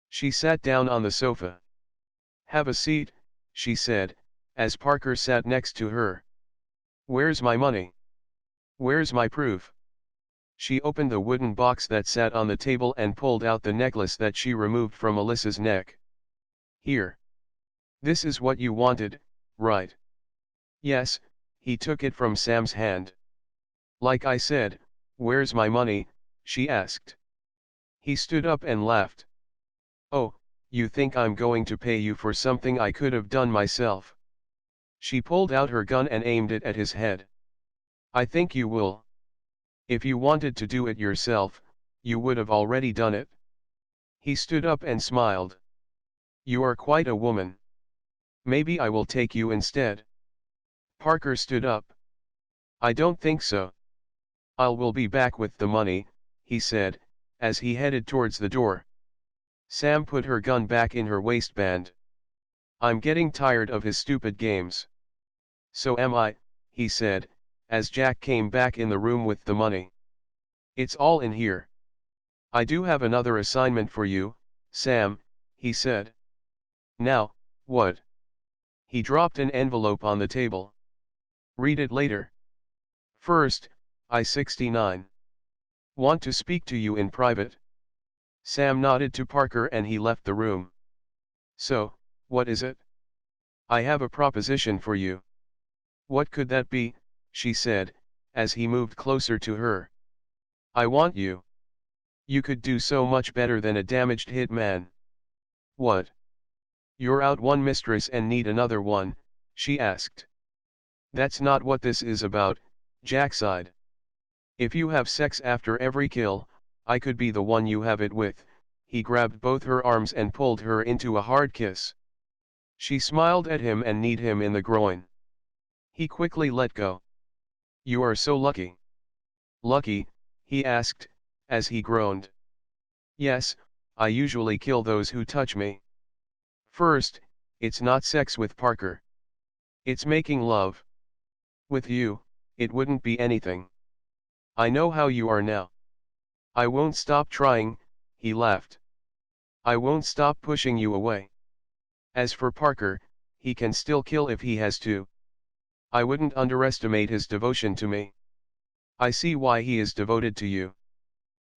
She sat down on the sofa. Have a seat, she said, as Parker sat next to her. Where's my money? Where's my proof? She opened the wooden box that sat on the table and pulled out the necklace that she removed from Alyssa's neck. Here. This is what you wanted, right? Yes, he took it from Sam's hand. Like I said, where's my money, she asked. He stood up and laughed. Oh, you think I'm going to pay you for something I could have done myself? She pulled out her gun and aimed it at his head. I think you will. If you wanted to do it yourself, you would have already done it. He stood up and smiled. You are quite a woman. Maybe I will take you instead. Parker stood up. I don't think so. Will be back with the money, he said, as he headed towards the door. Sam put her gun back in her waistband. I'm getting tired of his stupid games. So am I, he said, as Jack came back in the room with the money. It's all in here. I do have another assignment for you, Sam, he said. Now, what? He dropped an envelope on the table. Read it later. First, I-69. Want to speak to you in private. Sam nodded to Parker and he left the room. So, what is it? I have a proposition for you. What could that be, she said, as he moved closer to her. I want you. You could do so much better than a damaged hitman. What? You're out one mistress and need another one, she asked. That's not what this is about, Jack sighed. If you have sex after every kill, I could be the one you have it with. He grabbed both her arms and pulled her into a hard kiss. She smiled at him and kneed him in the groin. He quickly let go. You are so lucky. Lucky, he asked, as he groaned. Yes, I usually kill those who touch me. First, it's not sex with Parker. It's making love. With you, it wouldn't be anything. I know how you are now. I won't stop trying, he laughed. I won't stop pushing you away. As for Parker, he can still kill if he has to. I wouldn't underestimate his devotion to me. I see why he is devoted to you.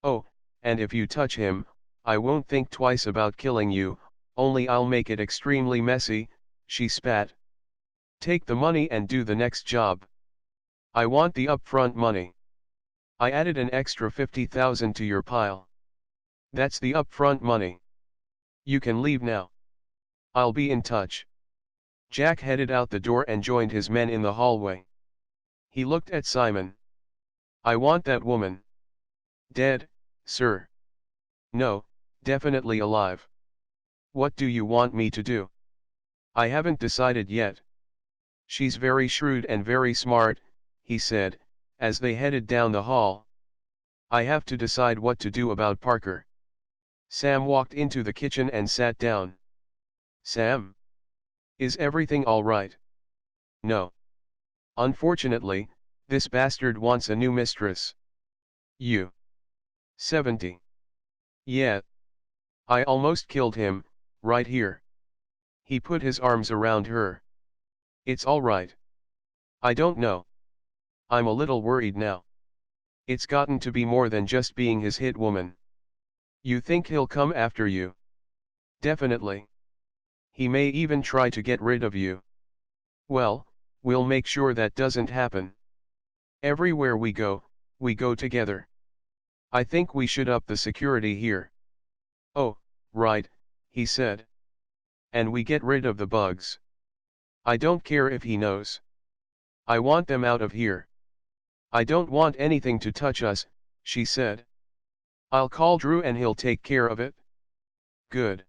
Oh, and if you touch him, I won't think twice about killing you, only I'll make it extremely messy, she spat. Take the money and do the next job. I want the upfront money. I added an extra 50,000 to your pile. That's the upfront money. You can leave now. I'll be in touch. Jack headed out the door and joined his men in the hallway. He looked at Simon. I want that woman. Dead, sir. No, definitely alive. What do you want me to do? I haven't decided yet. She's very shrewd and very smart, he said, as they headed down the hall. I have to decide what to do about Parker. Sam walked into the kitchen and sat down. Sam? Is everything all right? No. Unfortunately, this bastard wants a new mistress. You. 70. Yeah. I almost killed him, right here. He put his arms around her. It's all right. I don't know. I'm a little worried now. It's gotten to be more than just being his hit woman. You think he'll come after you? Definitely. He may even try to get rid of you. Well, we'll make sure that doesn't happen. Everywhere we go together. I think we should up the security here. Oh, right, he said. And we get rid of the bugs. I don't care if he knows. I want them out of here. I don't want anything to touch us, she said. I'll call Drew and he'll take care of it. Good.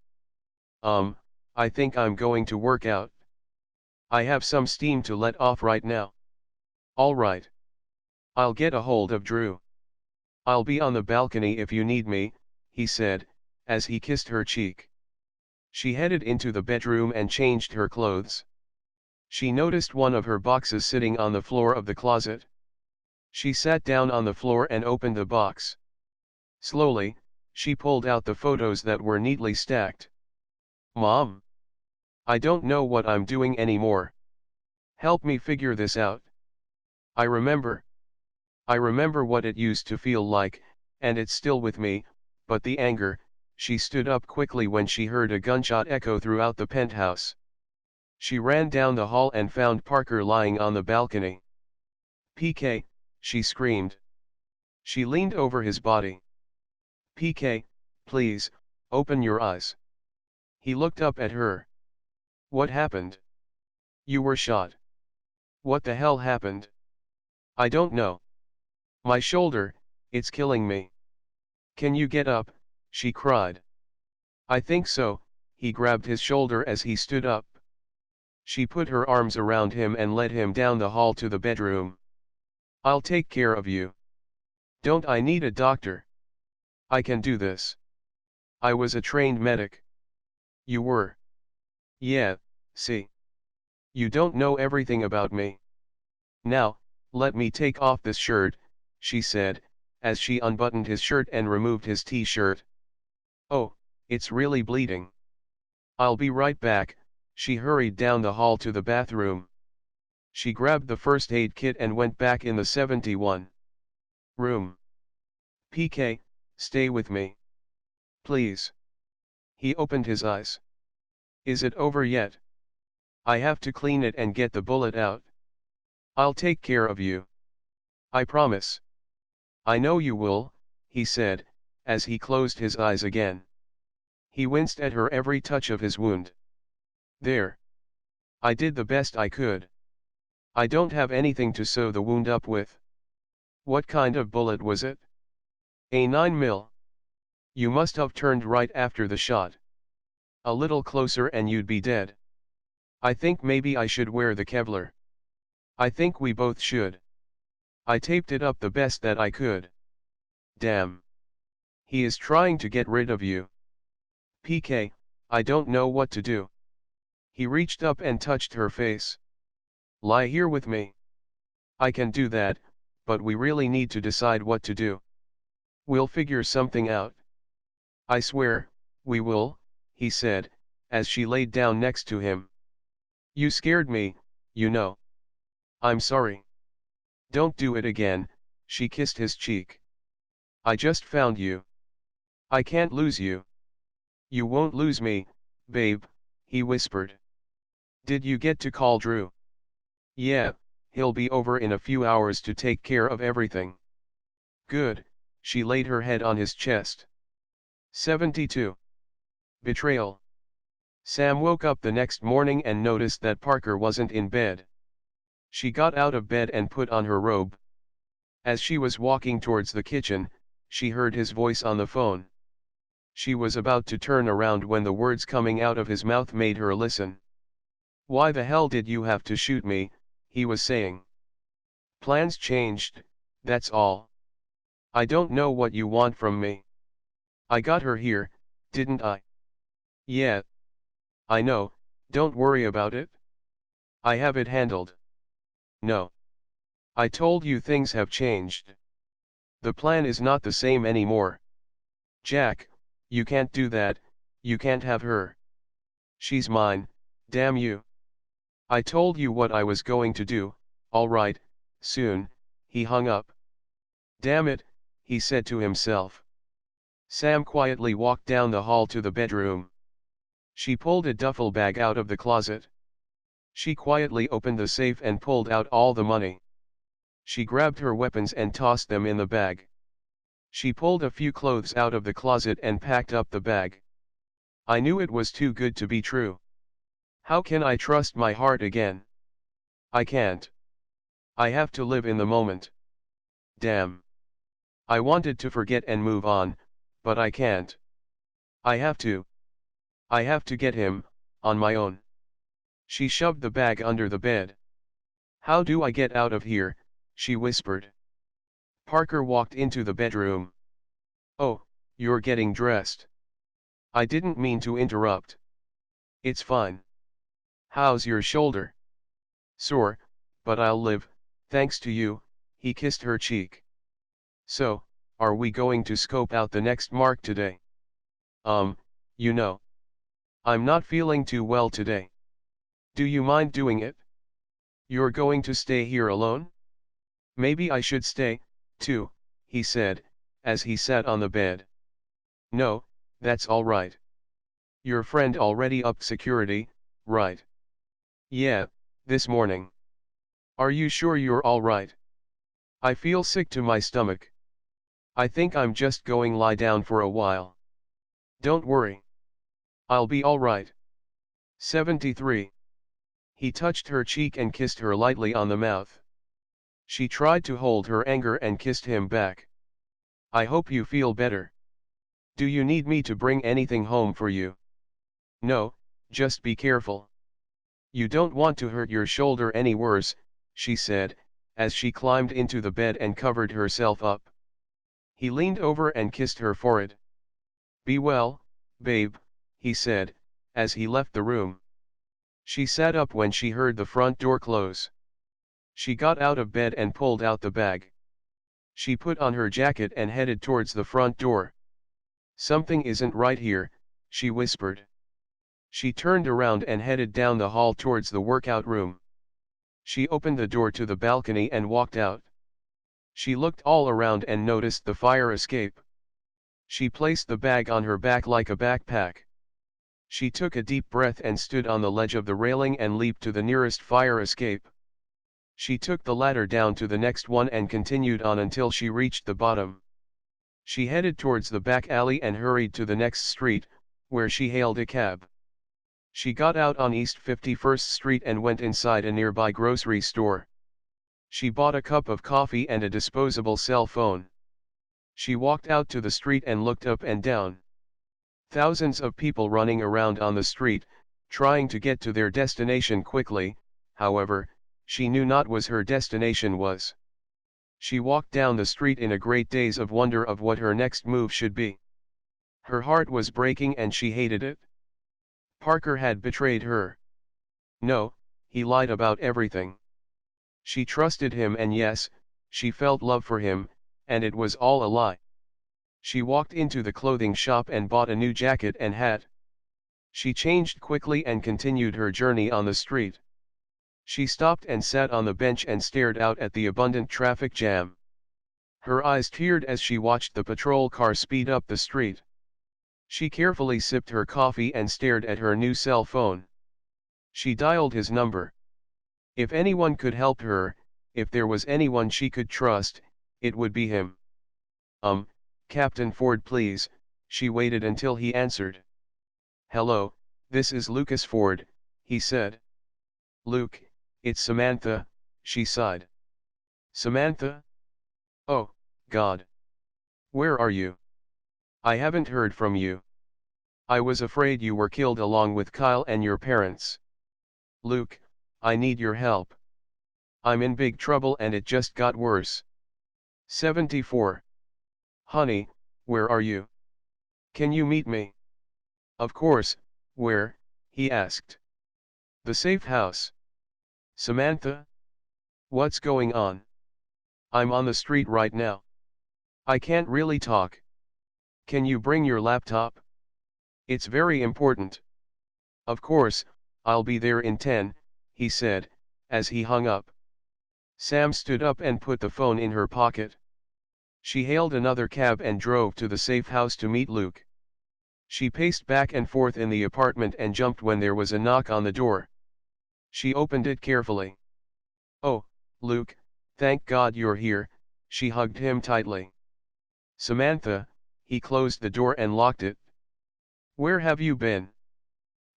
I think I'm going to work out. I have some steam to let off right now. All right. I'll get a hold of Drew. I'll be on the balcony if you need me, he said, as he kissed her cheek. She headed into the bedroom and changed her clothes. She noticed one of her boxes sitting on the floor of the closet. She sat down on the floor and opened the box. Slowly, she pulled out the photos that were neatly stacked. Mom! I don't know what I'm doing anymore. Help me figure this out. I remember what it used to feel like, and it's still with me, but the anger. She stood up quickly when she heard a gunshot echo throughout the penthouse. She ran down the hall and found Parker lying on the balcony. PK, she screamed. She leaned over his body. PK, please, open your eyes. He looked up at her. What happened? You were shot. What the hell happened? I don't know. My shoulder, it's killing me. Can you get up? She cried. I think so, he grabbed his shoulder as he stood up. She put her arms around him and led him down the hall to the bedroom. I'll take care of you. Don't I need a doctor? I can do this. I was a trained medic. You were? Yeah, see. You don't know everything about me. Now, let me take off this shirt, she said, as she unbuttoned his shirt and removed his t-shirt. Oh, it's really bleeding. I'll be right back, she hurried down the hall to the bathroom. She grabbed the first aid kit and went back in the 71 room. PK, stay with me. Please. He opened his eyes. Is it over yet? I have to clean it and get the bullet out. I'll take care of you. I promise. I know you will, he said, as he closed his eyes again. He winced at her every touch of his wound. There. I did the best I could. I don't have anything to sew the wound up with. What kind of bullet was it? A 9mm. You must have turned right after the shot. A little closer and you'd be dead. I think maybe I should wear the Kevlar. I think we both should. I taped it up the best that I could. Damn. He is trying to get rid of you. PK, I don't know what to do. He reached up and touched her face. Lie here with me. I can do that, but we really need to decide what to do. We'll figure something out. I swear, we will, he said, as she laid down next to him. You scared me, you know. I'm sorry. Don't do it again, she kissed his cheek. I just found you. I can't lose you. You won't lose me, babe, he whispered. Did you get to call Drew? Yeah, he'll be over in a few hours to take care of everything. Good, she laid her head on his chest. 72. Betrayal. Sam woke up the next morning and noticed that Parker wasn't in bed. She got out of bed and put on her robe. As she was walking towards the kitchen, she heard his voice on the phone. She was about to turn around when the words coming out of his mouth made her listen. Why the hell did you have to shoot me, he was saying. Plans changed, that's all. I don't know what you want from me. I got her here, didn't I? Yeah. I know, don't worry about it. I have it handled. No. I told you things have changed. The plan is not the same anymore. Jack, you can't do that, you can't have her. She's mine, damn you. I told you what I was going to do, all right, soon. He hung up. Damn it, he said to himself. Sam quietly walked down the hall to the bedroom. She pulled a duffel bag out of the closet. She quietly opened the safe and pulled out all the money. She grabbed her weapons and tossed them in the bag. She pulled a few clothes out of the closet and packed up the bag. I knew it was too good to be true. How can I trust my heart again? I can't. I have to live in the moment. Damn. I wanted to forget and move on, but I can't. I have to. I have to get him, on my own. She shoved the bag under the bed. How do I get out of here? She whispered. Parker walked into the bedroom. Oh, you're getting dressed. I didn't mean to interrupt. It's fine. How's your shoulder? Sore, but I'll live, thanks to you. He kissed her cheek. So, are we going to scope out the next mark today? You know. I'm not feeling too well today. Do you mind doing it? You're going to stay here alone? Maybe I should stay, too, he said, as he sat on the bed. No, that's all right. Your friend already upped security, right? Yeah, this morning. Are you sure you're all right? I feel sick to my stomach. I think I'm just going lie down for a while. Don't worry. I'll be all right. 73. He touched her cheek and kissed her lightly on the mouth. She tried to hold her anger and kissed him back. I hope you feel better. Do you need me to bring anything home for you? No, just be careful. You don't want to hurt your shoulder any worse, she said, as she climbed into the bed and covered herself up. He leaned over and kissed her forehead. Be well, babe, he said, as he left the room. She sat up when she heard the front door close. She got out of bed and pulled out the bag. She put on her jacket and headed towards the front door. Something isn't right here, she whispered. She turned around and headed down the hall towards the workout room. She opened the door to the balcony and walked out. She looked all around and noticed the fire escape. She placed the bag on her back like a backpack. She took a deep breath and stood on the ledge of the railing and leaped to the nearest fire escape. She took the ladder down to the next one and continued on until she reached the bottom. She headed towards the back alley and hurried to the next street, where she hailed a cab. She got out on East 51st Street and went inside a nearby grocery store. She bought a cup of coffee and a disposable cell phone. She walked out to the street and looked up and down. Thousands of people running around on the street, trying to get to their destination quickly, however, she knew not what her destination was. She walked down the street in a great daze of wonder of what her next move should be. Her heart was breaking and she hated it. Parker had betrayed her. No, he lied about everything. She trusted him and yes, she felt love for him, and it was all a lie. She walked into the clothing shop and bought a new jacket and hat. She changed quickly and continued her journey on the street. She stopped and sat on the bench and stared out at the abundant traffic jam. Her eyes teared as she watched the patrol car speed up the street. She carefully sipped her coffee and stared at her new cell phone. She dialed his number. If anyone could help her, if there was anyone she could trust, it would be him. Captain Ford, please. She waited until he answered. Hello, this is Lucas Ford, he said. Luke, it's Samantha, she sighed. Samantha? Oh, God. Where are you? I haven't heard from you. I was afraid you were killed along with Kyle and your parents. Luke, I need your help. I'm in big trouble and it just got worse. 74. Honey, where are you? Can you meet me? Of course, where? He asked. The safe house. Samantha? What's going on? I'm on the street right now. I can't really talk. Can you bring your laptop? It's very important. Of course, I'll be there in 10, he said, as he hung up. Sam stood up and put the phone in her pocket. She hailed another cab and drove to the safe house to meet Luke. She paced back and forth in the apartment and jumped when there was a knock on the door. She opened it carefully. Oh, Luke, thank God you're here, she hugged him tightly. Samantha, he closed the door and locked it. Where have you been?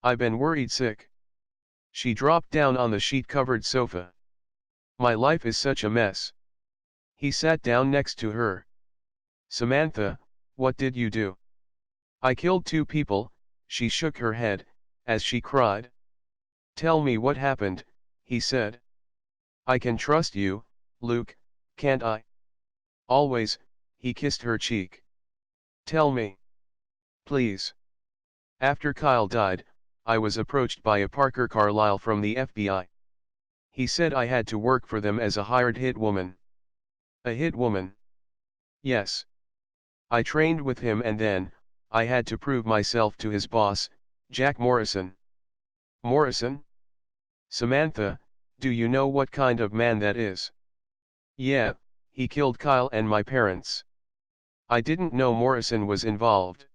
I've been worried sick. She dropped down on the sheet-covered sofa. My life is such a mess. He sat down next to her. Samantha, what did you do? I killed 2 people, she shook her head, as she cried. Tell me what happened, he said. I can trust you, Luke, can't I? Always, he kissed her cheek. Tell me. Please. After Kyle died, I was approached by a Parker Carlisle from the FBI. He said I had to work for them as a hired hit woman. A hit woman? Yes. I trained with him and then, I had to prove myself to his boss, Jack Morrison. Morrison? Samantha, do you know what kind of man that is? Yeah, he killed Kyle and my parents. I didn't know Morrison was involved.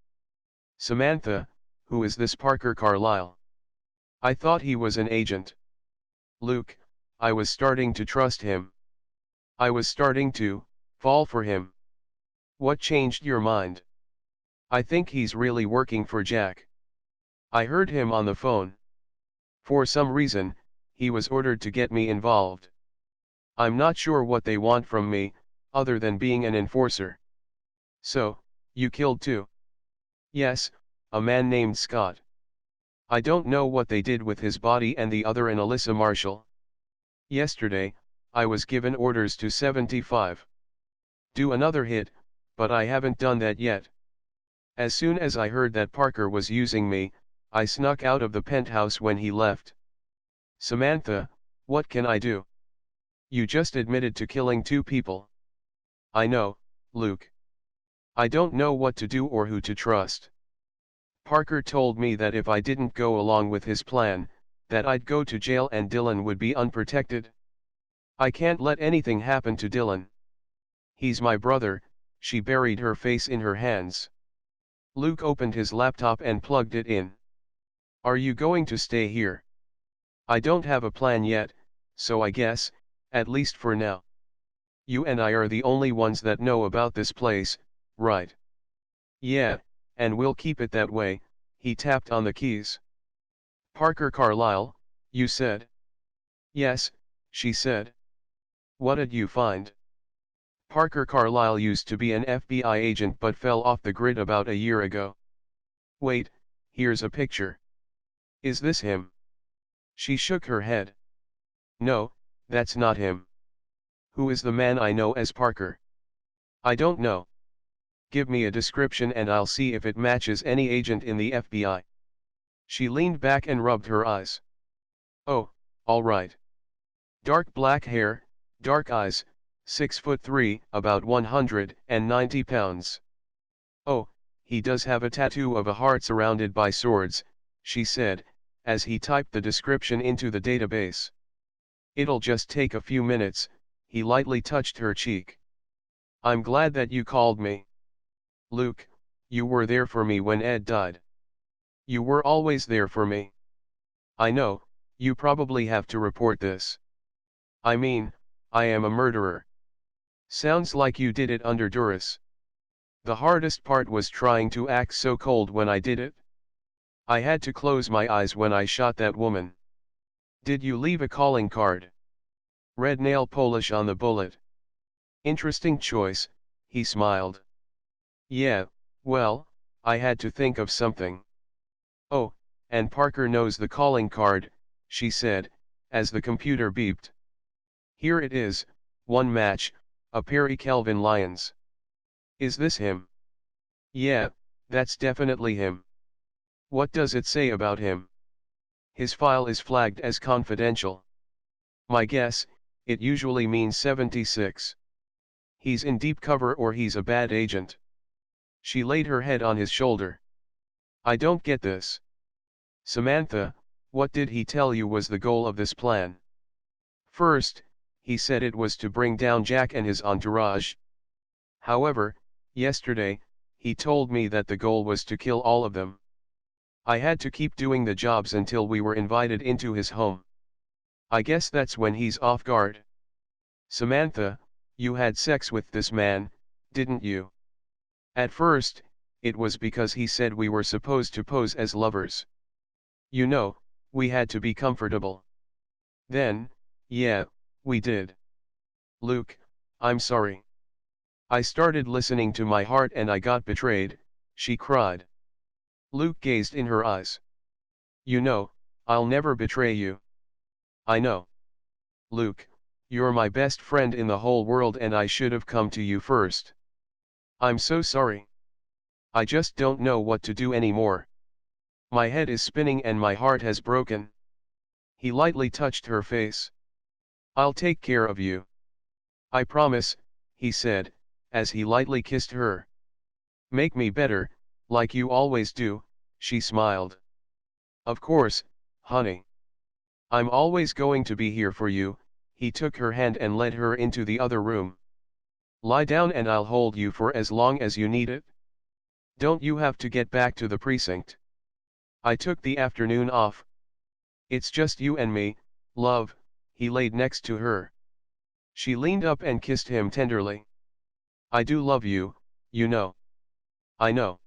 Samantha, who is this Parker Carlisle? I thought he was an agent. Luke, I was starting to trust him. I was starting to fall for him. What changed your mind? I think he's really working for Jack. I heard him on the phone. For some reason, he was ordered to get me involved. I'm not sure what they want from me, other than being an enforcer. So, you killed 2? Yes, a man named Scott. I don't know what they did with his body and the other an Alyssa Marshall. Yesterday, I was given orders to 75. Do another hit, but I haven't done that yet. As soon as I heard that Parker was using me, I snuck out of the penthouse when he left. Samantha, what can I do? You just admitted to killing 2 people. I know, Luke. I don't know what to do or who to trust. Parker told me that if I didn't go along with his plan, that I'd go to jail and Dylan would be unprotected. I can't let anything happen to Dylan. He's my brother. She buried her face in her hands. Luke opened his laptop and plugged it in. Are you going to stay here? I don't have a plan yet, so I guess, at least for now. You and I are the only ones that know about this place, right? Yeah, and we'll keep it that way. He tapped on the keys. Parker Carlisle, you said? Yes, she said. What did you find? Parker Carlisle used to be an FBI agent but fell off the grid about a year ago. Wait, here's a picture. Is this him? She shook her head. No, that's not him. Who is the man I know as Parker? I don't know. Give me a description and I'll see if it matches any agent in the FBI. She leaned back and rubbed her eyes. Oh, all right. Dark black hair, dark eyes, 6'3", about 190 pounds. Oh, he does have a tattoo of a heart surrounded by swords, she said, as he typed the description into the database. It'll just take a few minutes, he lightly touched her cheek. I'm glad that you called me. Luke, you were there for me when Ed died. You were always there for me. I know, you probably have to report this. I mean, I am a murderer. Sounds like you did it under duress. The hardest part was trying to act so cold when I did it. I had to close my eyes when I shot that woman. Did you leave a calling card? Red nail polish on the bullet. Interesting choice, he smiled. Yeah, well, I had to think of something. Oh, and Parker knows the calling card, she said, as the computer beeped. Here it is, one match, a Perry Kelvin Lyons. Is this him? Yeah, that's definitely him. What does it say about him? His file is flagged as confidential. My guess, it usually means 76. He's in deep cover or he's a bad agent. She laid her head on his shoulder. I don't get this. Samantha, what did he tell you was the goal of this plan? First, he said it was to bring down Jack and his entourage. However, yesterday, he told me that the goal was to kill all of them. I had to keep doing the jobs until we were invited into his home. I guess that's when he's off guard. Samantha, you had sex with this man, didn't you? At first, it was because he said we were supposed to pose as lovers. You know, we had to be comfortable. Then, yeah, we did. Luke, I'm sorry. I started listening to my heart and I got betrayed, she cried. Luke gazed in her eyes. You know, I'll never betray you. I know. Luke, you're my best friend in the whole world and I should have come to you first. I'm so sorry. I just don't know what to do anymore. My head is spinning and my heart has broken. He lightly touched her face. I'll take care of you. I promise, he said, as he lightly kissed her. Make me better, like you always do, she smiled. Of course, honey. I'm always going to be here for you. He took her hand and led her into the other room. Lie down and I'll hold you for as long as you need it. Don't you have to get back to the precinct? I took the afternoon off. It's just you and me, love, he laid next to her. She leaned up and kissed him tenderly. I do love you, you know. I know.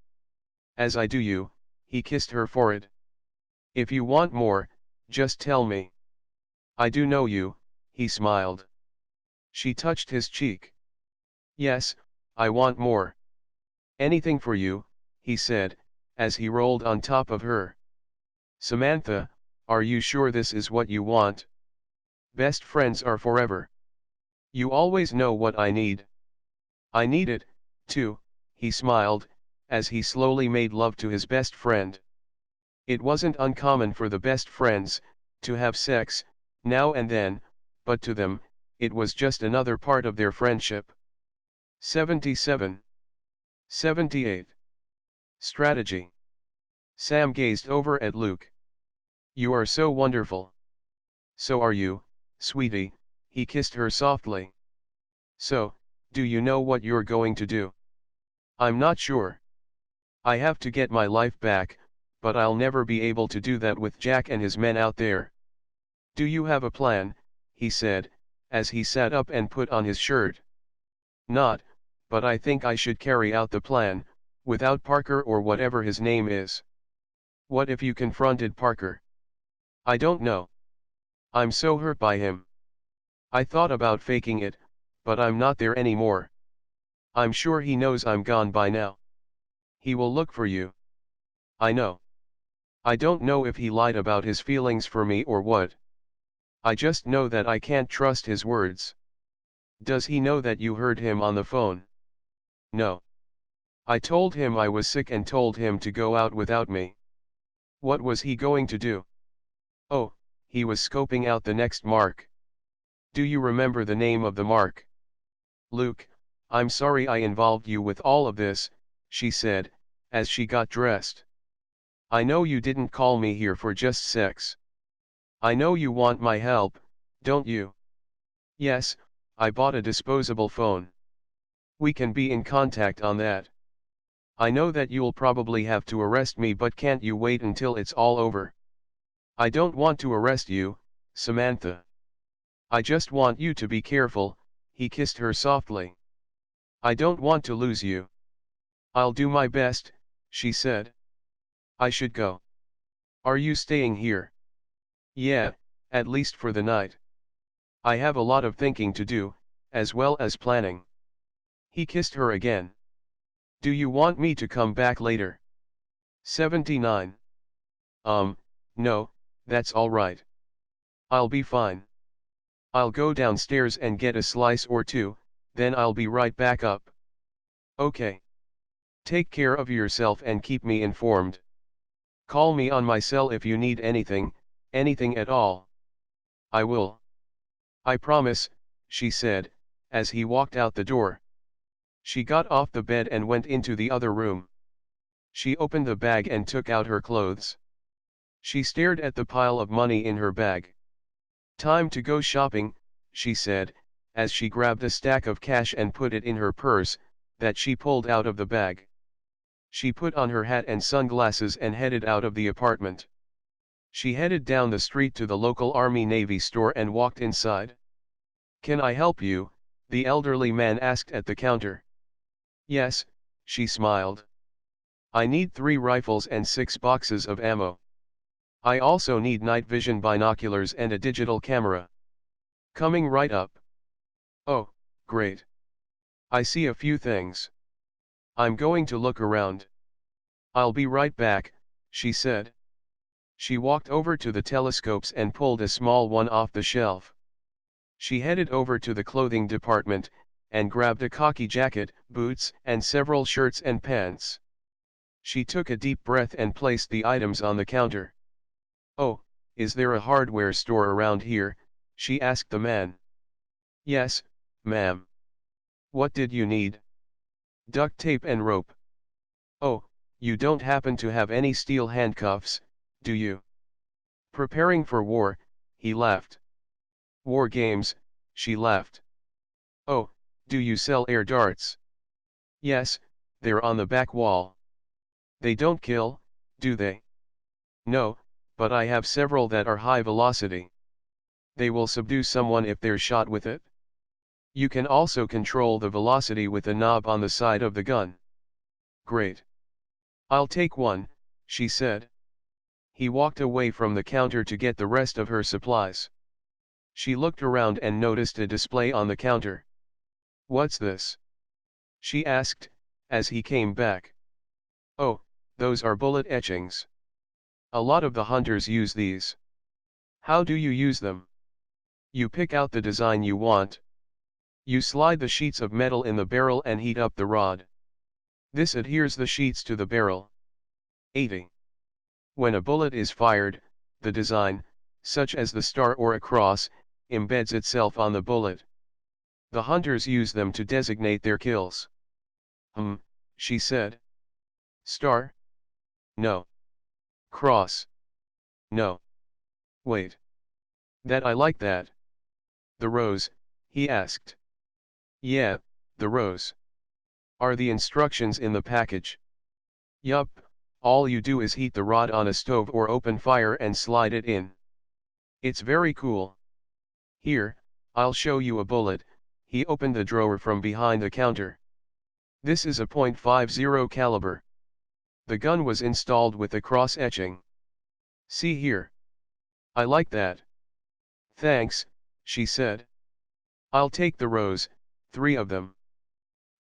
As I do you, he kissed her forehead. If you want more, just tell me. I do know you, he smiled. She touched his cheek. Yes, I want more. Anything for you, he said, as he rolled on top of her. Samantha, are you sure this is what you want? Best friends are forever. You always know what I need. I need it, too, he smiled, as he slowly made love to his best friend. It wasn't uncommon for the best friends to have sex, now and then, but to them, it was just another part of their friendship. 77. 78. Strategy. Sam gazed over at Luke. You are so wonderful. So are you, sweetie, he kissed her softly. So, do you know what you're going to do? I'm not sure. I have to get my life back, but I'll never be able to do that with Jack and his men out there. Do you have a plan? He said, as he sat up and put on his shirt. Not, but I think I should carry out the plan, without Parker or whatever his name is. What if you confronted Parker? I don't know. I'm so hurt by him. I thought about faking it, but I'm not there anymore. I'm sure he knows I'm gone by now. He will look for you. I know. I don't know if he lied about his feelings for me or what. I just know that I can't trust his words. Does he know that you heard him on the phone? No. I told him I was sick and told him to go out without me. What was he going to do? Oh, he was scoping out the next mark. Do you remember the name of the mark? Luke, I'm sorry I involved you with all of this, she said, as she got dressed. I know you didn't call me here for just sex. I know you want my help, don't you? Yes, I bought a disposable phone. We can be in contact on that. I know that you'll probably have to arrest me, but can't you wait until it's all over? I don't want to arrest you, Samantha. I just want you to be careful, he kissed her softly. I don't want to lose you. I'll do my best, she said. I should go. Are you staying here? Yeah, at least for the night. I have a lot of thinking to do, as well as planning. He kissed her again. Do you want me to come back later? 79. No, that's all right. I'll be fine. I'll go downstairs and get a slice or two, then I'll be right back up. Okay. Take care of yourself and keep me informed. Call me on my cell if you need anything, anything at all. I will. I promise, she said, as he walked out the door. She got off the bed and went into the other room. She opened the bag and took out her clothes. She stared at the pile of money in her bag. Time to go shopping, she said, as she grabbed a stack of cash and put it in her purse, that she pulled out of the bag. She put on her hat and sunglasses and headed out of the apartment. She headed down the street to the local Army-Navy store and walked inside. Can I help you? The elderly man asked at the counter. Yes, she smiled. I need 3 rifles and 6 boxes of ammo. I also need night vision binoculars and a digital camera. Coming right up. Oh, great. I see a few things. I'm going to look around. I'll be right back, she said. She walked over to the telescopes and pulled a small one off the shelf. She headed over to the clothing department, and grabbed a khaki jacket, boots, and several shirts and pants. She took a deep breath and placed the items on the counter. "Oh, is there a hardware store around here?" she asked the man. "Yes, ma'am. What did you need?" "Duct tape and rope." "Oh, you don't happen to have any steel handcuffs, do you?" Preparing for war, he laughed. "War games," she laughed. "Oh, do you sell air darts?" "Yes, they're on the back wall." "They don't kill, do they?" "No, but I have several that are high velocity." "They will subdue someone if they're shot with it?" "You can also control the velocity with a knob on the side of the gun." "Great. I'll take one," she said. He walked away from the counter to get the rest of her supplies. She looked around and noticed a display on the counter. "What's this?" she asked, as he came back. "Oh, those are bullet etchings. A lot of the hunters use these." "How do you use them?" "You pick out the design you want. You slide the sheets of metal in the barrel and heat up the rod. This adheres the sheets to the barrel. 80. When a bullet is fired, the design, such as the star or a cross, embeds itself on the bullet. The hunters use them to designate their kills." She said. "Star? No. Cross? No. Wait. That I like that." "The rose?" he asked. "Yeah, the rose." "Are the instructions in the package?" "Yup, all you do is heat the rod on a stove or open fire and slide it in. It's very cool. Here, I'll show you a bullet." He opened the drawer from behind the counter. "This is a .50 caliber. The gun was installed with a cross etching. See here. I like that." "Thanks," she said. "I'll take the rose, 3 of them.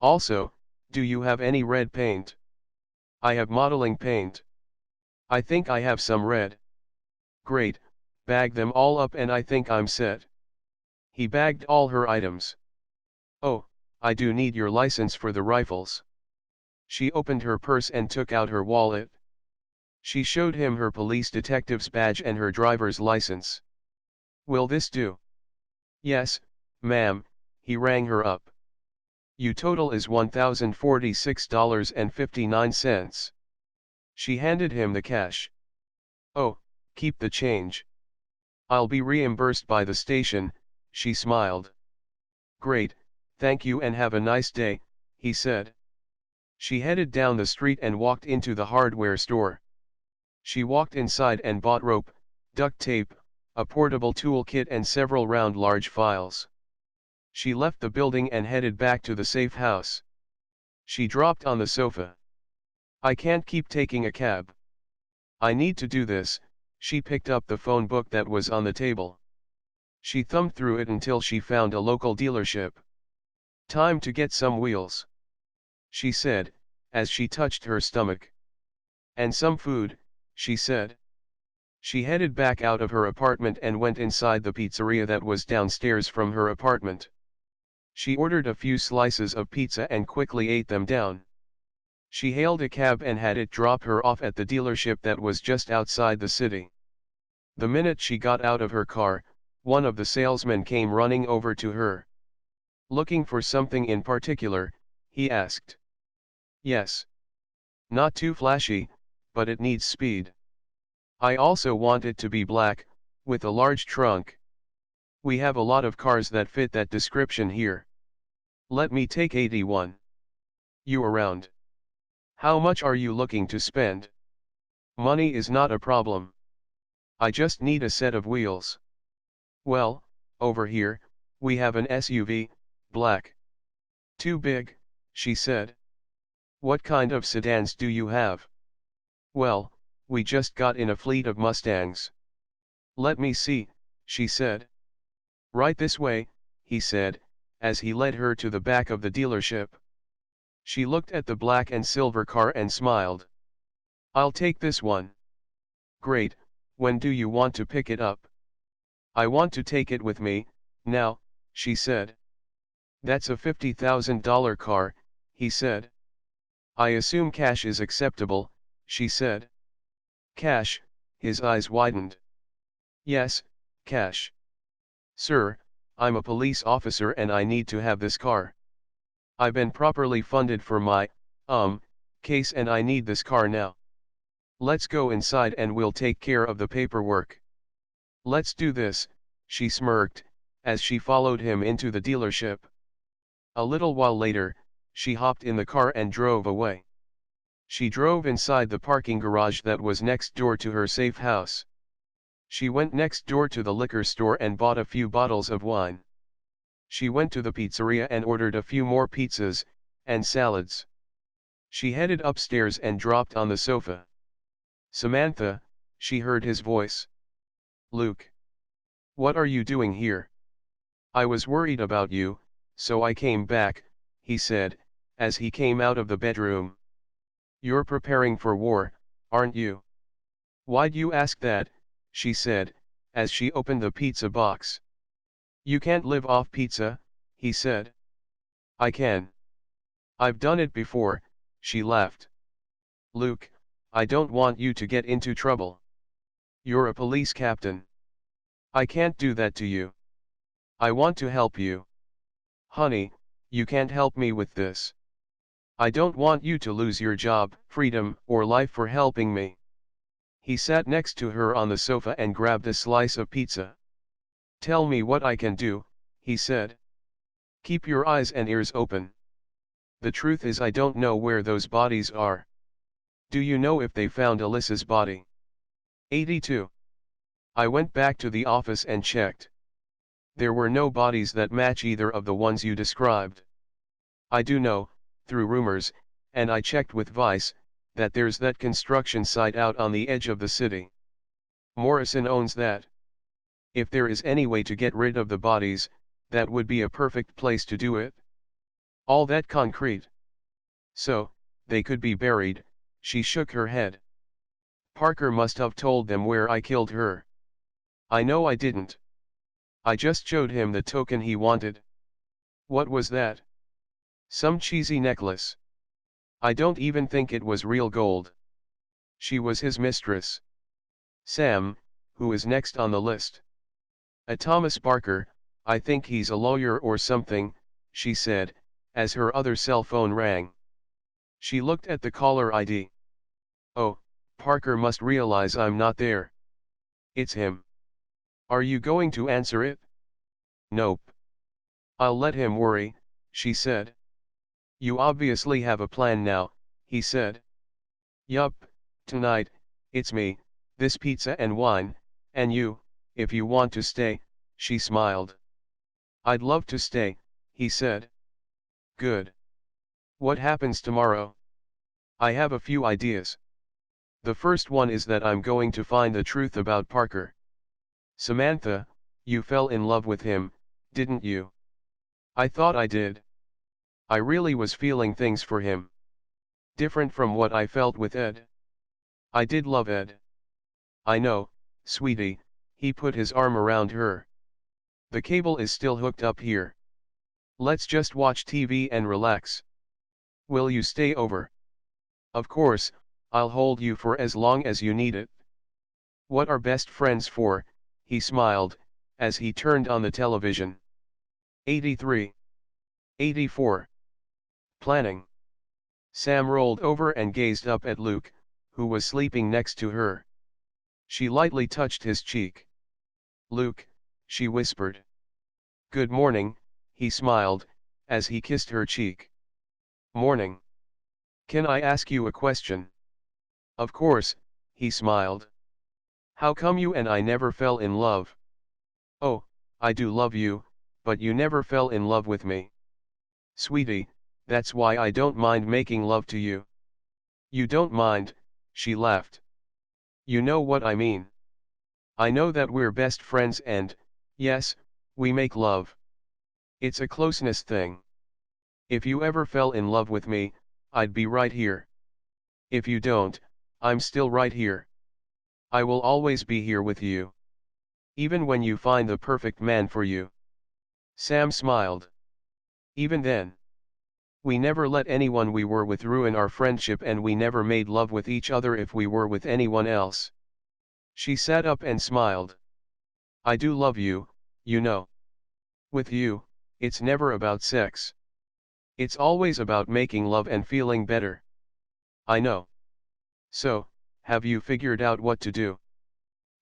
Also, do you have any red paint?" "I have modeling paint. I think I have some red." "Great, bag them all up and I think I'm set." He bagged all her items. "Oh, I do need your license for the rifles." She opened her purse and took out her wallet. She showed him her police detective's badge and her driver's license. "Will this do?" "Yes, ma'am," he rang her up. "You total is $1,046.59. She handed him the cash. "Oh, keep the change. I'll be reimbursed by the station," she smiled. "Great, thank you and have a nice day," he said. She headed down the street and walked into the hardware store. She walked inside and bought rope, duct tape, a portable tool kit and several round large files. She left the building and headed back to the safe house. She dropped on the sofa. "I can't keep taking a cab. I need to do this." She picked up the phone book that was on the table. She thumbed through it until she found a local dealership. "Time to get some wheels," she said, as she touched her stomach. "And some food," she said. She headed back out of her apartment and went inside the pizzeria that was downstairs from her apartment. She ordered a few slices of pizza and quickly ate them down. She hailed a cab and had it drop her off at the dealership that was just outside the city. The minute she got out of her car, one of the salesmen came running over to her. "Looking for something in particular?" he asked. "Yes. Not too flashy, but it needs speed. I also want it to be black, with a large trunk. We have a lot of cars that fit that description here. Let me take 81. You around? How much are you looking to spend?" "Money is not a problem. I just need a set of wheels." "Well, over here, we have an SUV, black." "Too big," she said. What kind of sedans do you have? Well, we just got in a fleet of Mustangs. Let me see, she said. Right this way, he said, as he led her to the back of the dealership. She looked at the black and silver car and smiled. I'll take this one. Great, when do you want to pick it up? I want to take it with me, now, she said. That's a $50,000 car, he said. I assume cash is acceptable, she said. Cash, his eyes widened. Yes, cash. Sir, I'm a police officer and I need to have this car. I've been properly funded for my, case and I need this car now. Let's go inside and we'll take care of the paperwork. Let's do this, she smirked, as she followed him into the dealership. A little while later, she hopped in the car and drove away. She drove inside the parking garage that was next door to her safe house. She went next door to the liquor store and bought a few bottles of wine. She went to the pizzeria and ordered a few more pizzas, and salads. She headed upstairs and dropped on the sofa. Samantha, she heard his voice. Luke. What are you doing here? I was worried about you, so I came back, he said, as he came out of the bedroom. You're preparing for war, aren't you? Why'd you ask that, she said, as she opened the pizza box. You can't live off pizza, he said. I can. I've done it before, she laughed. Luke, I don't want you to get into trouble. You're a police captain. I can't do that to you. I want to help you. Honey, you can't help me with this. I don't want you to lose your job, freedom, or life for helping me. He sat next to her on the sofa and grabbed a slice of pizza. Tell me what I can do, he said. Keep your eyes and ears open. The truth is I don't know where those bodies are. Do you know if they found Alyssa's body? 82. I went back to the office and checked. There were no bodies that match either of the ones you described. I do know, through rumors, and I checked with Vice, that there's that construction site out on the edge of the city. Morrison owns that. If there is any way to get rid of the bodies, that would be a perfect place to do it. All that concrete. So, they could be buried, she shook her head. Parker must have told them where I killed her. I know I didn't. I just showed him the token he wanted. What was that? Some cheesy necklace. I don't even think it was real gold. She was his mistress. Sam, who is next on the list? A Thomas Barker, I think he's a lawyer or something, she said, as her other cell phone rang. She looked at the caller ID. Oh, Parker must realize I'm not there. It's him. Are you going to answer it? Nope. I'll let him worry, she said. You obviously have a plan now, he said. Yup, tonight, it's me, this pizza and wine, and you, if you want to stay, she smiled. I'd love to stay, he said. Good. What happens tomorrow? I have a few ideas. The first one is that I'm going to find the truth about Parker. Samantha, you fell in love with him, didn't you? I thought I did. I really was feeling things for him. Different from what I felt with Ed. I did love Ed. I know, sweetie, he put his arm around her. The cable is still hooked up here. Let's just watch TV and relax. Will you stay over? Of course, I'll hold you for as long as you need it. What are best friends for? He smiled, as he turned on the television. 83. 84. Planning. Sam rolled over and gazed up at Luke, who was sleeping next to her. She lightly touched his cheek. Luke, she whispered. Good morning, he smiled, as he kissed her cheek. Morning. Can I ask you a question? Of course, he smiled. How come you and I never fell in love? Oh, I do love you, but you never fell in love with me. Sweetie, that's why I don't mind making love to you. You don't mind, she laughed. You know what I mean. I know that we're best friends and, yes, we make love. It's a closeness thing. If you ever fell in love with me, I'd be right here. If you don't, I'm still right here. I will always be here with you. Even when you find the perfect man for you. Sam smiled. Even then. We never let anyone we were with ruin our friendship, and we never made love with each other if we were with anyone else. She sat up and smiled. I do love you, you know. With you, it's never about sex. It's always about making love and feeling better. I know. So, have you figured out what to do?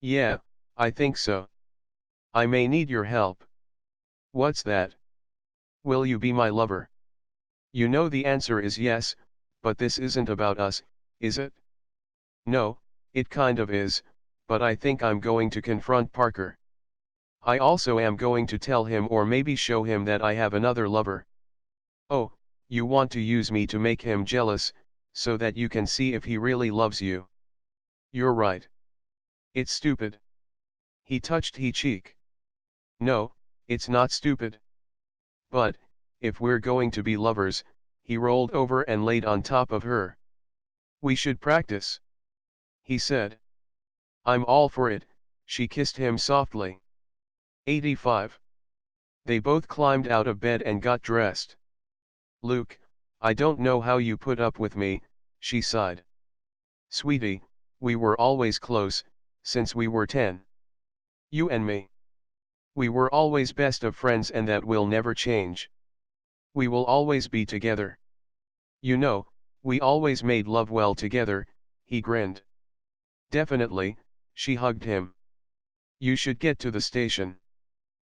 Yeah, I think so. I may need your help. What's that? Will you be my lover? You know the answer is yes, but this isn't about us, is it? No, it kind of is, but I think I'm going to confront Parker. I also am going to tell him, or maybe show him, that I have another lover. Oh, you want to use me to make him jealous, so that you can see if he really loves you. You're right. It's stupid. He touched her cheek. No, it's not stupid. But, if we're going to be lovers, he rolled over and laid on top of her. We should practice, he said. I'm all for it, she kissed him softly. 85. They both climbed out of bed and got dressed. Luke, I don't know how you put up with me, she sighed. Sweetie, we were always close, since we were 10. You and me. We were always best of friends, and that will never change. We will always be together. You know, we always made love well together, he grinned. Definitely, she hugged him. You should get to the station.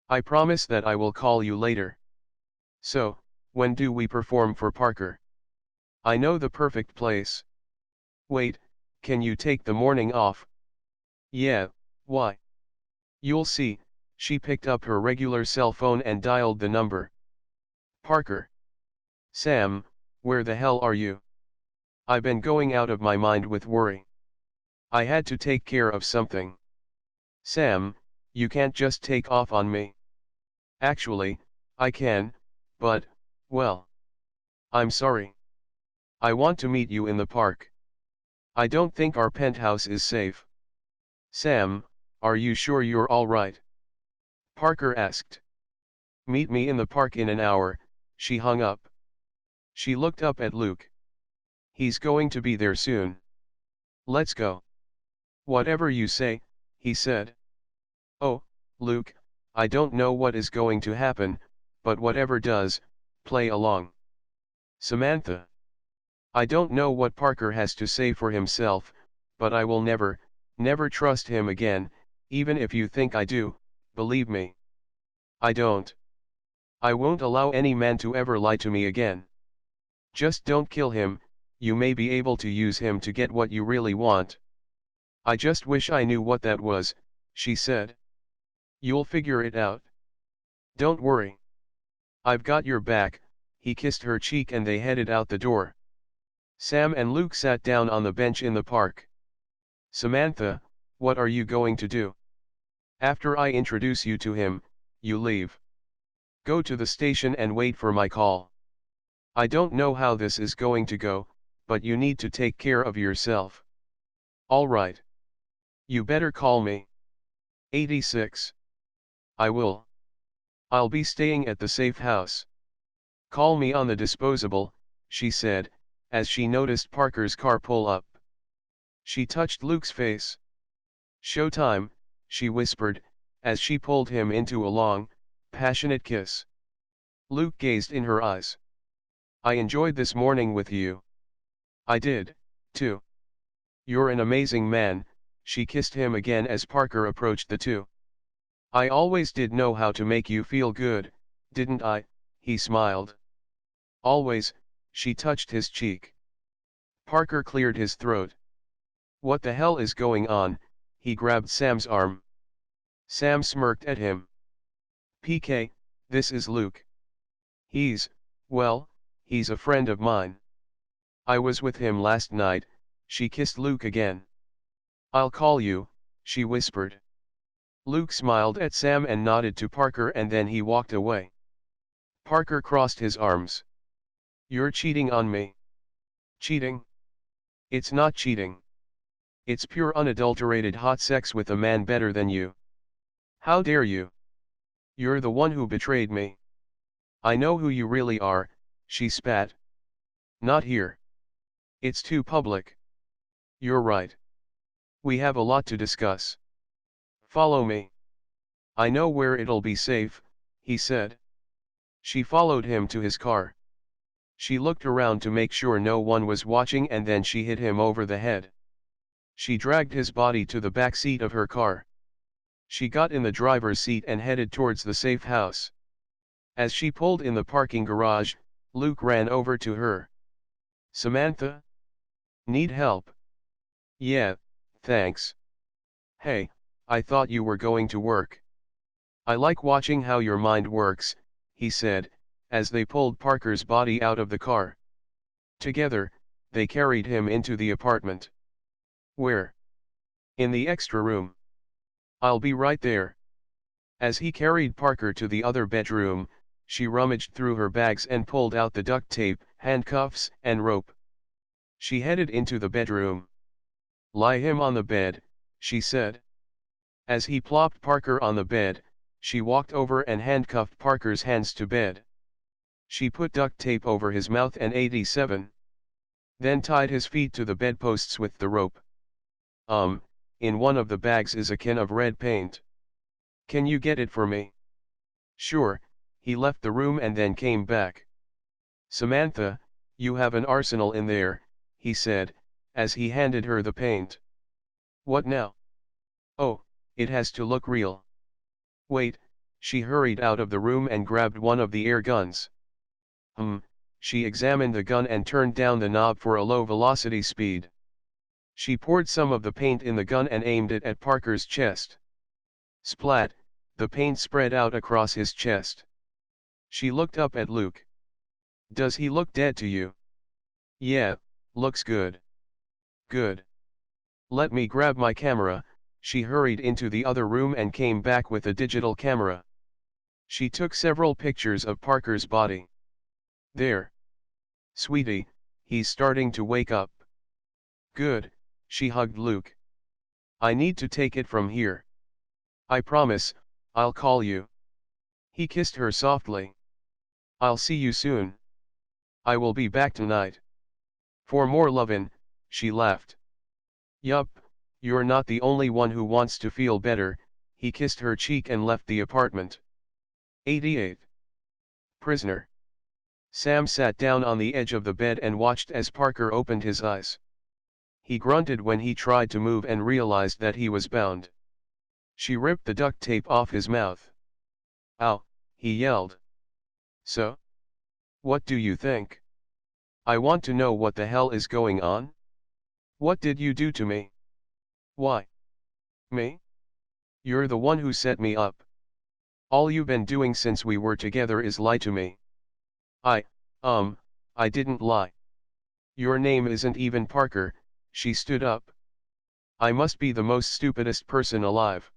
I promise that I will call you later. So, when do we perform for Parker? I know the perfect place. Wait, can you take the morning off? Yeah, why? You'll see. She picked up her regular cell phone and dialed the number. Parker. Sam, where the hell are you? I've been going out of my mind with worry. I had to take care of something. Sam, you can't just take off on me. Actually, I can, but, well. I'm sorry. I want to meet you in the park. I don't think our penthouse is safe. Sam, are you sure you're all right? Parker asked. Meet me in the park in an hour, she hung up. She looked up at Luke. He's going to be there soon. Let's go. Whatever you say, he said. Oh, Luke, I don't know what is going to happen, but whatever does, play along. Samantha. I don't know what Parker has to say for himself, but I will never, never trust him again, even if you think I do, believe me. I don't. I won't allow any man to ever lie to me again. Just don't kill him, you may be able to use him to get what you really want. I just wish I knew what that was, she said. You'll figure it out. Don't worry. I've got your back, he kissed her cheek and they headed out the door. Sam and Luke sat down on the bench in the park. Samantha, what are you going to do? After I introduce you to him, you leave. Go to the station and wait for my call. I don't know how this is going to go, but you need to take care of yourself. All right. You better call me. 86. I will. I'll be staying at the safe house. Call me on the disposable, she said, as she noticed Parker's car pull up. She touched Luke's face. Showtime, she whispered, as she pulled him into a long, passionate kiss. Luke gazed in her eyes. I enjoyed this morning with you. I did, too. You're an amazing man, she kissed him again as Parker approached the two. I always did know how to make you feel good, didn't I? He smiled. Always, she touched his cheek. Parker cleared his throat. What the hell is going on? He grabbed Sam's arm. Sam smirked at him. PK, this is Luke. Well, He's a friend of mine. I was with him last night. She kissed Luke again. I'll call you, she whispered. Luke smiled at Sam and nodded to Parker, and then he walked away. Parker crossed his arms. You're cheating on me. Cheating? It's not cheating. It's pure unadulterated hot sex with a man better than you. How dare you? You're the one who betrayed me. I know who you really are, she spat. Not here. It's too public. You're right. We have a lot to discuss. Follow me. I know where it'll be safe, he said. She followed him to his car. She looked around to make sure no one was watching, and then she hit him over the head. She dragged his body to the back seat of her car. She got in the driver's seat and headed towards the safe house. As she pulled in the parking garage, Luke ran over to her. Samantha? Need help? Yeah, thanks. Hey, I thought you were going to work. I like watching how your mind works, he said, as they pulled Parker's body out of the car. Together, they carried him into the apartment. Where? In the extra room. I'll be right there. As he carried Parker to the other bedroom, she rummaged through her bags and pulled out the duct tape, handcuffs, and rope. She headed into the bedroom. Lie him on the bed, she said. As he plopped Parker on the bed, she walked over and handcuffed Parker's hands to bed. She put duct tape over his mouth and 87. Then tied his feet to the bedposts with the rope. In one of the bags is a can of red paint. Can you get it for me? Sure. He left the room and then came back. Samantha, you have an arsenal in there, he said, as he handed her the paint. What now? Oh, it has to look real. Wait, she hurried out of the room and grabbed one of the air guns. She examined the gun and turned down the knob for a low velocity speed. She poured some of the paint in the gun and aimed it at Parker's chest. Splat, the paint spread out across his chest. She looked up at Luke. Does he look dead to you? Yeah, looks good. Good. Let me grab my camera. She hurried into the other room and came back with a digital camera. She took several pictures of Parker's body. There. Sweetie, he's starting to wake up. Good, she hugged Luke. I need to take it from here. I promise, I'll call you. He kissed her softly. I'll see you soon. I will be back tonight. For more lovin', she laughed. Yup, you're not the only one who wants to feel better, he kissed her cheek and left the apartment. 88. Prisoner. Sam sat down on the edge of the bed and watched as Parker opened his eyes. He grunted when he tried to move and realized that he was bound. She ripped the duct tape off his mouth. Ow, he yelled. So? What do you think? I want to know what the hell is going on. What did you do to me? Why? Me? You're the one who set me up. All you've been doing since we were together is lie to me. I didn't lie. Your name isn't even Parker. She stood up. I must be the most stupidest person alive.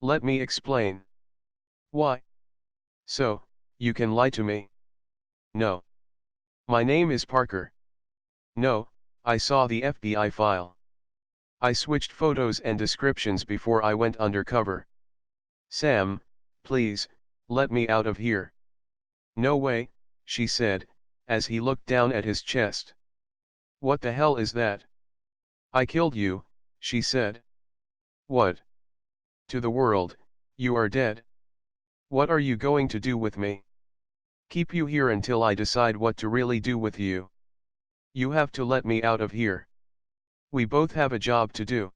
Let me explain. Why? So, you can lie to me. No. My name is Parker. No, I saw the FBI file. I switched photos and descriptions before I went undercover. Sam, please, let me out of here. No way, she said, as he looked down at his chest. What the hell is that? I killed you, she said. What? To the world, you are dead. What are you going to do with me? Keep you here until I decide what to really do with you. You have to let me out of here. We both have a job to do.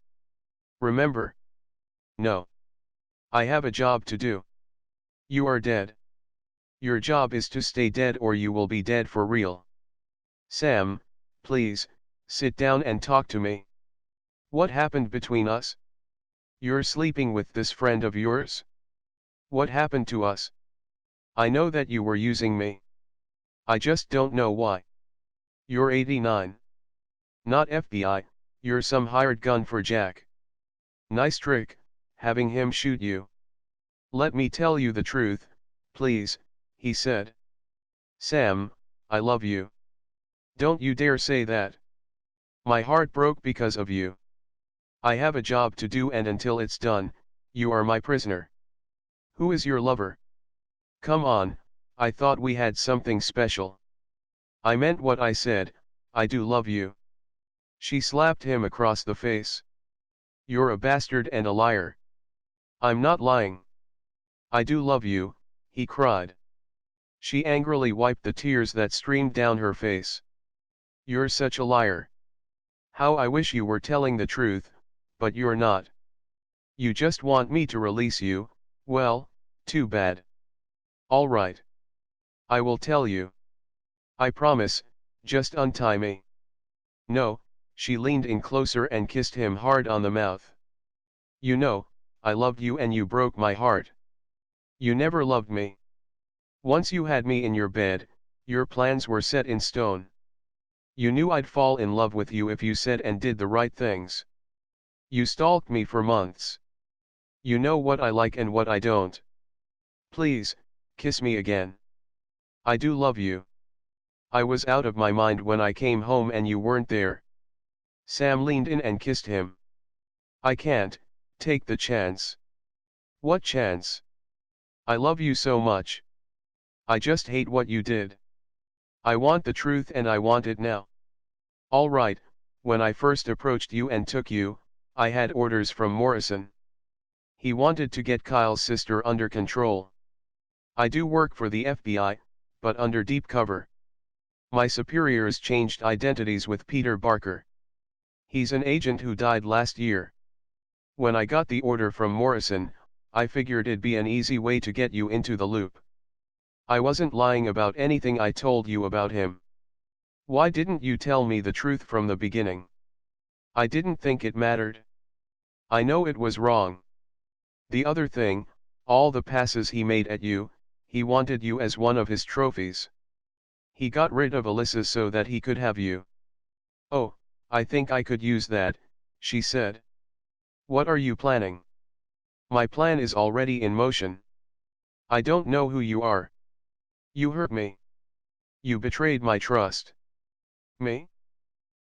Remember? No. I have a job to do. You are dead. Your job is to stay dead or you will be dead for real. Sam, please, sit down and talk to me. What happened between us? You're sleeping with this friend of yours? What happened to us? I know that you were using me. I just don't know why. You're 89. Not FBI, you're some hired gun for Jack. Nice trick, having him shoot you. Let me tell you the truth, please, he said. Sam, I love you. Don't you dare say that. My heart broke because of you. I have a job to do, and until it's done, you are my prisoner. Who is your lover? Come on, I thought we had something special. I meant what I said, I do love you. She slapped him across the face. You're a bastard and a liar. I'm not lying. I do love you, he cried. She angrily wiped the tears that streamed down her face. You're such a liar. How I wish you were telling the truth, but you're not. You just want me to release you, well, too bad. All right. I will tell you. I promise, just untie me. No, she leaned in closer and kissed him hard on the mouth. You know, I loved you and you broke my heart. You never loved me. Once you had me in your bed, your plans were set in stone. You knew I'd fall in love with you if you said and did the right things. You stalked me for months. You know what I like and what I don't. Please, kiss me again. I do love you. I was out of my mind when I came home and you weren't there. Sam leaned in and kissed him. I can't, take the chance. What chance? I love you so much. I just hate what you did. I want the truth and I want it now. All right, when I first approached you and took you, I had orders from Morrison. He wanted to get Kyle's sister under control. I do work for the FBI, but under deep cover. My superiors changed identities with Peter Barker. He's an agent who died last year. When I got the order from Morrison, I figured it'd be an easy way to get you into the loop. I wasn't lying about anything I told you about him. Why didn't you tell me the truth from the beginning? I didn't think it mattered. I know it was wrong. The other thing, all the passes he made at you, he wanted you as one of his trophies. He got rid of Alyssa so that he could have you. Oh, I think I could use that, she said. What are you planning? My plan is already in motion. I don't know who you are. You hurt me. You betrayed my trust. Me?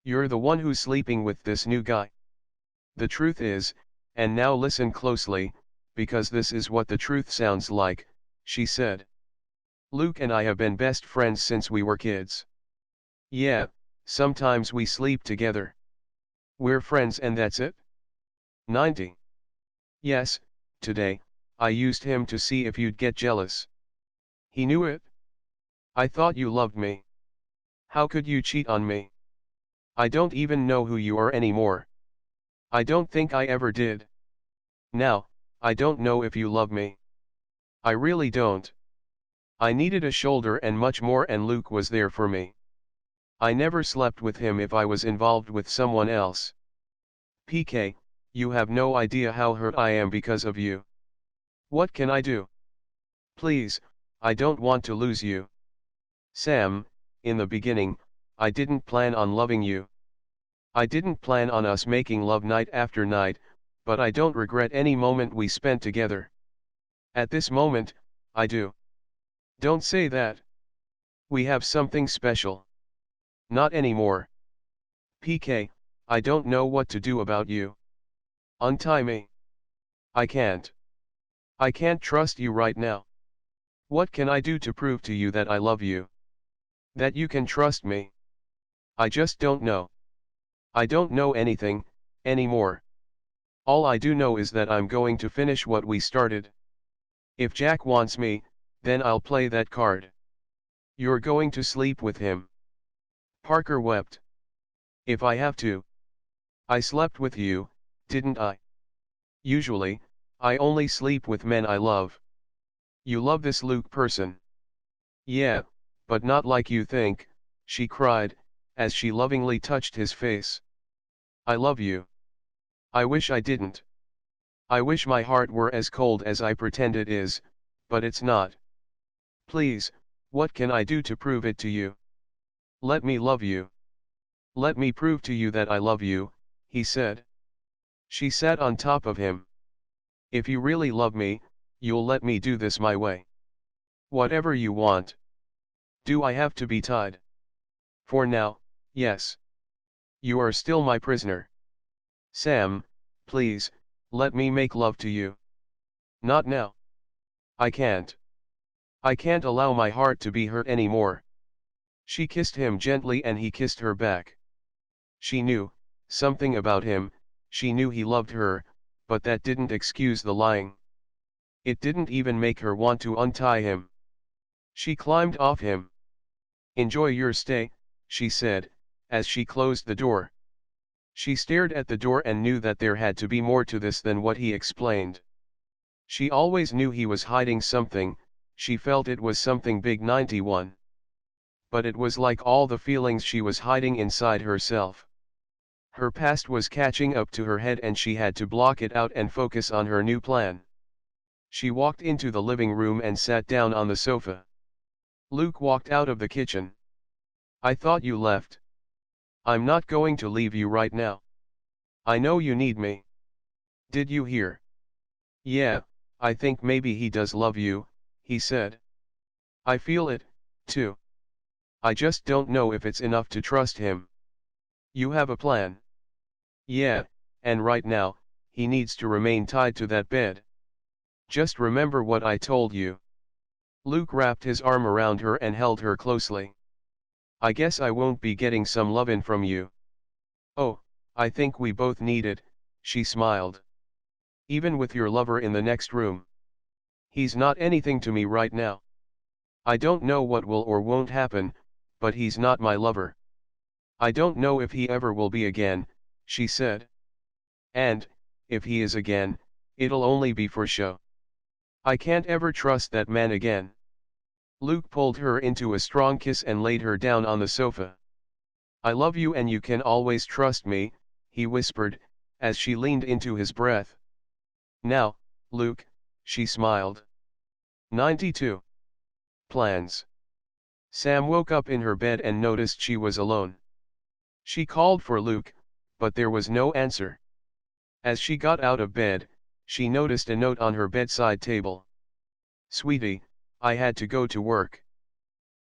You're the one who's sleeping with this new guy. The truth is, and now listen closely, because this is what the truth sounds like, she said. Luke and I have been best friends since we were kids. Yeah, sometimes we sleep together. We're friends and that's it? 90. Yes, today, I used him to see if you'd get jealous. He knew it? I thought you loved me. How could you cheat on me? I don't even know who you are anymore. I don't think I ever did. Now, I don't know if you love me. I really don't. I needed a shoulder and much more, and Luke was there for me. I never slept with him if I was involved with someone else. PK, you have no idea how hurt I am because of you. What can I do? Please, I don't want to lose you. Sam, in the beginning, I didn't plan on loving you. I didn't plan on us making love night after night, but I don't regret any moment we spent together. At this moment, I do. Don't say that. We have something special. Not anymore. PK, I don't know what to do about you. Untie me. I can't. I can't trust you right now. What can I do to prove to you that I love you? That you can trust me? I just don't know. I don't know anything, anymore. All I do know is that I'm going to finish what we started. If Jack wants me, then I'll play that card. You're going to sleep with him. Parker wept. If I have to. I slept with you, didn't I? Usually, I only sleep with men I love. You love this Luke person. Yeah, but not like you think, she cried, as she lovingly touched his face. I love you. I wish I didn't. I wish my heart were as cold as I pretend it is, but it's not. Please, What can I do to prove it to you? Let me love you. Let me prove to you that I love you, he said. She sat on top of him. If you really love me, you'll let me do this my way. Whatever you want. Do I have to be tied? For now, yes. You are still my prisoner. Sam, please, let me make love to you. Not now. I can't. I can't allow my heart to be hurt anymore. She kissed him gently and he kissed her back. She knew something about him, she knew he loved her, but that didn't excuse the lying. It didn't even make her want to untie him. She climbed off him. Enjoy your stay, she said, as she closed the door. She stared at the door and knew that there had to be more to this than what he explained. She always knew he was hiding something, she felt it was something big. 91. But it was like all the feelings she was hiding inside herself. Her past was catching up to her head and she had to block it out and focus on her new plan. She walked into the living room and sat down on the sofa. Luke walked out of the kitchen. I thought you left. I'm not going to leave you right now. I know you need me. Did you hear? Yeah, I think maybe he does love you, he said. I feel it, too. I just don't know if it's enough to trust him. You have a plan. Yeah, and right now, he needs to remain tied to that bed. Just remember what I told you. Luke wrapped his arm around her and held her closely. I guess I won't be getting some lovin' from you. Oh, I think we both need it, she smiled. Even with your lover in the next room. He's not anything to me right now. I don't know what will or won't happen, but he's not my lover. I don't know if he ever will be again, she said. And, if he is again, it'll only be for show. I can't ever trust that man again. Luke pulled her into a strong kiss and laid her down on the sofa. I love you and you can always trust me, he whispered, as she leaned into his breath. Now, Luke, she smiled. 92. Plans. Sam woke up in her bed and noticed she was alone. She called for Luke, but there was no answer. As she got out of bed, she noticed a note on her bedside table. Sweetie, I had to go to work.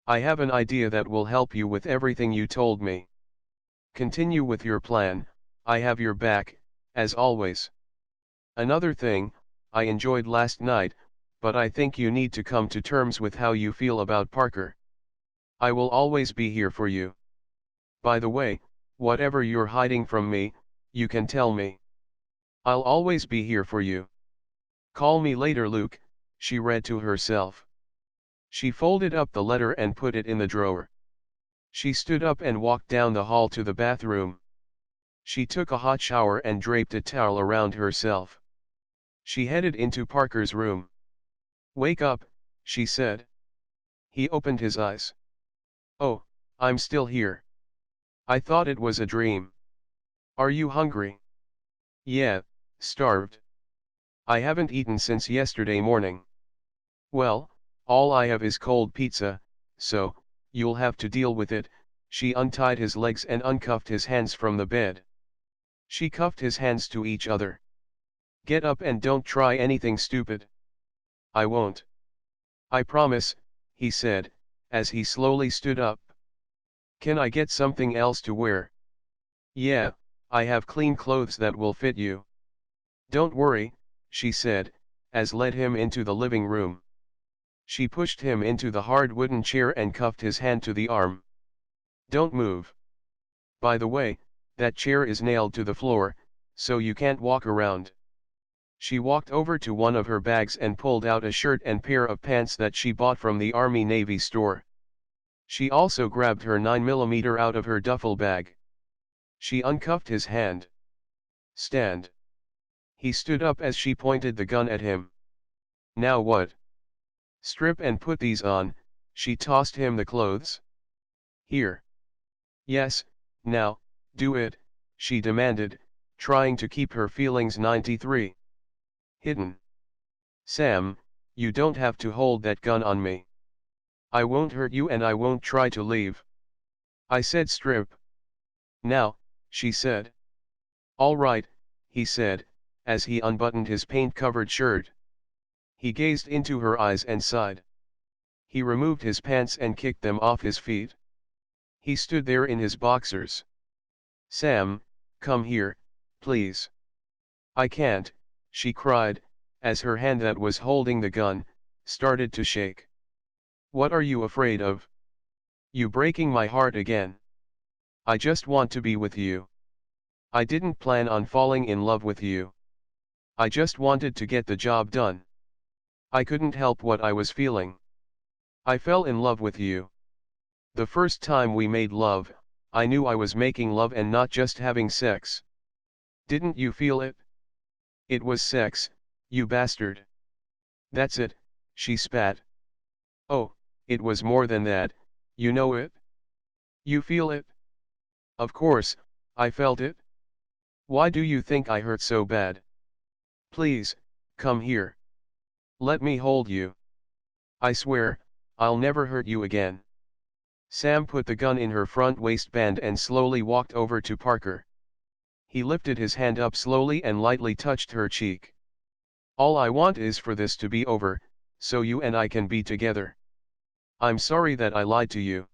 I have an idea that will help you with everything you told me. Continue with your plan, I have your back, as always. Another thing, I enjoyed last night, but I think you need to come to terms with how you feel about Parker. I will always be here for you. By the way, whatever you're hiding from me, you can tell me. I'll always be here for you. Call me later, Luke, she read to herself. She folded up the letter and put it in the drawer. She stood up and walked down the hall to the bathroom. She took a hot shower and draped a towel around herself. She headed into Parker's room. Wake up, she said. He opened his eyes. Oh, I'm still here. I thought it was a dream. Are you hungry? Yeah, starved. I haven't eaten since yesterday morning. Well, all I have is cold pizza, so, you'll have to deal with it. She untied his legs and uncuffed his hands from the bed. She cuffed his hands to each other. Get up and don't try anything stupid. I won't. I promise, he said, as he slowly stood up. Can I get something else to wear? Yeah, I have clean clothes that will fit you. Don't worry, she said, as led him into the living room. She pushed him into the hard wooden chair and cuffed his hand to the arm. Don't move. By the way, that chair is nailed to the floor, so you can't walk around. She walked over to one of her bags and pulled out a shirt and pair of pants that she bought from the Army-Navy store. She also grabbed her 9mm out of her duffel bag. She uncuffed his hand. Stand. He stood up as she pointed the gun at him. Now what? Strip and put these on, she tossed him the clothes. Here. Yes, now, do it, she demanded, trying to keep her feelings 93. Hidden. Sam, you don't have to hold that gun on me. I won't hurt you and I won't try to leave. I said strip. Now, she said. All right, he said, as he unbuttoned his paint-covered shirt. He gazed into her eyes and sighed. He removed his pants and kicked them off his feet. He stood there in his boxers. Sam, come here, please. I can't, she cried, as her hand that was holding the gun, started to shake. What are you afraid of? You breaking my heart again. I just want to be with you. I didn't plan on falling in love with you. I just wanted to get the job done. I couldn't help what I was feeling. I fell in love with you. The first time we made love, I knew I was making love and not just having sex. Didn't you feel it? It was sex, you bastard. That's it, she spat. Oh, it was more than that, you know it? You feel it? Of course, I felt it. Why do you think I hurt so bad? Please, come here. Let me hold you. I swear, I'll never hurt you again. Sam put the gun in her front waistband and slowly walked over to Parker. He lifted his hand up slowly and lightly touched her cheek. All I want is for this to be over, so you and I can be together. I'm sorry that I lied to you.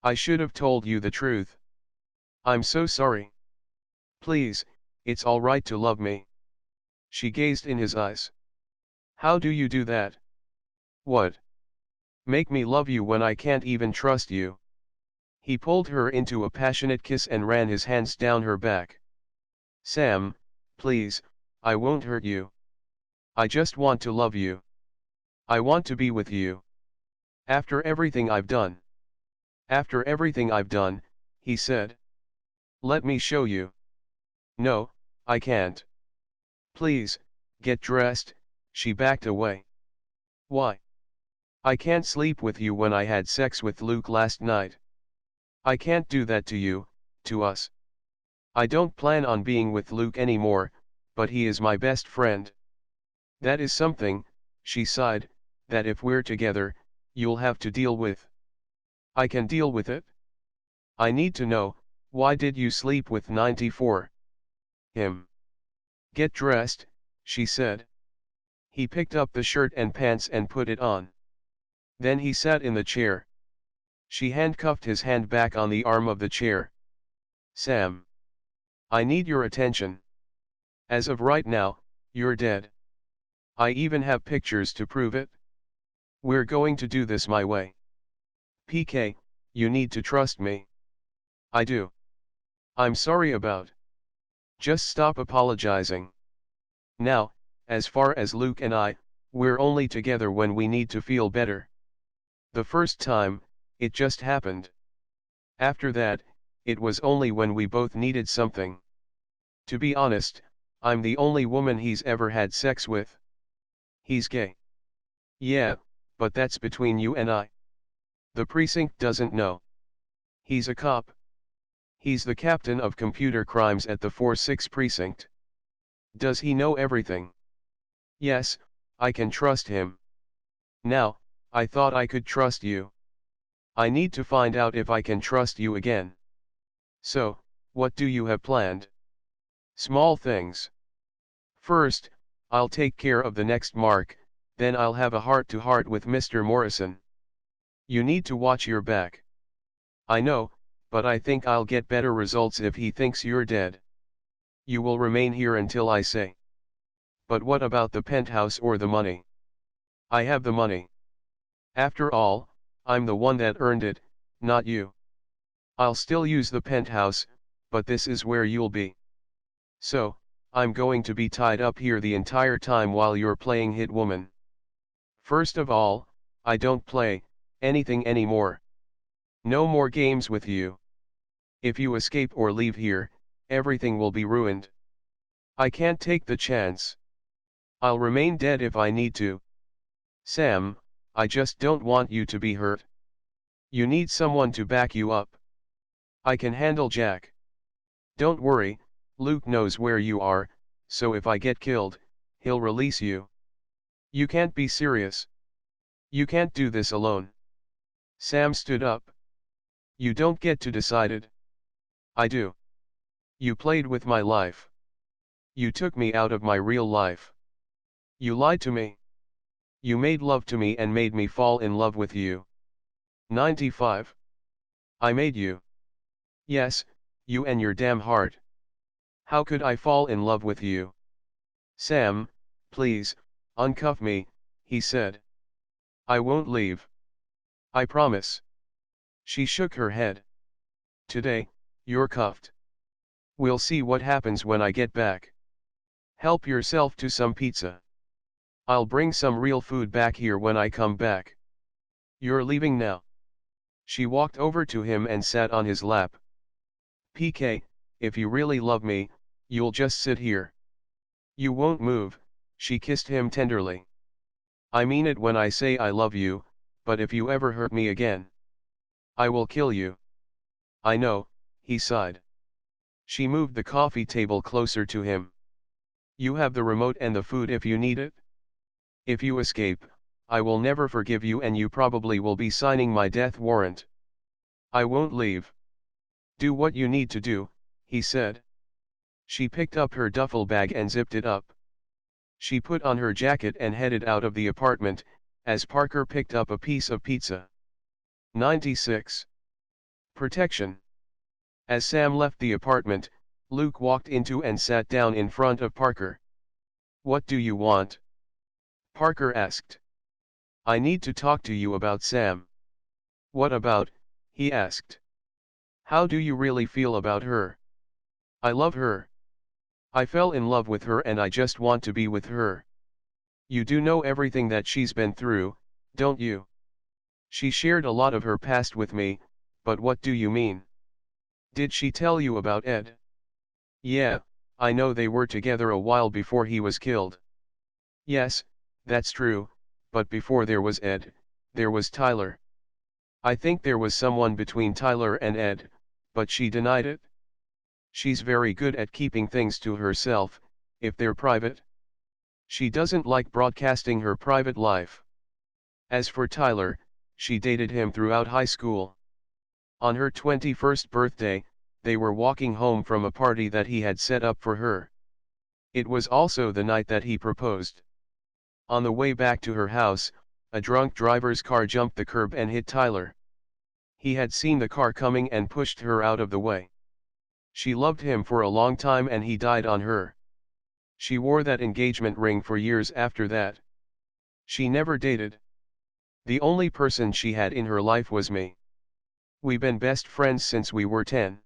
I should have told you the truth. I'm so sorry. Please, it's all right to love me. She gazed in his eyes. How do you do that? What? Make me love you when I can't even trust you. He pulled her into a passionate kiss and ran his hands down her back. Sam, please, I won't hurt you. I just want to love you. I want to be with you. After everything I've done. After everything I've done, he said. Let me show you. No, I can't. Please, get dressed, she backed away. Why? I can't sleep with you when I had sex with Luke last night. I can't do that to you, to us. I don't plan on being with Luke anymore, but he is my best friend. That is something, she sighed, that if we're together, you'll have to deal with. I can deal with it. I need to know, why did you sleep with 94? Him. Get dressed, she said. He picked up the shirt and pants and put it on. Then he sat in the chair. She handcuffed his hand back on the arm of the chair. Sam. I need your attention. As of right now, you're dead. I even have pictures to prove it. We're going to do this my way. PK, you need to trust me. I do. I'm sorry about. Just stop apologizing. Now, as far as Luke and I, we're only together when we need to feel better. The first time, it just happened. After that, it was only when we both needed something. To be honest, I'm the only woman he's ever had sex with. He's gay. Yeah, but that's between you and I. The precinct doesn't know. He's a cop. He's the captain of computer crimes at the 4-6 precinct. Does he know everything? Yes, I can trust him. Now, I thought I could trust you. I need to find out if I can trust you again. So, what do you have planned? Small things. First, I'll take care of the next mark, then I'll have a heart-to-heart with Mr. Morrison. You need to watch your back. I know, but I think I'll get better results if he thinks you're dead. You will remain here until I say. But what about the penthouse or the money? I have the money. After all, I'm the one that earned it, not you. I'll still use the penthouse, but this is where you'll be. So, I'm going to be tied up here the entire time while you're playing hit woman. First of all, I don't play anything anymore. No more games with you. If you escape or leave here, everything will be ruined. I can't take the chance. I'll remain dead if I need to. Sam, I just don't want you to be hurt. You need someone to back you up. I can handle Jack. Don't worry, Luke knows where you are, so if I get killed, he'll release you. You can't be serious. You can't do this alone. Sam stood up. You don't get to decide it. I do. You played with my life. You took me out of my real life. You lied to me. You made love to me and made me fall in love with you. 95. I made you. Yes, you and your damn heart. How could I fall in love with you? Sam, please, uncuff me, he said. I won't leave. I promise. She shook her head. Today, you're cuffed. We'll see what happens when I get back. Help yourself to some pizza. I'll bring some real food back here when I come back. You're leaving now. She walked over to him and sat on his lap. PK, if you really love me, you'll just sit here. You won't move, she kissed him tenderly. I mean it when I say I love you, but if you ever hurt me again, I will kill you. I know, he sighed. She moved the coffee table closer to him. You have the remote and the food if you need it. If you escape, I will never forgive you and you probably will be signing my death warrant. I won't leave. Do what you need to do, he said. She picked up her duffel bag and zipped it up. She put on her jacket and headed out of the apartment, as Parker picked up a piece of pizza. 96. Protection. As Sam left the apartment, Luke walked into and sat down in front of Parker. What do you want? Parker asked. I need to talk to you about Sam. What about? He asked. How do you really feel about her? I love her. I fell in love with her and I just want to be with her. You do know everything that she's been through, don't you? She shared a lot of her past with me, but what do you mean? Did she tell you about Ed? Yeah, I know they were together a while before he was killed. Yes, that's true, but before there was Ed, there was Tyler. I think there was someone between Tyler and Ed, but she denied it. She's very good at keeping things to herself, if they're private. She doesn't like broadcasting her private life. As for Tyler, she dated him throughout high school. On her 21st birthday, they were walking home from a party that he had set up for her. It was also the night that he proposed. On the way back to her house, a drunk driver's car jumped the curb and hit Tyler. He had seen the car coming and pushed her out of the way. She loved him for a long time and he died on her. She wore that engagement ring for years after that. She never dated. The only person she had in her life was me. We've been best friends since we were 10.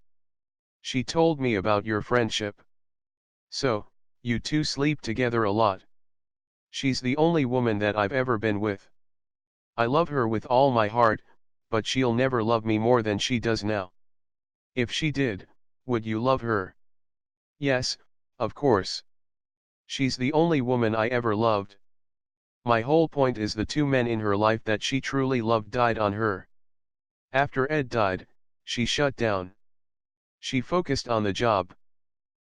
She told me about your friendship. So, you two sleep together a lot. She's the only woman that I've ever been with. I love her with all my heart, but she'll never love me more than she does now. If she did, would you love her? Yes, of course. She's the only woman I ever loved. My whole point is the two men in her life that she truly loved died on her. After Ed died, she shut down. She focused on the job.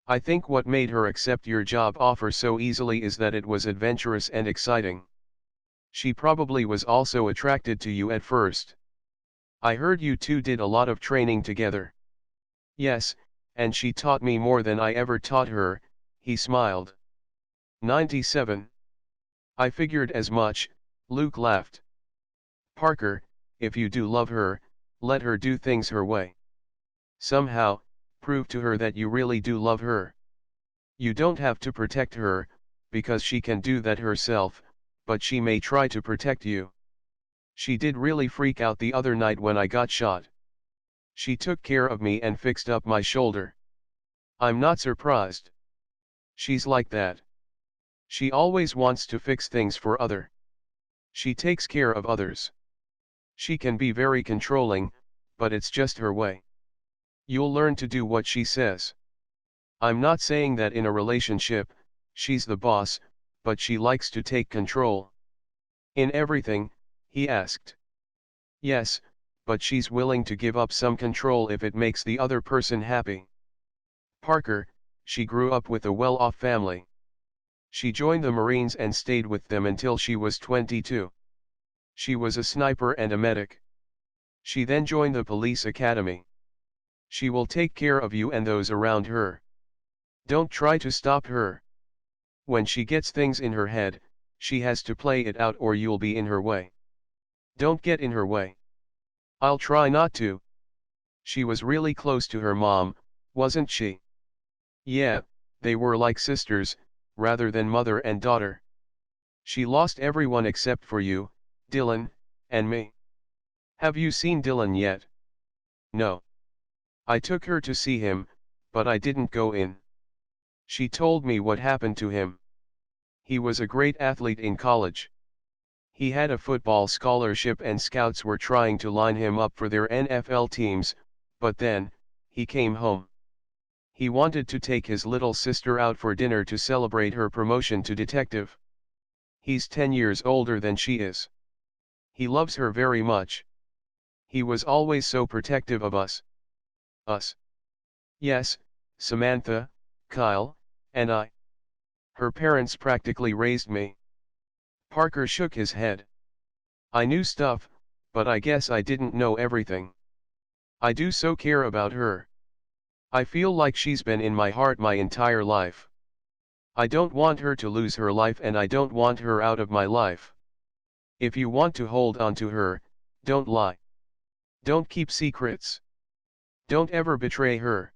I think what made her accept your job offer so easily is that it was adventurous and exciting. She probably was also attracted to you at first. I heard you two did a lot of training together. Yes, and she taught me more than I ever taught her, he smiled. 97. I figured as much, Luke laughed. Parker, if you do love her, let her do things her way. Somehow, prove to her that you really do love her. You don't have to protect her, because she can do that herself, but she may try to protect you. She did really freak out the other night when I got shot. She took care of me and fixed up my shoulder. I'm not surprised. She's like that. She always wants to fix things for other. She takes care of others. She can be very controlling, but it's just her way. You'll learn to do what she says. I'm not saying that in a relationship, she's the boss, but she likes to take control. In everything, he asked. Yes, but she's willing to give up some control if it makes the other person happy. Parker, she grew up with a well-off family. She joined the Marines and stayed with them until she was 22. She was a sniper and a medic. She then joined the police academy. She will take care of you and those around her. Don't try to stop her. When she gets things in her head, she has to play it out or you'll be in her way. Don't get in her way. I'll try not to. She was really close to her mom, wasn't she? Yeah, they were like sisters, rather than mother and daughter. She lost everyone except for you, Dylan, and me. Have you seen Dylan yet? No. I took her to see him, but I didn't go in. She told me what happened to him. He was a great athlete in college. He had a football scholarship and scouts were trying to line him up for their NFL teams, but then, he came home. He wanted to take his little sister out for dinner to celebrate her promotion to detective. He's 10 years older than she is. He loves her very much. He was always so protective of us. Us. Yes, Samantha, Kyle, and I. Her parents practically raised me. Parker shook his head. I knew stuff, but I guess I didn't know everything. I do so care about her. I feel like she's been in my heart my entire life. I don't want her to lose her life and I don't want her out of my life. If you want to hold on to her, don't lie. Don't keep secrets. Don't ever betray her.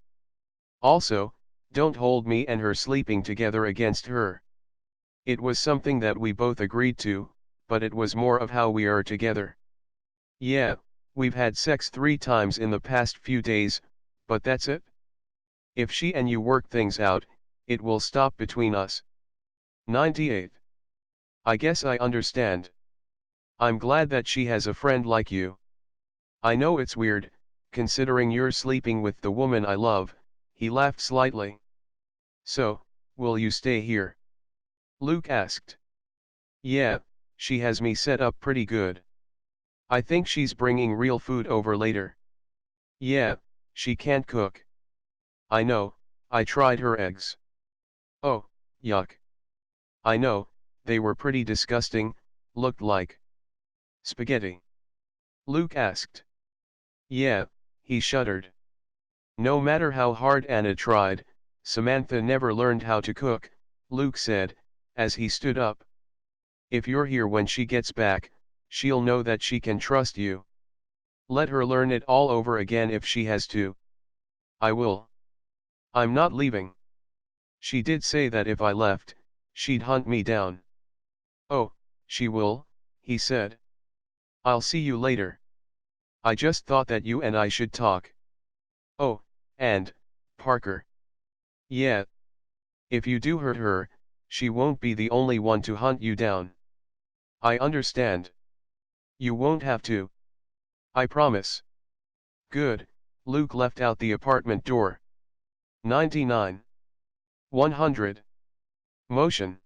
Also, don't hold me and her sleeping together against her. It was something that we both agreed to, but it was more of how we are together. Yeah, we've had sex 3 times in the past few days, but that's it. If she and you work things out, it will stop between us. 98. I guess I understand. I'm glad that she has a friend like you. I know it's weird, considering you're sleeping with the woman I love, he laughed slightly. So, will you stay here? Luke asked. Yeah, she has me set up pretty good. I think she's bringing real food over later. Yeah, she can't cook. I know, I tried her eggs. Oh, yuck. I know, they were pretty disgusting, looked like spaghetti. Luke asked. Yeah, he shuddered. No matter how hard Anna tried, Samantha never learned how to cook, Luke said, as he stood up. If you're here when she gets back, she'll know that she can trust you. Let her learn it all over again if she has to. I will. I'm not leaving. She did say that if I left, she'd hunt me down. Oh, she will, he said. I'll see you later. I just thought that you and I should talk. Oh, and, Parker. Yeah. If you do hurt her, she won't be the only one to hunt you down. I understand. You won't have to. I promise. Good, Luke left out the apartment door. 99. 100. Motion.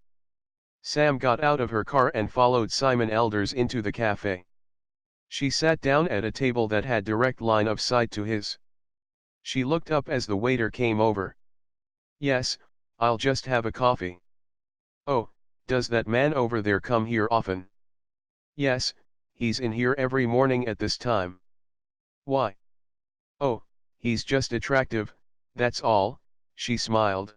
Sam got out of her car and followed Simon Elders into the cafe. She sat down at a table that had direct line of sight to his. She looked up as the waiter came over. Yes, I'll just have a coffee. Oh, does that man over there come here often? Yes, he's in here every morning at this time. Why? Oh, he's just attractive, that's all, she smiled.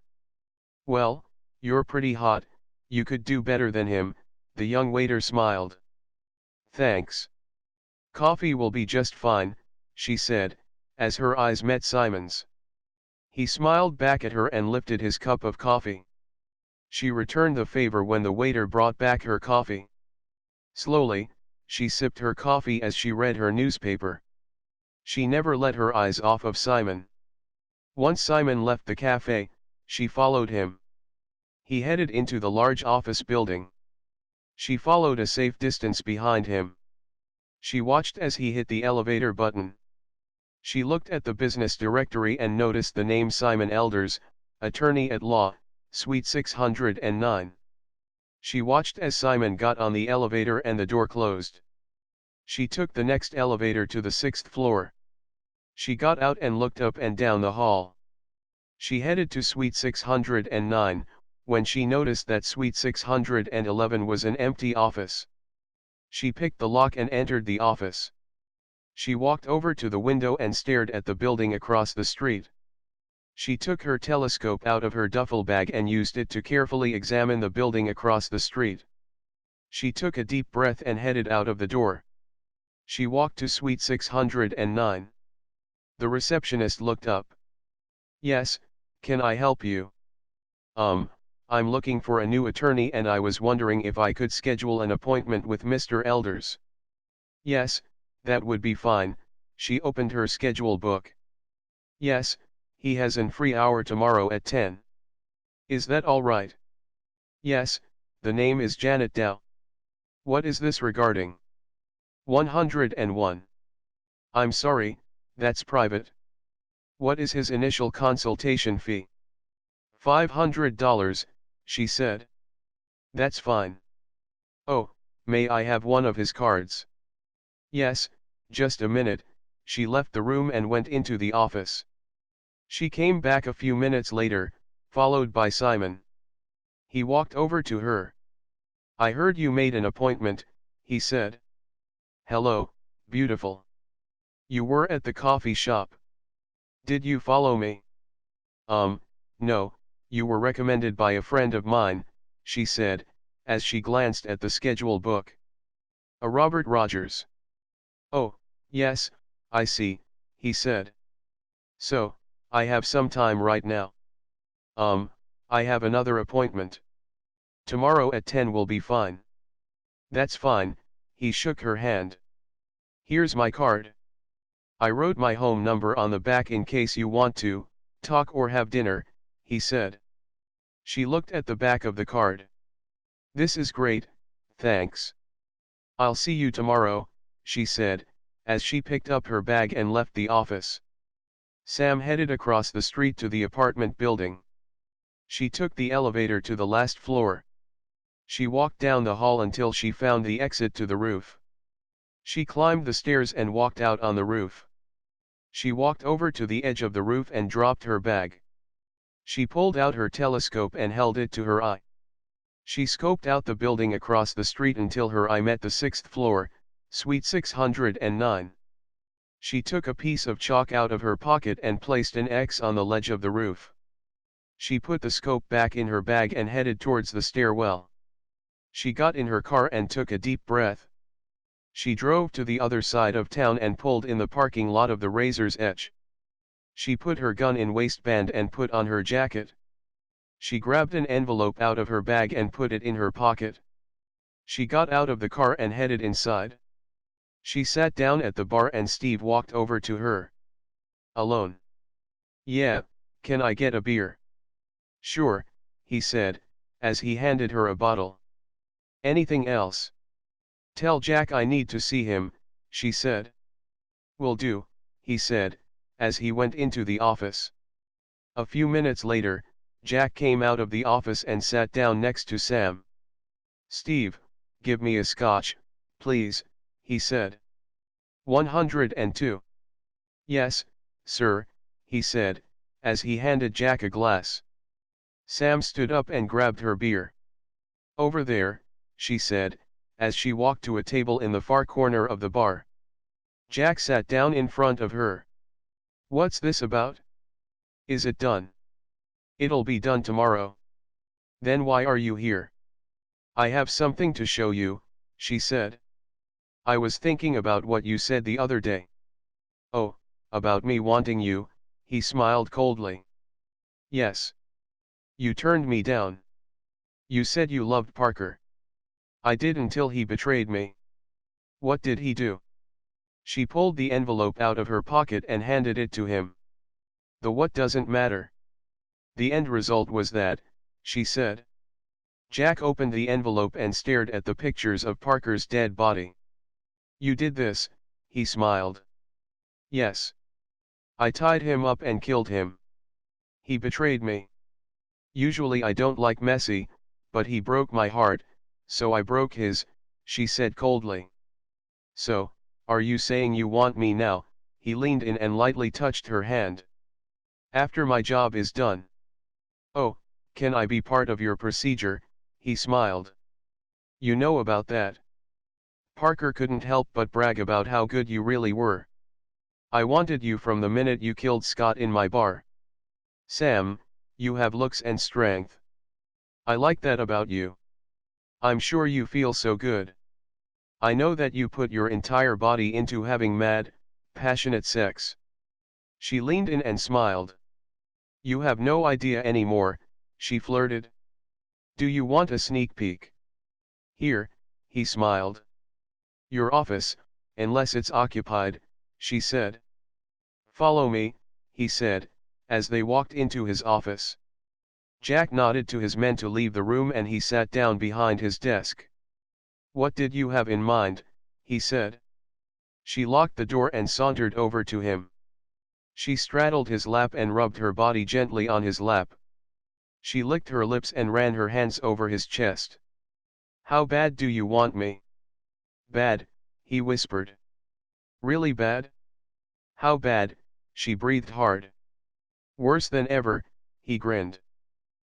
Well, you're pretty hot, you could do better than him, the young waiter smiled. Thanks. Coffee will be just fine, she said, as her eyes met Simon's. He smiled back at her and lifted his cup of coffee. She returned the favor when the waiter brought back her coffee. Slowly, she sipped her coffee as she read her newspaper. She never let her eyes off of Simon. Once Simon left the cafe, she followed him. He headed into the large office building. She followed a safe distance behind him. She watched as he hit the elevator button. She looked at the business directory and noticed the name Simon Elders, attorney at law, Suite 609. She watched as Simon got on the elevator and the door closed. She took the next elevator to the 6th floor. She got out and looked up and down the hall. She headed to Suite 609, when she noticed that Suite 611 was an empty office. She picked the lock and entered the office. She walked over to the window and stared at the building across the street. She took her telescope out of her duffel bag and used it to carefully examine the building across the street. She took a deep breath and headed out of the door. She walked to suite 609. The receptionist looked up. "Yes, can I help you?" I'm looking for a new attorney and I was wondering if I could schedule an appointment with Mr. Elders." "Yes, that would be fine." She opened her schedule book. "Yes, he has an free hour tomorrow at 10. Is that all right?" "Yes, the name is Janet Dow." "What is this regarding?" 101. "I'm sorry, that's private." "What is his initial consultation fee?" $500, she said. "That's fine." "Oh, may I have one of his cards?" "Yes, just a minute." She left the room and went into the office. She came back a few minutes later, followed by Simon. He walked over to her. "I heard you made an appointment," he said. "Hello, beautiful. You were at the coffee shop. Did you follow me?" No, you were recommended by a friend of mine," she said, as she glanced at the schedule book. "A Robert Rogers." "Oh, yes, I see," he said. "So, I have some time right now." I have another appointment. Tomorrow at 10 will be fine." "That's fine," he shook her hand. "Here's my card. I wrote my home number on the back in case you want to talk or have dinner," he said. She looked at the back of the card. "This is great, thanks. I'll see you tomorrow," she said, as she picked up her bag and left the office. Sam headed across the street to the apartment building. She took the elevator to the last floor. She walked down the hall until she found the exit to the roof. She climbed the stairs and walked out on the roof. She walked over to the edge of the roof and dropped her bag. She pulled out her telescope and held it to her eye. She scoped out the building across the street until her eye met the 6th floor, suite 609. She took a piece of chalk out of her pocket and placed an X on the ledge of the roof. She put the scope back in her bag and headed towards the stairwell. She got in her car and took a deep breath. She drove to the other side of town and pulled in the parking lot of the Razor's Edge. She put her gun in waistband and put on her jacket. She grabbed an envelope out of her bag and put it in her pocket. She got out of the car and headed inside. She sat down at the bar and Steve walked over to her. "Alone?" "Yeah, can I get a beer?" "Sure," he said, as he handed her a bottle. "Anything else?" "Tell Jack I need to see him," she said. "Will do," he said, as he went into the office. A few minutes later, Jack came out of the office and sat down next to Sam. "Steve, give me a scotch, please," he said. 102. "Yes, sir," he said, as he handed Jack a glass. Sam stood up and grabbed her beer. "Over there," she said, as she walked to a table in the far corner of the bar. Jack sat down in front of her. "What's this about? Is it done?" "It'll be done tomorrow." "Then why are you here?" "I have something to show you," she said. "I was thinking about what you said the other day." "Oh, about me wanting you," he smiled coldly. "Yes. You turned me down. You said you loved Parker." "I did until he betrayed me." "What did he do?" She pulled the envelope out of her pocket and handed it to him. "The what doesn't matter. The end result was that," she said. Jack opened the envelope and stared at the pictures of Parker's dead body. "You did this," he smiled. "Yes. I tied him up and killed him. He betrayed me. Usually I don't like messy, but he broke my heart, so I broke his," she said coldly. "So, are you saying you want me now?" He leaned in and lightly touched her hand. "After my job is done." "Oh, can I be part of your procedure?" he smiled. "You know about that." Parker couldn't help but brag about how good you really were. I wanted you from the minute you killed Scott in my bar. Sam, you have looks and strength. I like that about you. I'm sure you feel so good. I know that you put your entire body into having mad, passionate sex. She leaned in and smiled. You have no idea anymore, she flirted. Do you want a sneak peek? Here, he smiled. Your office, unless it's occupied, she said. Follow me, he said, as they walked into his office. Jack nodded to his men to leave the room and he sat down behind his desk. What did you have in mind, he said. She locked the door and sauntered over to him. She straddled his lap and rubbed her body gently on his lap. She licked her lips and ran her hands over his chest. How bad do you want me? Bad, he whispered. Really bad? How bad? She breathed hard. Worse than ever, he grinned.